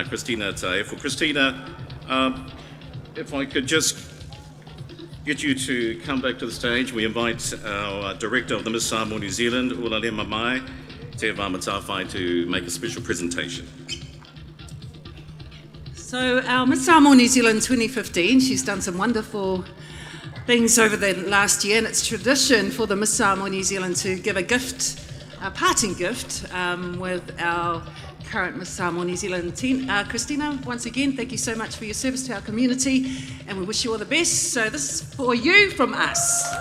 Christina Taefu. Christina, if I could just get you to come back to the stage, we invite our director of the Miss Samoa New Zealand, Ulale Mamai, Te Wāmatawhai, to make a special presentation. So our Miss Samoa New Zealand 2015, she's done some wonderful things over the last year, and it's tradition for the Miss Samoa New Zealand to give a gift, a parting gift, with our current Miss Samoa New Zealand team. Christina, once again, thank you so much for your service to our community, and we wish you all the best. So this is for you from us.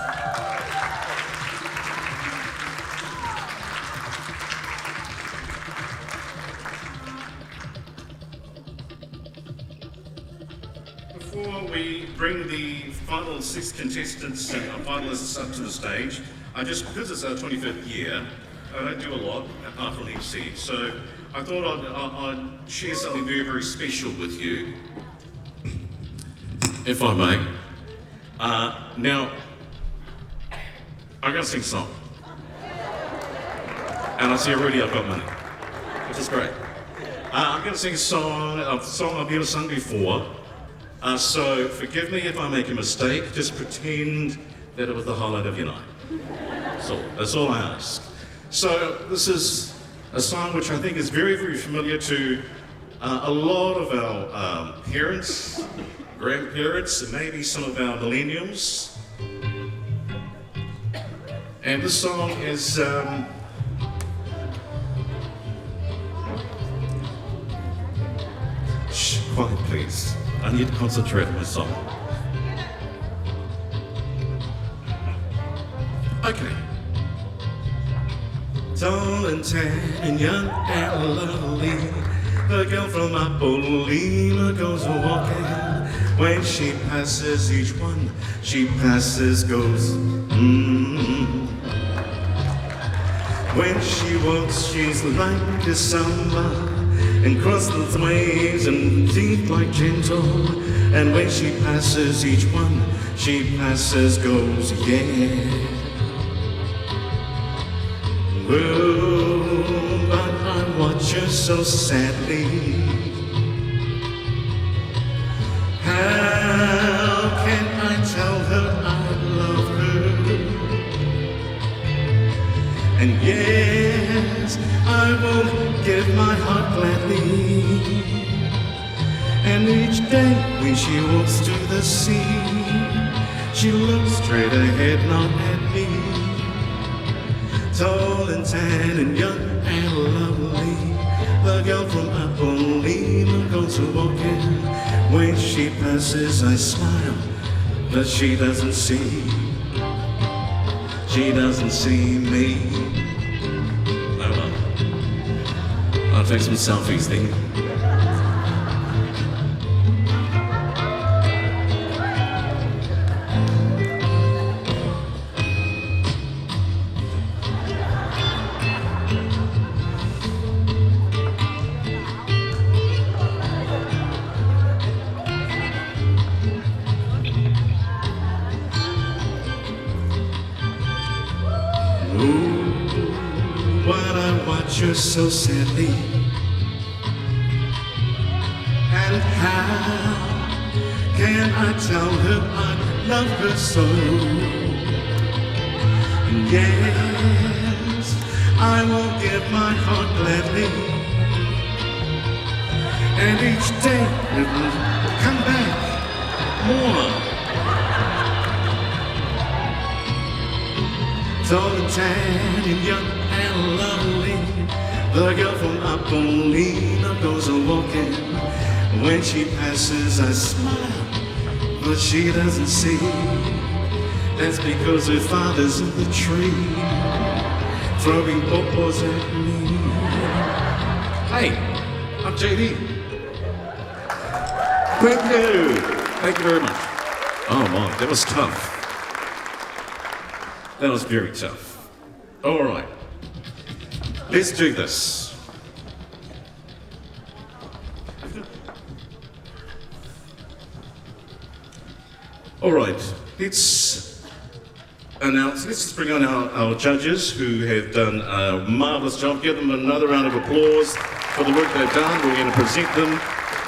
Before we bring the final 6 contestants and our finalists up to the stage, because it's our 25th year, I don't do a lot apart from MC, so I thought I'd share something very, very special with you, if I may. Now, I'm going to sing a song. And I see already I've got money, which is great. I'm going to sing a song I've never sung before. So forgive me if I make a mistake, just pretend that it was the highlight of your night. So that's all I ask. So this is a song which I think is very, very familiar to a lot of our parents, grandparents, and maybe some of our millennials. And this song is shh, quiet please. I need to concentrate on my song. Okay. Tall and tan and young and lovely, the girl from Apolima goes a-walking. When she passes each one, she passes, goes, When she walks, she's like a samba, and crosses the waves and teeth like gentle. And when she passes each one, she passes, goes, yeah. Well, but I watch her so sadly. How can I tell her I love her? And yes, I will give my heart gladly. And each day when she walks to the sea, She looks straight ahead, not at me. Tall and tan and young and lovely. The girl from Apollina goes walking. When she passes, I smile, but she doesn't see. She doesn't see me. Oh well. I'll take some selfies then. You so sadly, and how can I tell her I love her so? And yes, I will give my heart gladly, and each day it will come back more. Tall and tan and young and lovely. The girl from Apollina goes a-walking. When she passes, I smile, but she doesn't see. That's because her father's in the tree, throwing bubbles at me. Hey, I'm JD. Thank you. Thank you very much. Oh my, that was tough. That was very tough. All right. Let's do this. All right, let's bring on our judges who have done a marvellous job. Give them another round of applause for the work they've done. We're going to present them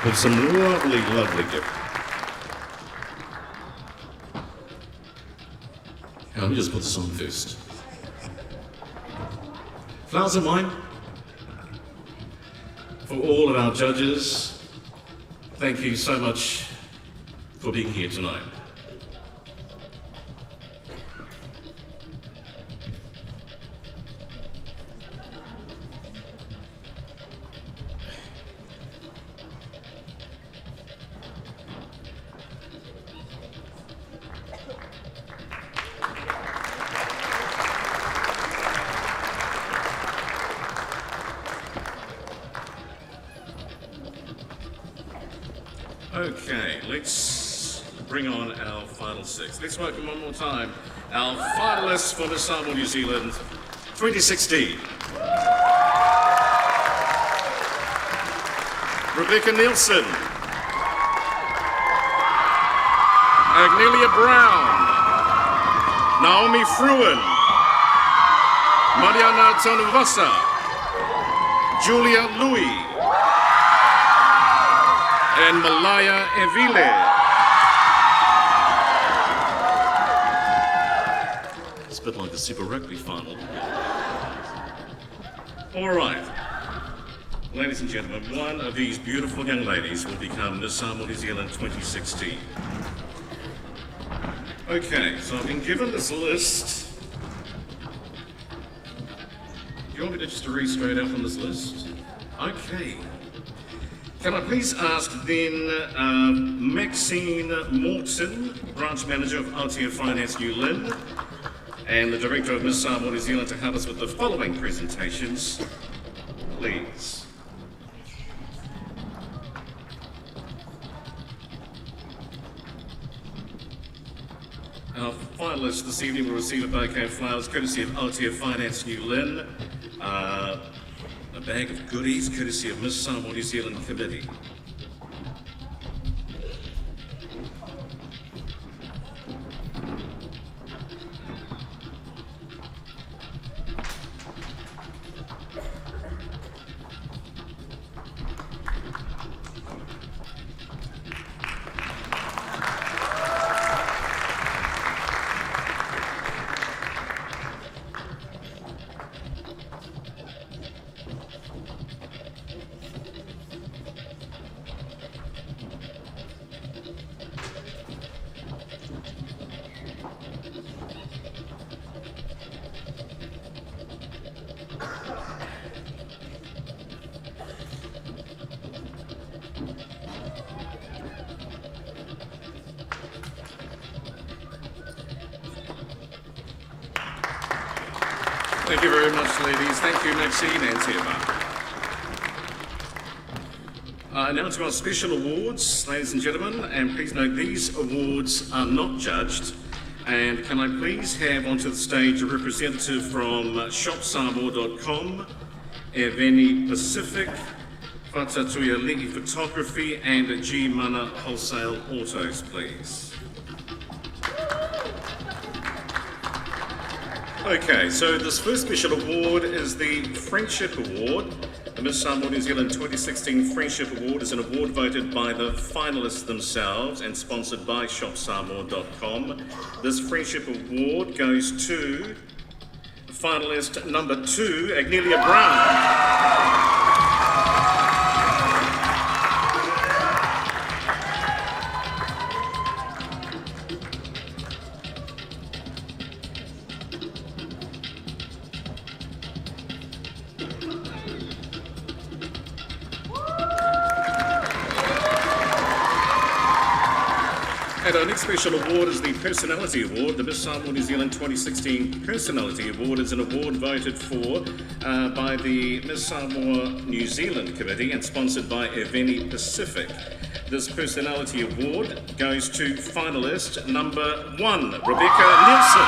with some lovely, lovely gifts. Let me just put this on first. Flowers of wine for all of our judges. Thank you so much for being here tonight. Okay, let's bring on our final six. Let's welcome one more time our finalists for Miss Samoa New Zealand 2016. Rebecca Nielsen, Agnelia Brown, Naomi Fruin, Mariana Tonuvasa, Julia Louis, and Malaya Evile. It's a bit like the Super Rugby final. All right. Ladies and gentlemen, one of these beautiful young ladies will become Miss Samoa New Zealand 2016. Okay, so I've been given this list. Do you want me to just read straight out from this list? Okay. Can I please ask then Maxine Morton, Branch Manager of LTCR Finance New Lynn, and the Director of Miss Samoa New Zealand to help us with the following presentations, please. Our finalists this evening will receive a bouquet of flowers courtesy of LTCR Finance New Lynn, a bag of goodies courtesy of Miss Samoa New Zealand Committee. Thank you very much, ladies. Thank you, Maxine and Tema. Now to our special awards, ladies and gentlemen, and please note these awards are not judged. And can I please have onto the stage a representative from shopsamoa.com, Eveni Pacific, Whatatuia Ligi Photography, and G Mana Wholesale Autos, please. Okay, so this first special award is the Friendship Award. The Miss Samoa New Zealand 2016 Friendship Award is an award voted by the finalists themselves and sponsored by shopsamoa.com. This Friendship Award goes to finalist number 2, Agnelia Brown. And our next special award is the Personality Award. The Miss Samoa New Zealand 2016 Personality Award is an award voted for by the Miss Samoa New Zealand Committee and sponsored by Eveni Pacific. This Personality Award goes to finalist number 1, Rebecca Nielsen.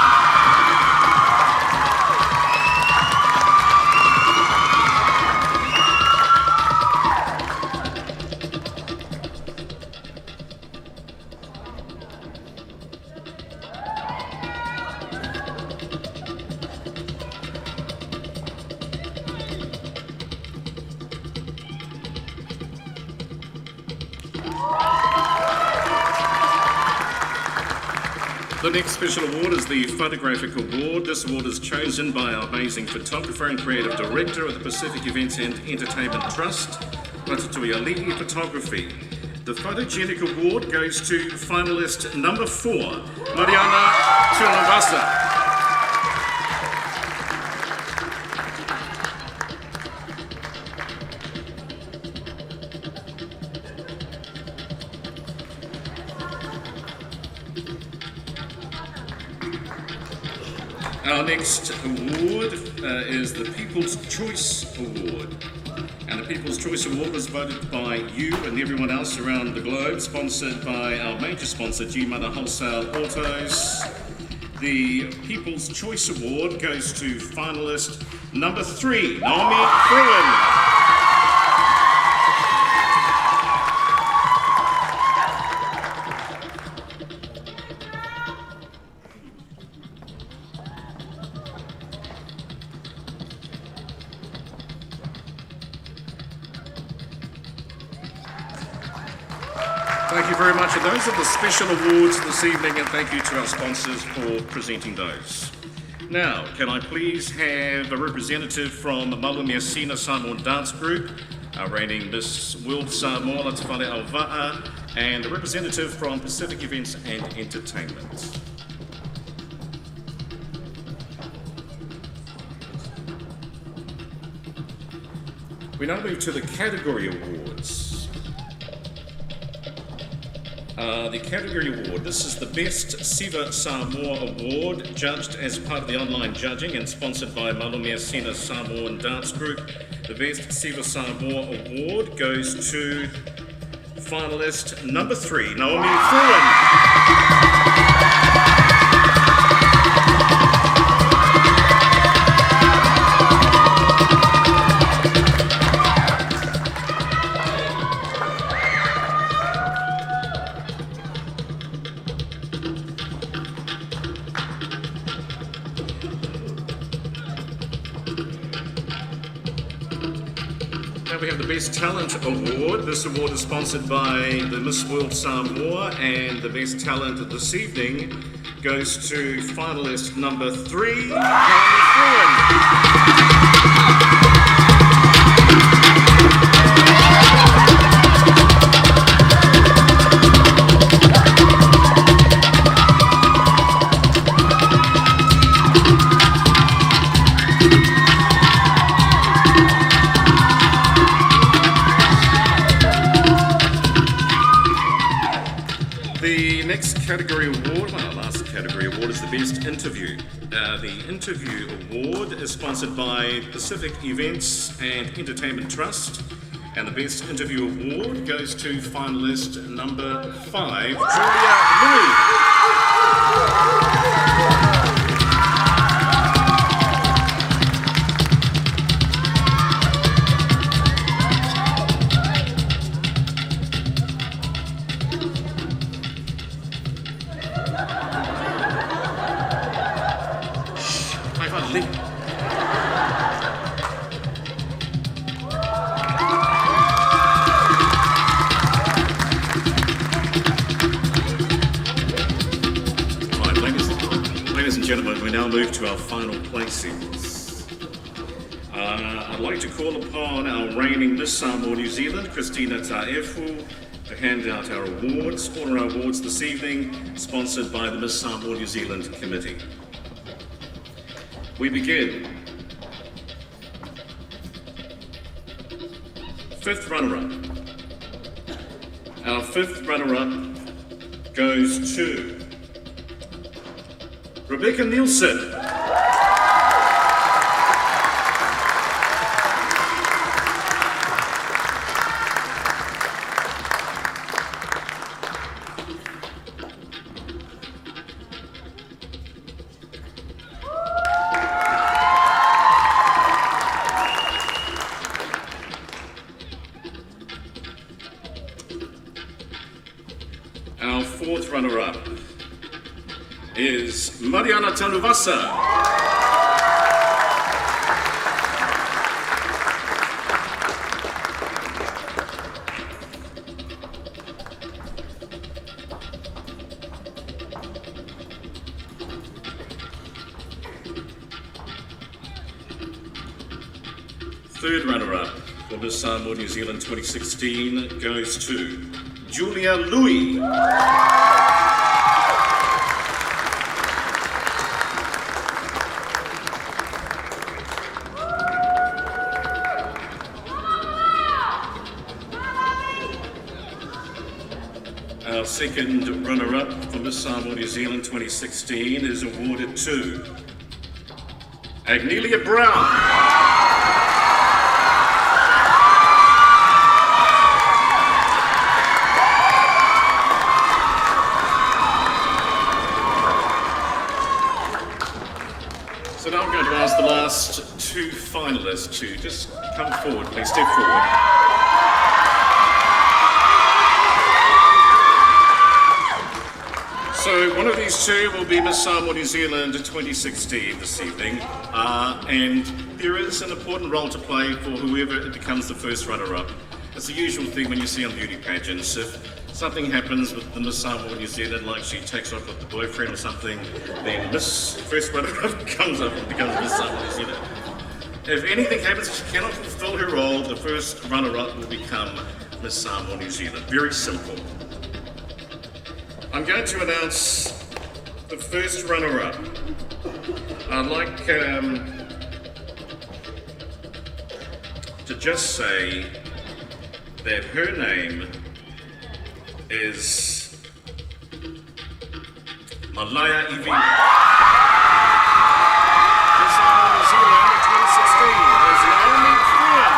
The next special award is the Photographic Award. This award is chosen by our amazing photographer and creative director of the Pacific Events and Entertainment Trust, Whatatuia Ligi Photography. The Photogenic Award goes to finalist number 4, Mariana Tulavasa. Our next award is the People's Choice Award. And the People's Choice Award was voted by you and everyone else around the globe, sponsored by our major sponsor, G Mana Wholesale Autos. The People's Choice Award goes to finalist number 3, Naomi Fruin. Thank you very much. And those are the special awards this evening, and thank you to our sponsors for presenting those. Now, can I please have a representative from Malumia Sina Samoan Dance Group, our reigning Miss World Samoa, Tawhale auva'a, and a representative from Pacific Events and Entertainment. We now move to the category awards. The category award, this is the Best Siva Samoa Award, judged as part of the online judging and sponsored by Malumia Sina Samoan Dance Group. The Best Siva Samoa Award goes to finalist number 3, Naomi Fruin. We have the Best Talent Award. This award is sponsored by the Miss World Samoa, and the Best Talent this evening goes to finalist number 3, Naomi Fruin. The The next category award, our last category award, is the Best Interview. The Interview Award is sponsored by Pacific Events and Entertainment Trust, and the Best Interview Award goes to finalist number 5, Julia Louis. Ladies and gentlemen, we now move to our final placings. I'd like to call upon our reigning Miss Samoa New Zealand, Christina Taefu, to hand out our awards. All our awards this evening, sponsored by the Miss Samoa New Zealand Committee. We begin. 5th runner-up. Our 5th runner-up goes to Rebecca Nielsen. Our 4th runner-up is Mariana Tanuvasa. Third runner-up for Miss Samoa New Zealand 2016 goes to Julia Louis. Our second runner-up for Miss Samoa New Zealand 2016 is awarded to Agnelia Brown. So now I'm going to ask the last 2 finalists to just come forward, please step forward. So one of these 2 will be Miss Samoa New Zealand 2016 this evening, and there is an important role to play for whoever becomes the first runner-up. It's the usual thing when you see on beauty pageants. If something happens with the Miss Samoa New Zealand, like she takes off with the boyfriend or something, then Miss First Runner-up comes up and becomes Miss Samoa New Zealand. If anything happens and she cannot fulfill her role, the first runner-up will become Miss Samoa New Zealand. Very simple. I'm going to announce the first runner-up. I'd like to just say that her name is Malaya Iwi. Miss Samoa New Zealand 2016 is Naomi Freeman.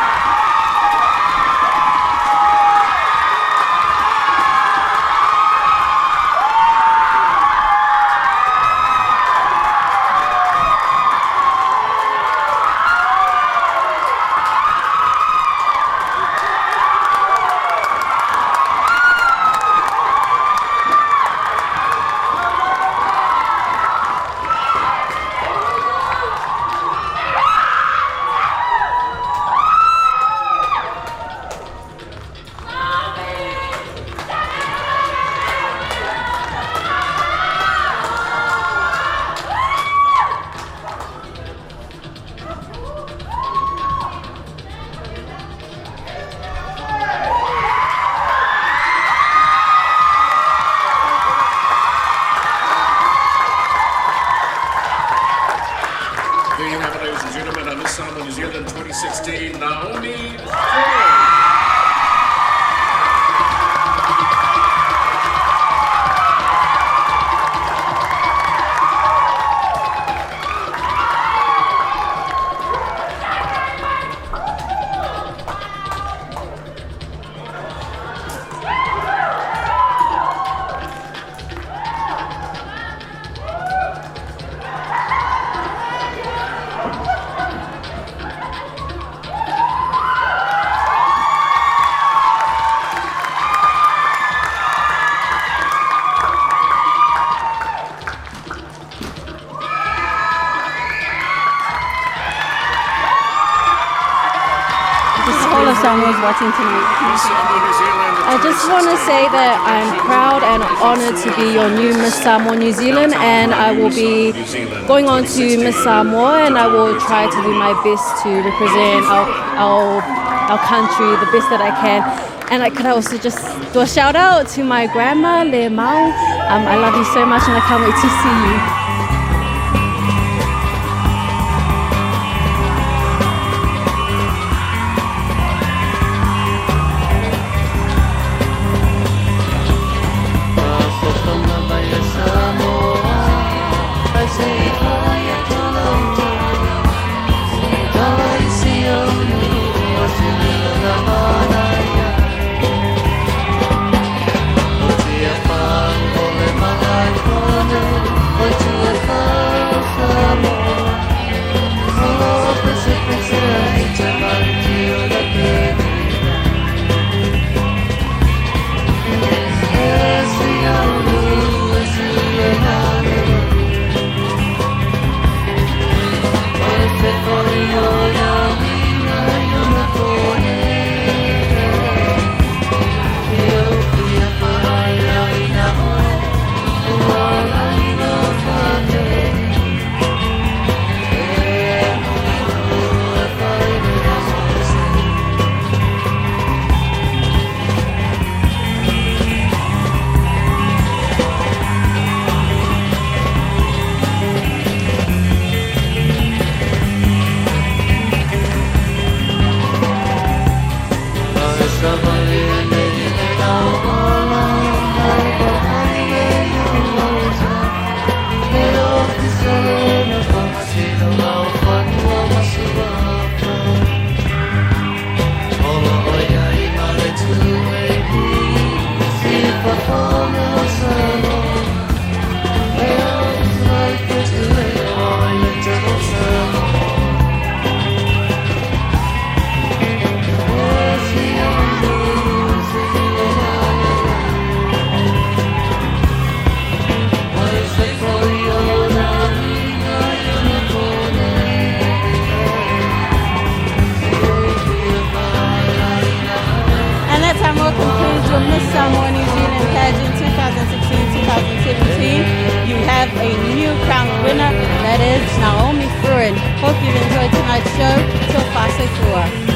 Samoans watching tonight? I just want to say that I'm proud and honoured to be your new Miss Samoa New Zealand, and I will be going on to Miss Samoa, and I will try to do my best to represent our country the best that I can. And I could also just do a shout out to my grandma, Le Mau. I love you so much and I can't wait to see you. Miss Samoa New Zealand Pageant 2016-2017. You have a new crowned winner, that is Naomi Fruin. Hope you've enjoyed tonight's show. Till Fase Fua.